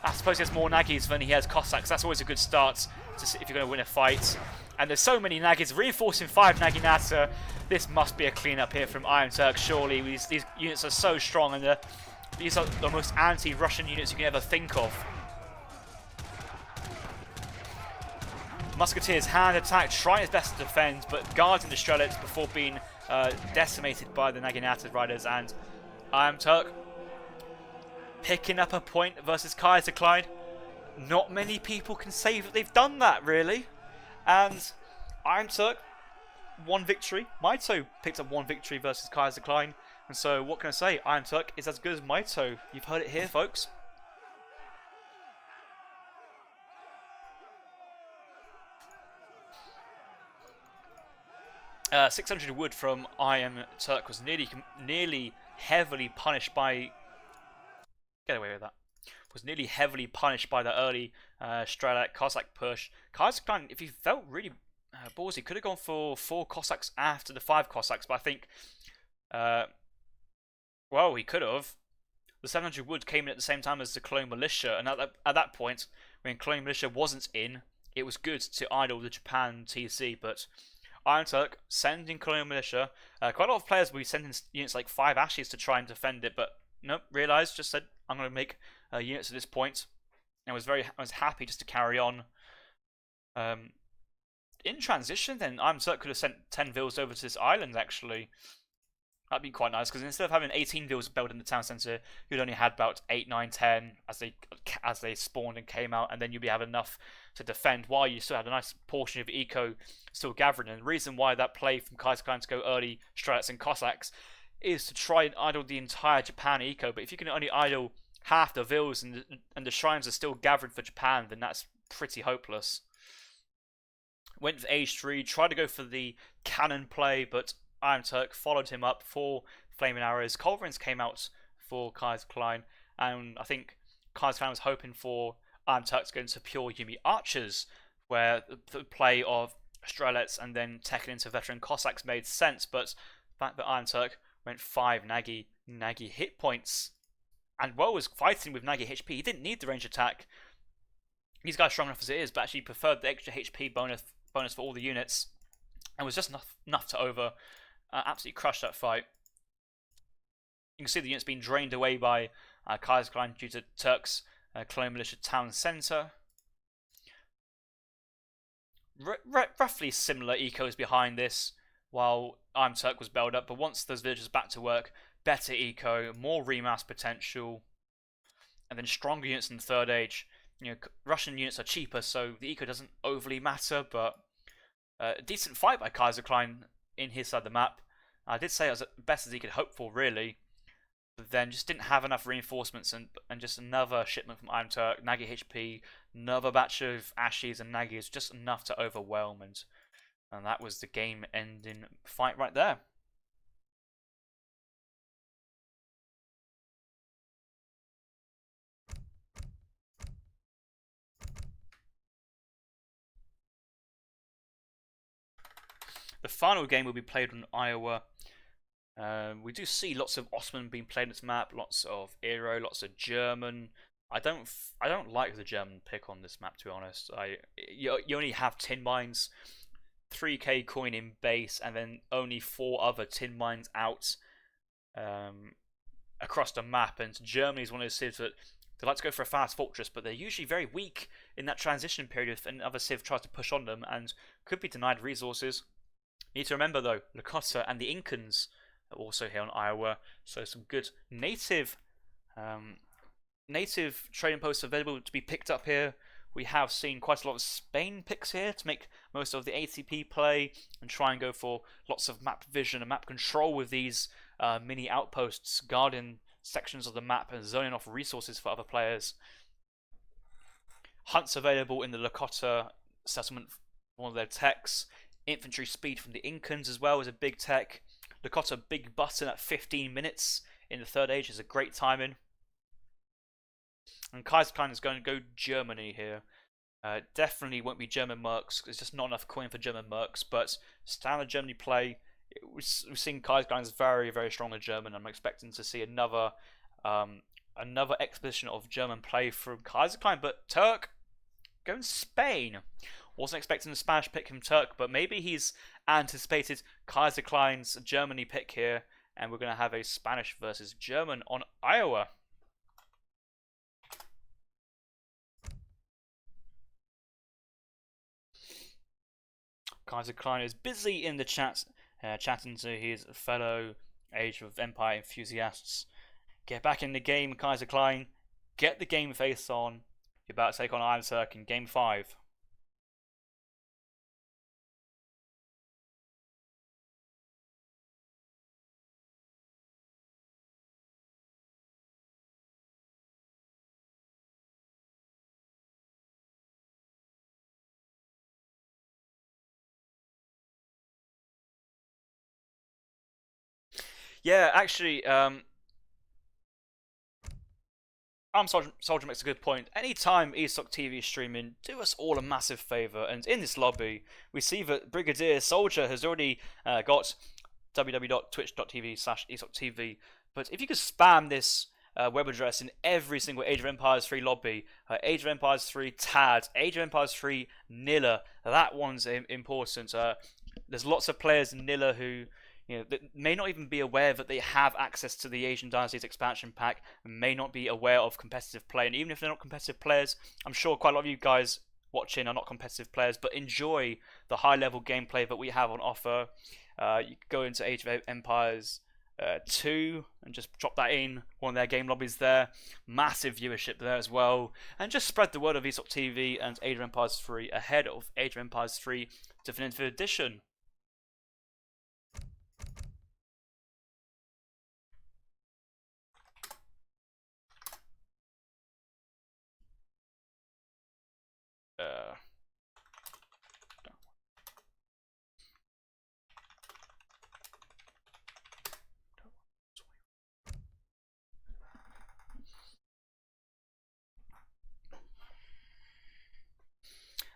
I suppose he has more Nagis than he has Cossacks. That's always a good start to if you're going to win a fight. And there's so many Nagis, reinforcing 5 Naginata. This must be a cleanup here from iamturk, surely. These units are so strong, and these are the most anti-Russian units you can ever think of. Musketeers hand attack, trying his best to defend, but guarding the Strelets before being decimated by the Naginata riders. And iamturk picking up a point versus Kaiserklein. Not many people can say that they've done that, really. And iamturk, 1 victory. Maito picked up 1 victory versus Kaiserklein. And so, what can I say? iamturk is as good as Maito. You've heard it here, folks. Uh, 600 wood from iamturk was nearly heavily punished by... Get away with that. Was nearly heavily punished by the early Strelec Cossack push. Kaiserklein, if he felt really ballsy, could have gone for 4 Cossacks after the 5 Cossacks, but I think, well, he could have. The 700 wood came in at the same time as the Cologne Militia, and at that point, when Cologne Militia wasn't in, it was good to idle the Japan TC, but iamturk sending Colonial Militia. Quite a lot of players will be sending units like 5 Ashes to try and defend it, but nope, realised, just said, I'm going to make units at this point. And I was happy just to carry on. In transition, then iamturk could have sent 10 vills over to this island, actually. That'd be quite nice, because instead of having 18 vills built in the town centre, you'd only had about 8, 9, 10 as they spawned and came out, and then you'd be having enough to defend while you still had a nice portion of eco still gathering. And the reason why that play from Kaiserklein to go early Strelets and Cossacks is to try and idle the entire Japan eco, but if you can only idle half the vills and the shrines are still gathered for Japan, then that's pretty hopeless. Went for AoE3, tried to go for the cannon play, but iamturk followed him up for flaming arrows. Culverins came out for Kaiserklein, and I think Kaiserklein was hoping for iamturk to go into pure Yumi archers, where the play of Strelets and then teching into veteran Cossacks made sense, but the fact that iamturk went 5 Nagi hit points, and while was fighting with Nagi HP, he didn't need the range attack. These guys strong enough as it is, but actually preferred the extra HP bonus for all the units, and was just enough to absolutely crush that fight. You can see the units being drained away by Kaiserklein due to Turk's Colonial Militia town centre. Roughly similar ecos behind this, while iamturk was built up, but once those villagers back to work, better eco, more remass potential, and then stronger units in the third age. You know, Russian units are cheaper, so the eco doesn't overly matter, but a decent fight by Kaiserklein in his side of the map. I did say it was the best as he could hope for, really, but then just didn't have enough reinforcements, and just another shipment from iamturk, Nagi HP, another batch of Ashes and Nagi is just enough to overwhelm, and that was the game-ending fight right there. The final game will be played on Iowa. We do see lots of Ottoman being played on this map, lots of Aero, lots of German. I don't like the German pick on this map, to be honest. You only have tin mines, 3k coin in base, and then only 4 other tin mines out across the map. And Germany is one of those civs that they like to go for a fast fortress, but they're usually very weak in that transition period if another civ tries to push on them and could be denied resources. You need to remember though, Lakota and the Incans are also here on Iowa, so some good native trading posts available to be picked up here. We have seen quite a lot of Spain picks here to make most of the ATP play and try and go for lots of map vision and map control with these mini outposts guarding sections of the map and zoning off resources for other players. Hunts available in the Lakota settlement, one of their techs. Infantry speed from the Incans as well is a big tech. Lakota big button at 15 minutes in the third age is a great timing. And Kaiserklein is going to go Germany here. Definitely won't be German mercs. There's just not enough coin for German mercs. But standard Germany play, we've seen Kaiserklein is very, very strong in German. I'm expecting to see another exposition of German play from Kaiserklein. But Turk going Spain. Wasn't expecting the Spanish pick from Turk, but maybe he's anticipated Kaiserklein's Germany pick here, and we're going to have a Spanish versus German on Iowa. Kaiserklein is busy in the chat, chatting to his fellow Age of Empire enthusiasts. Get back in the game, Kaiserklein. Get the game face on. You're about to take on iamturk in Game 5. Yeah, actually, Soldier makes a good point. Anytime ESOC TV is streaming, do us all a massive favour. And in this lobby, we see that Brigadier Soldier has already got www.twitch.tv/ESOCTV. But if you could spam this web address in every single Age of Empires 3 lobby. Age of Empires 3 TAD, Age of Empires 3 Nilla. That one's important. There's lots of players in Nilla who that may not even be aware that they have access to the Asian Dynasties expansion pack, and may not be aware of competitive play. And even if they're not competitive players, I'm sure quite a lot of you guys watching are not competitive players, but enjoy the high-level gameplay that we have on offer. You can go into Age of Empires 2 and just drop that in one of their game lobbies there. Massive viewership there as well, and just spread the word of ESOC TV and Age of Empires 3 ahead of Age of Empires 3 Definitive Edition.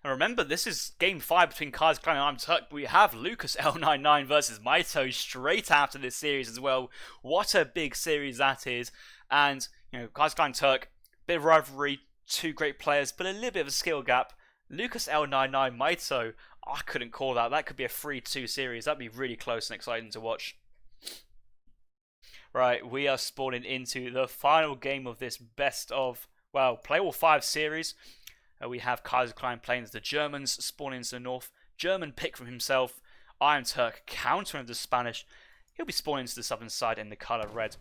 And remember, this is game 5 between Kaiserklein and iamturk. We have Lucas L99 versus Maito straight after this series as well. What a big series that is. And, Kaiserklein Turk, bit of rivalry, two great players, but a little bit of a skill gap. Lucas L99 Maito, I couldn't call that. That could be a 3-2 series. That'd be really close and exciting to watch. Right, we are spawning into the final game of this best of, play all 5 series. We have Kaiserklein playing as the Germans, spawning into the north. German pick from himself. iamturk countering the Spanish. He'll be spawning to the southern side in the colour red.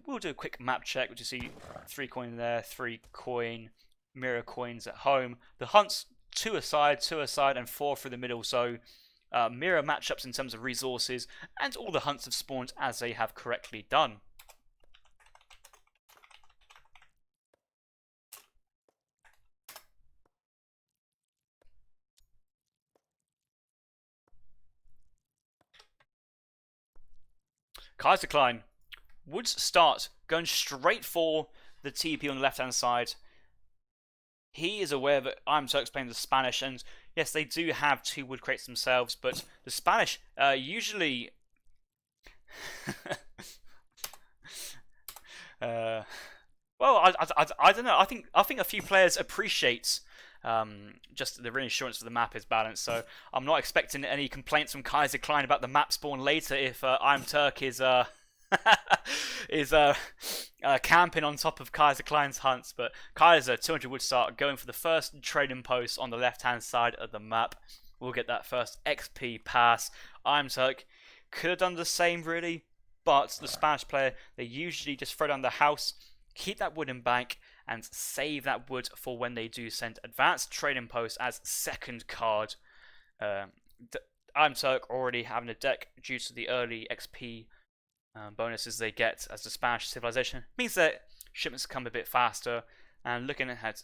We'll do a quick map check, which you see 3 coin there, 3 coin, mirror coins at home. The hunts, 2 aside, and 4 through the middle. So mirror matchups in terms of resources, and all the hunts have spawned as they have correctly done. Kaiserklein would start going straight for the TP on the left-hand side. He is aware that iamturk's playing the Spanish, and yes, they do have 2 wood crates themselves, but the Spanish usually... I don't know. I think a few players appreciate just the reassurance of the map is balanced, so I'm not expecting any complaints from Kaiserklein about the map spawn later if iamturk is camping on top of Kaiserklein's hunts. But Kaiser 200 would start going for the first trading post on the left hand side of the map. We'll get that first XP pass. iamturk could have done the same really, but the Spanish player, they usually just throw down the house, keep that wooden bank, and save that wood for when they do send advanced trading post as second card. iamturk already having a deck due to the early XP bonuses they get as the Spanish civilization. Means that shipments come a bit faster. And looking ahead,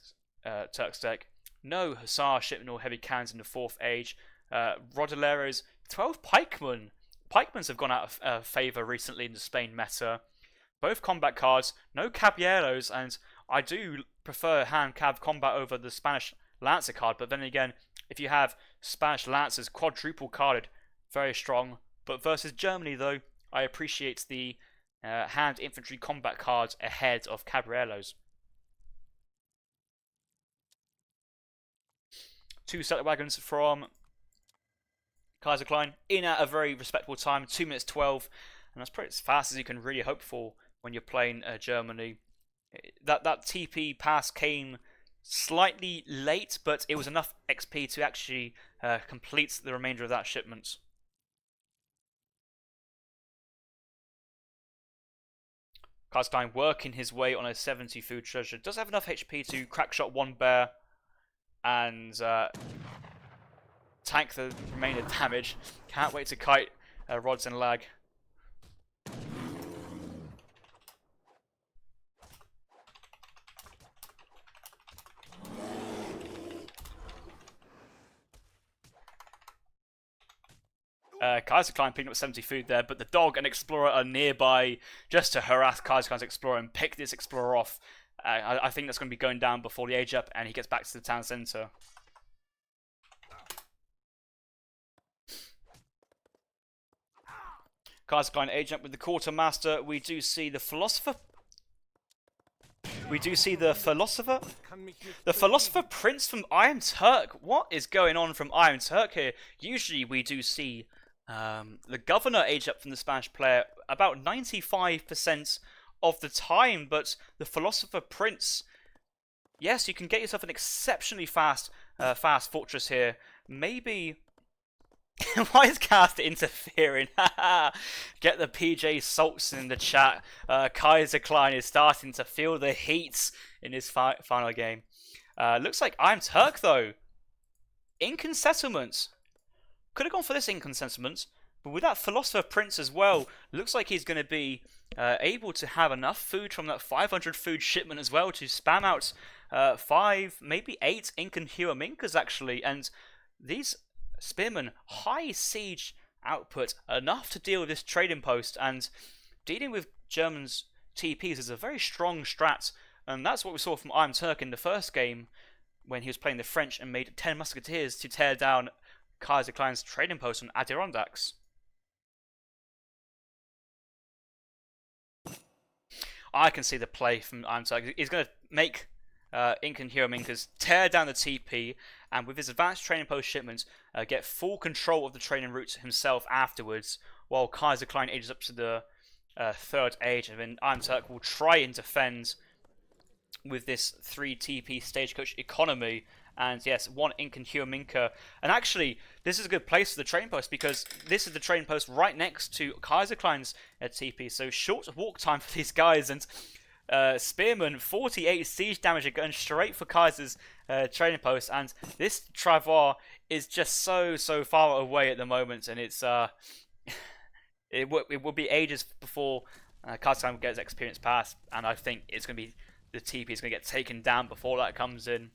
Turk's deck, no Hussar shipment or heavy cannons in the 4th age. Rodilleros, 12 pikemen. Pikemans have gone out of favour recently in the Spain meta. Both combat cards, no caballeros, and I do prefer hand cav combat over the Spanish Lancer card, but then again, if you have Spanish Lancers quadruple carded, very strong. But versus Germany though, I appreciate the hand infantry combat cards ahead of caballeros. 2 settler wagons from Kaiserklein in at a very respectable time, 2 minutes 12, and that's pretty as fast as you can really hope for when you're playing Germany. That TP pass came slightly late, but it was enough XP to actually complete the remainder of that shipment. Kaiserklein working his way on a 70 food treasure. Does have enough HP to crackshot 1 bear and tank the remainder damage. Can't wait to kite rods and lag. Kaiserklein picking up 70 food there, but the dog and explorer are nearby just to harass Kaiserklein's explorer and pick this explorer off. I think that's going to be going down before the age up and he gets back to the town centre. Kaiserklein age up with the quartermaster. We do see the philosopher we do see the Philosopher. The Philosopher Prince from iamturk. What is going on from iamturk here? Usually we do see the Governor age up from the Spanish player about 95% of the time, but the Philosopher Prince, yes, you can get yourself an exceptionally fast fortress here. Maybe... Why is Cast interfering? Get the PJ Salts in the chat. Kaiserklein is starting to feel the heat in his final game. Looks like iamturk though. Incan settlements. Could have gone for this Incan settlement, but with that Philosopher Prince as well, looks like he's going to be able to have enough food from that 500 food shipment as well to spam out 5, maybe 8 Incan Huamincas actually, and these spearmen, high siege output, enough to deal with this trading post, and dealing with Germans' TPs is a very strong strat, and that's what we saw from iamturk in the first game when he was playing the French and made 10 musketeers to tear down Kaiserklein's trading post on Adirondacks. I can see the play from iamturk. He's going to make Incan Huamincas tear down the TP, and with his advanced training post shipments, get full control of the training routes himself afterwards, while Kaiserklein ages up to the 3rd age, and then iamturk will try and defend with this 3 TP stagecoach economy. And yes, 1 Incan Huaminca. And actually, this is a good place for the training post, because this is the training post right next to Kaiserklein's TP, so short walk time for these guys, and Spearman, 48 siege damage are going straight for Kaiser's training post, and this Travois is just so far away at the moment, and it's it will be ages before Kaiserklein will get his experience pass, and I think it's going to be the TP is going to get taken down before that comes in.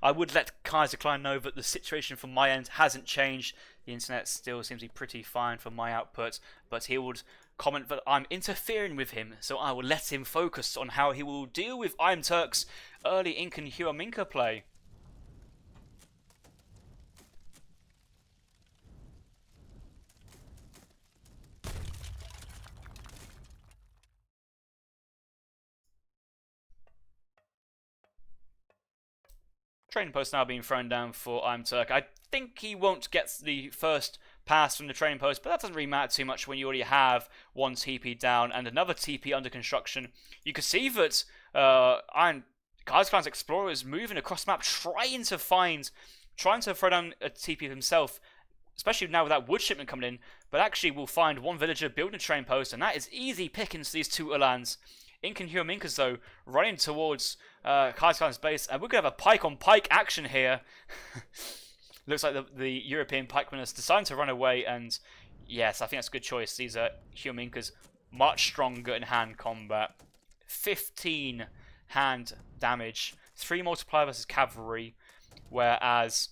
I would let Kaiserklein know that the situation from my end hasn't changed. The internet still seems to be pretty fine for my output, but he would comment that I'm interfering with him, so I will let him focus on how he will deal with iamturk's early Incan Huaminca play. Training post now being thrown down for iamturk. I think he won't get the first pass from the training post, but that doesn't really matter too much when you already have 1 TP down and another TP under construction. You can see that Kaiserklein's Explorer is moving across the map, trying to throw down a TP himself, especially now with that wood shipment coming in, but actually will find 1 villager building a training post, and that is easy pickings to these 2 Ulans. Incan Huamincas, though, running towards Kaiserklein's base, and we're going to have a pike-on-pike action here. Looks like the European pikemen has decided to run away, and yes, I think that's a good choice. These are Huamincas, much stronger in hand combat. 15 hand damage, 3 multiplier versus cavalry, whereas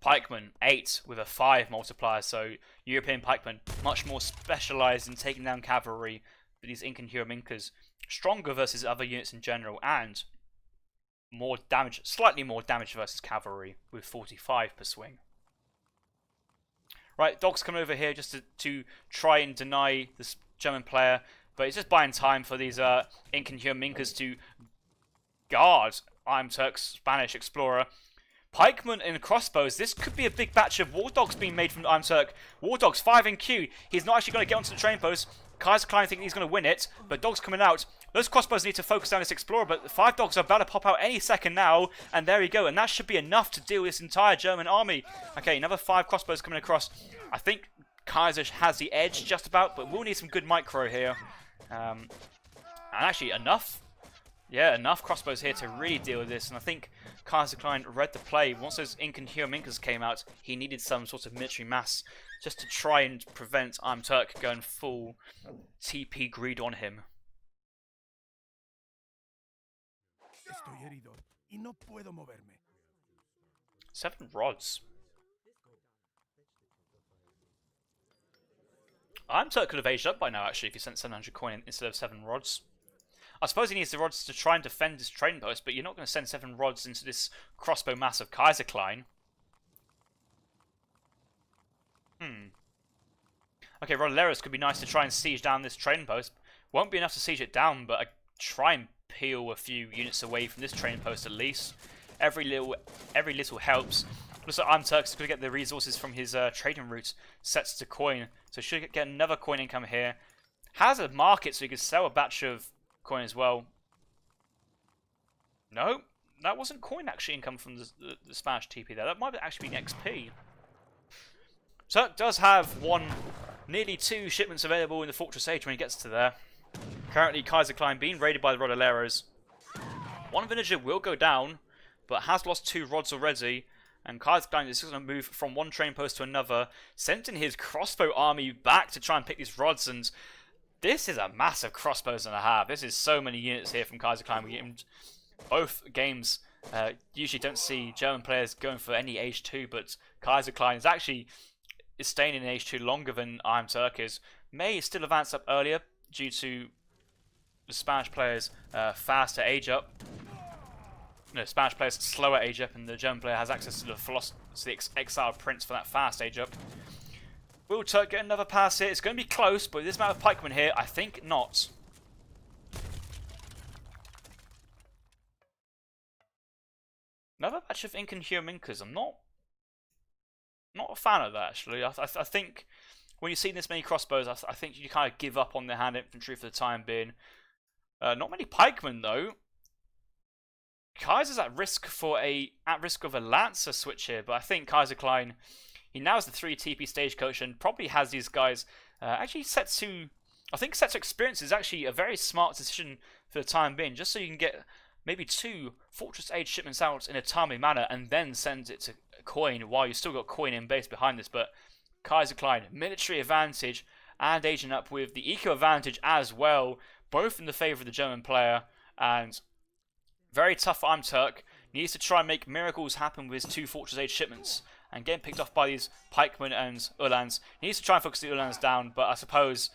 pikemen 8 with a 5 multiplier, so European pikemen much more specialised in taking down cavalry. But these Incan Huamincas stronger versus other units in general, and more damage, slightly more damage versus cavalry with 45 per swing. Right, Dog's coming over here just to try and deny this German player, but he's just buying time for these Incan Huamincas to guard iamturk's Spanish explorer. Pikemen and crossbows. This could be a big batch of war dogs being made from iamturk. War dogs 5 in queue. He's not actually going to get onto the train post. Kaiserklein thinking he's going to win it, but dogs coming out. Those crossbows need to focus down this explorer, but the 5 dogs are about to pop out any second now, and there we go. And that should be enough to deal with this entire German army. Okay, another 5 crossbows coming across. I think Kaiser has the edge just about, but we'll need some good micro here. And actually enough. Yeah, enough crossbows here to really deal with this, and I think Kaiserklein read the play. Once those Incan Huamincas came out, he needed some sort of military mass just to try and prevent iamturk going full TP greed on him. Estoy herido y no puedo moverme. 7 rods. iamturk could have aged up by now, actually, if he sent 700 coin instead of 7 rods. I suppose he needs the rods to try and defend his trading post, but you're not going to send 7 rods into this crossbow mass of Kaiserklein. Okay, Rodoleros could be nice to try and siege down this trading post. Won't be enough to siege it down, but I try and peel a few units away from this trading post at least. Every little helps. Looks like iamturk's going to get the resources from his trading route sets to coin, so should get another coin income here. Has a market so he could sell a batch of coin as well. No, that wasn't coin actually income from the Spanish TP there. That might have actually been XP. Turk does have nearly two shipments available in the Fortress Age when he gets to there. Currently, Kaiserklein being raided by the Rodoleros. One villager will go down, but has lost 2 rods already. And Kaiserklein is going to move from one train post to another, sending his crossbow army back to try and pick these rods. And this is a massive crossbows and a half. This is so many units here from Kaiserklein. Both games usually don't see German players going for any Age 2, but Kaiserklein is staying in Age 2 longer than iamturk is. May still advance up earlier due to the Spanish players' faster age up. No, Spanish players slower age up, and the German player has access to the exiled prince for that fast age up. Will Turk get another pass here? It's going to be close, but with this amount of pikemen here, I think not. Another batch of Incan-Huminkas. I'm not a fan of that, actually. I think when you see this many crossbows, I think you kind of give up on the hand infantry for the time being. Not many pikemen, though. Kaiser's at risk of a Lancer switch here, but I think Kaiserklein, he now has the 3 TP stagecoach and probably has these guys actually set to. I think set to experience is actually a very smart decision for the time being, just so you can get maybe 2 Fortress Age shipments out in a timely manner and then send it to coin while you still got coin in base behind this. But Kaiserklein, military advantage and aging up with the eco advantage as well, both in the favour of the German player, and very tough for iamturk. Needs to try and make miracles happen with his 2 Fortress Age shipments and getting picked off by these pikemen and Uhlans. He needs to try and focus the Uhlans down, but I suppose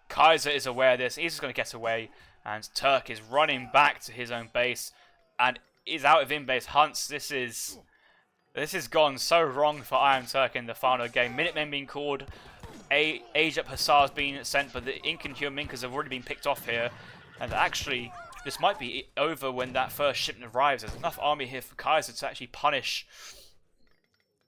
Kaiser is aware of this. He's just going to get away, and Turk is running back to his own base and is out of in-base hunts. This has gone so wrong for iamturk in the final game. Minutemen being called, age up Hussars being sent, but the Incan-Huminkas have already been picked off here, and actually this might be over when that first shipment arrives. There's enough army here for Kaiser to actually punish.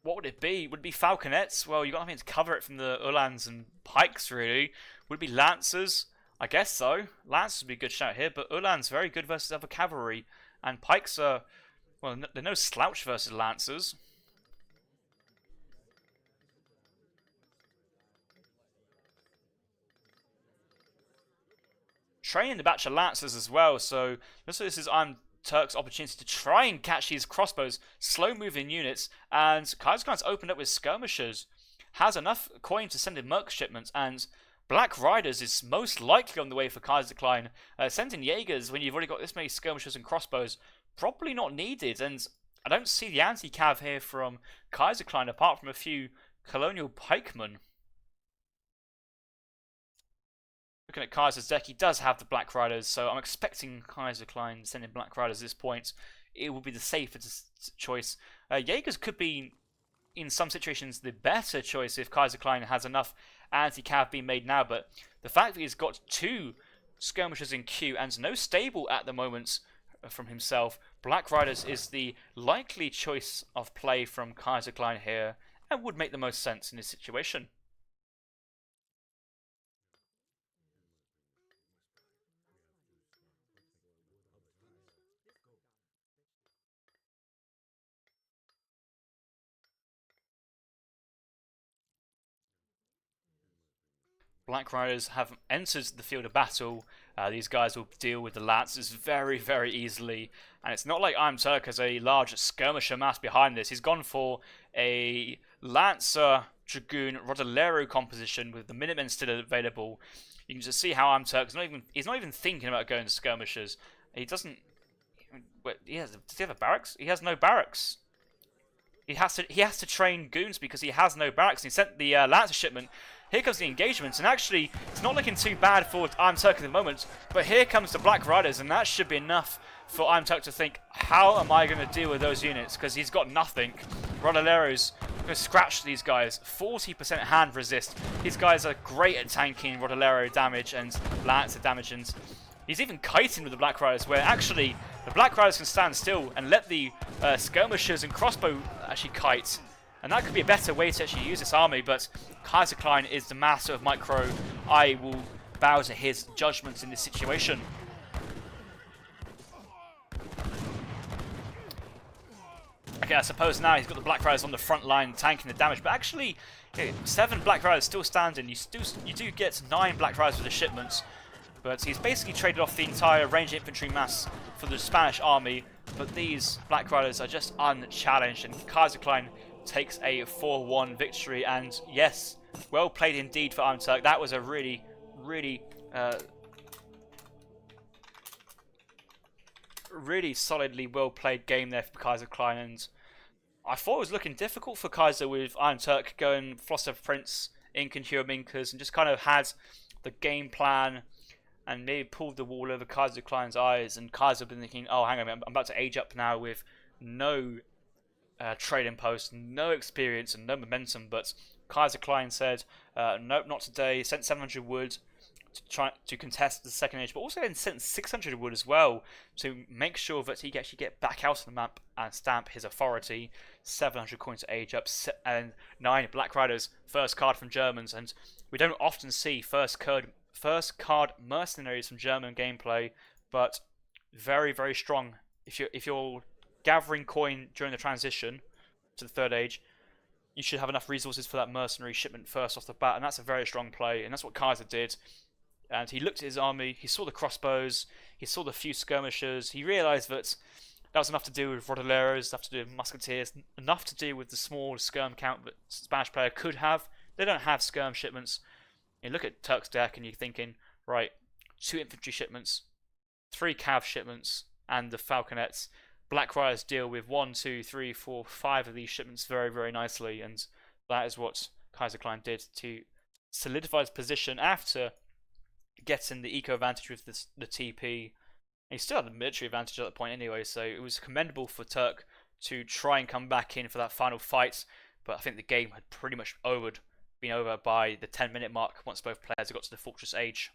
What would it be? Would it be falconets? Well, you've got nothing to cover it from the Uhlans and pikes, really. Would it be lancers? I guess so. Lancers would be a good shout here, but Uhlans very good versus other cavalry. And pikes are, well, they're no slouch versus lancers. Training the batch of lancers as well, so this is iamturk's opportunity to try and catch these crossbows, slow moving units, and Kaiserklein's opened up with skirmishers, has enough coin to send in merc shipments, and Black Riders is most likely on the way for Kaiserklein. Sending Jaegers when you've already got this many skirmishers and crossbows, probably not needed, and I don't see the anti-cav here from Kaiserklein apart from a few colonial pikemen. Looking at Kaiser's deck, he does have the Black Riders, so I'm expecting Kaiserklein sending Black Riders at this point. It will be the safest choice. Jaegers could be, in some situations, the better choice if Kaiserklein has enough anti-cav being made now, but the fact that he's got 2 skirmishers in queue and no stable at the moment from himself, Black Riders is the likely choice of play from Kaiserklein here, and would make the most sense in this situation. Black Riders have entered the field of battle. These guys will deal with the Lancers very, very easily. And it's not like iamturk has a large skirmisher mass behind this. He's gone for a Lancer, Dragoon, Rodolero composition with the Minutemen still available. You can just see how iamturk he's not even thinking about going to skirmishers. He doesn't. Does he have a barracks? He has no barracks. He has to train goons because he has no barracks. He sent the Lancer shipment. here comes the engagement, and actually, it's not looking too bad for iamturk at the moment, but here comes the Black Riders, and that should be enough for iamturk to think, how am I going to deal with those units? Because he's got nothing. Rodolero's going to scratch these guys. 40% hand resist. These guys are great at tanking Rodolero damage and Lancer damage, and he's even kiting with the Black Riders, where actually the Black Riders can stand still and let the skirmishers and crossbow actually kite. And that could be a better way to actually use this army, but Kaiserklein is the master of micro. I will bow to his judgments in this situation. Okay, I suppose now he's got the Black Riders on the front line tanking the damage, but actually 7 Black Riders still standing. You do get 9 Black Riders for the shipments, but he's basically traded off the entire ranged infantry mass for the Spanish army, but these Black Riders are just unchallenged, and Kaiserklein takes a 4-1 victory. And yes, well played indeed for iamturk. That was a really solidly well played game there for Kaiserklein, and I thought it was looking difficult for Kaiser with iamturk going Philosopher Prince, Inconhuminkas, and just kind of had the game plan and maybe pulled the wool over Kaiserklein's eyes, and Kaiser been thinking, oh hang on, I'm about to age up now with no trading post, no experience and no momentum. But Kaiserklein said, nope, not today. Sent 700 wood to try to contest the second age, but also then sent 600 wood as well to make sure that he can actually get back out of the map and stamp his authority. 700 coins to age up, and 9 Black Riders, first card from Germans, and we don't often see first card mercenaries from German gameplay, but very strong. If you're gathering coin during the transition to the third age, you should have enough resources for that mercenary shipment first off the bat, and that's a very strong play, and that's what Kaiser did. And he looked at his army, he saw the crossbows, he saw the few skirmishers, he realised that that was enough to do with Rodoleros, enough to do with musketeers, enough to do with the small skirm count that Spanish player could have. They don't have skirm shipments. You look at Turk's deck and you're thinking, right, 2 infantry shipments, 3 cav shipments, and the falconets. Black Riders deal with 1, 2, 3, 4, 5 of these shipments very nicely, and that is what Kaiserklein did to solidify his position after getting the eco advantage with the TP. And he still had the military advantage at that point anyway, so it was commendable for Turk to try and come back in for that final fight, but I think the game had pretty much been over by the 10-minute mark once both players had got to the Fortress Age.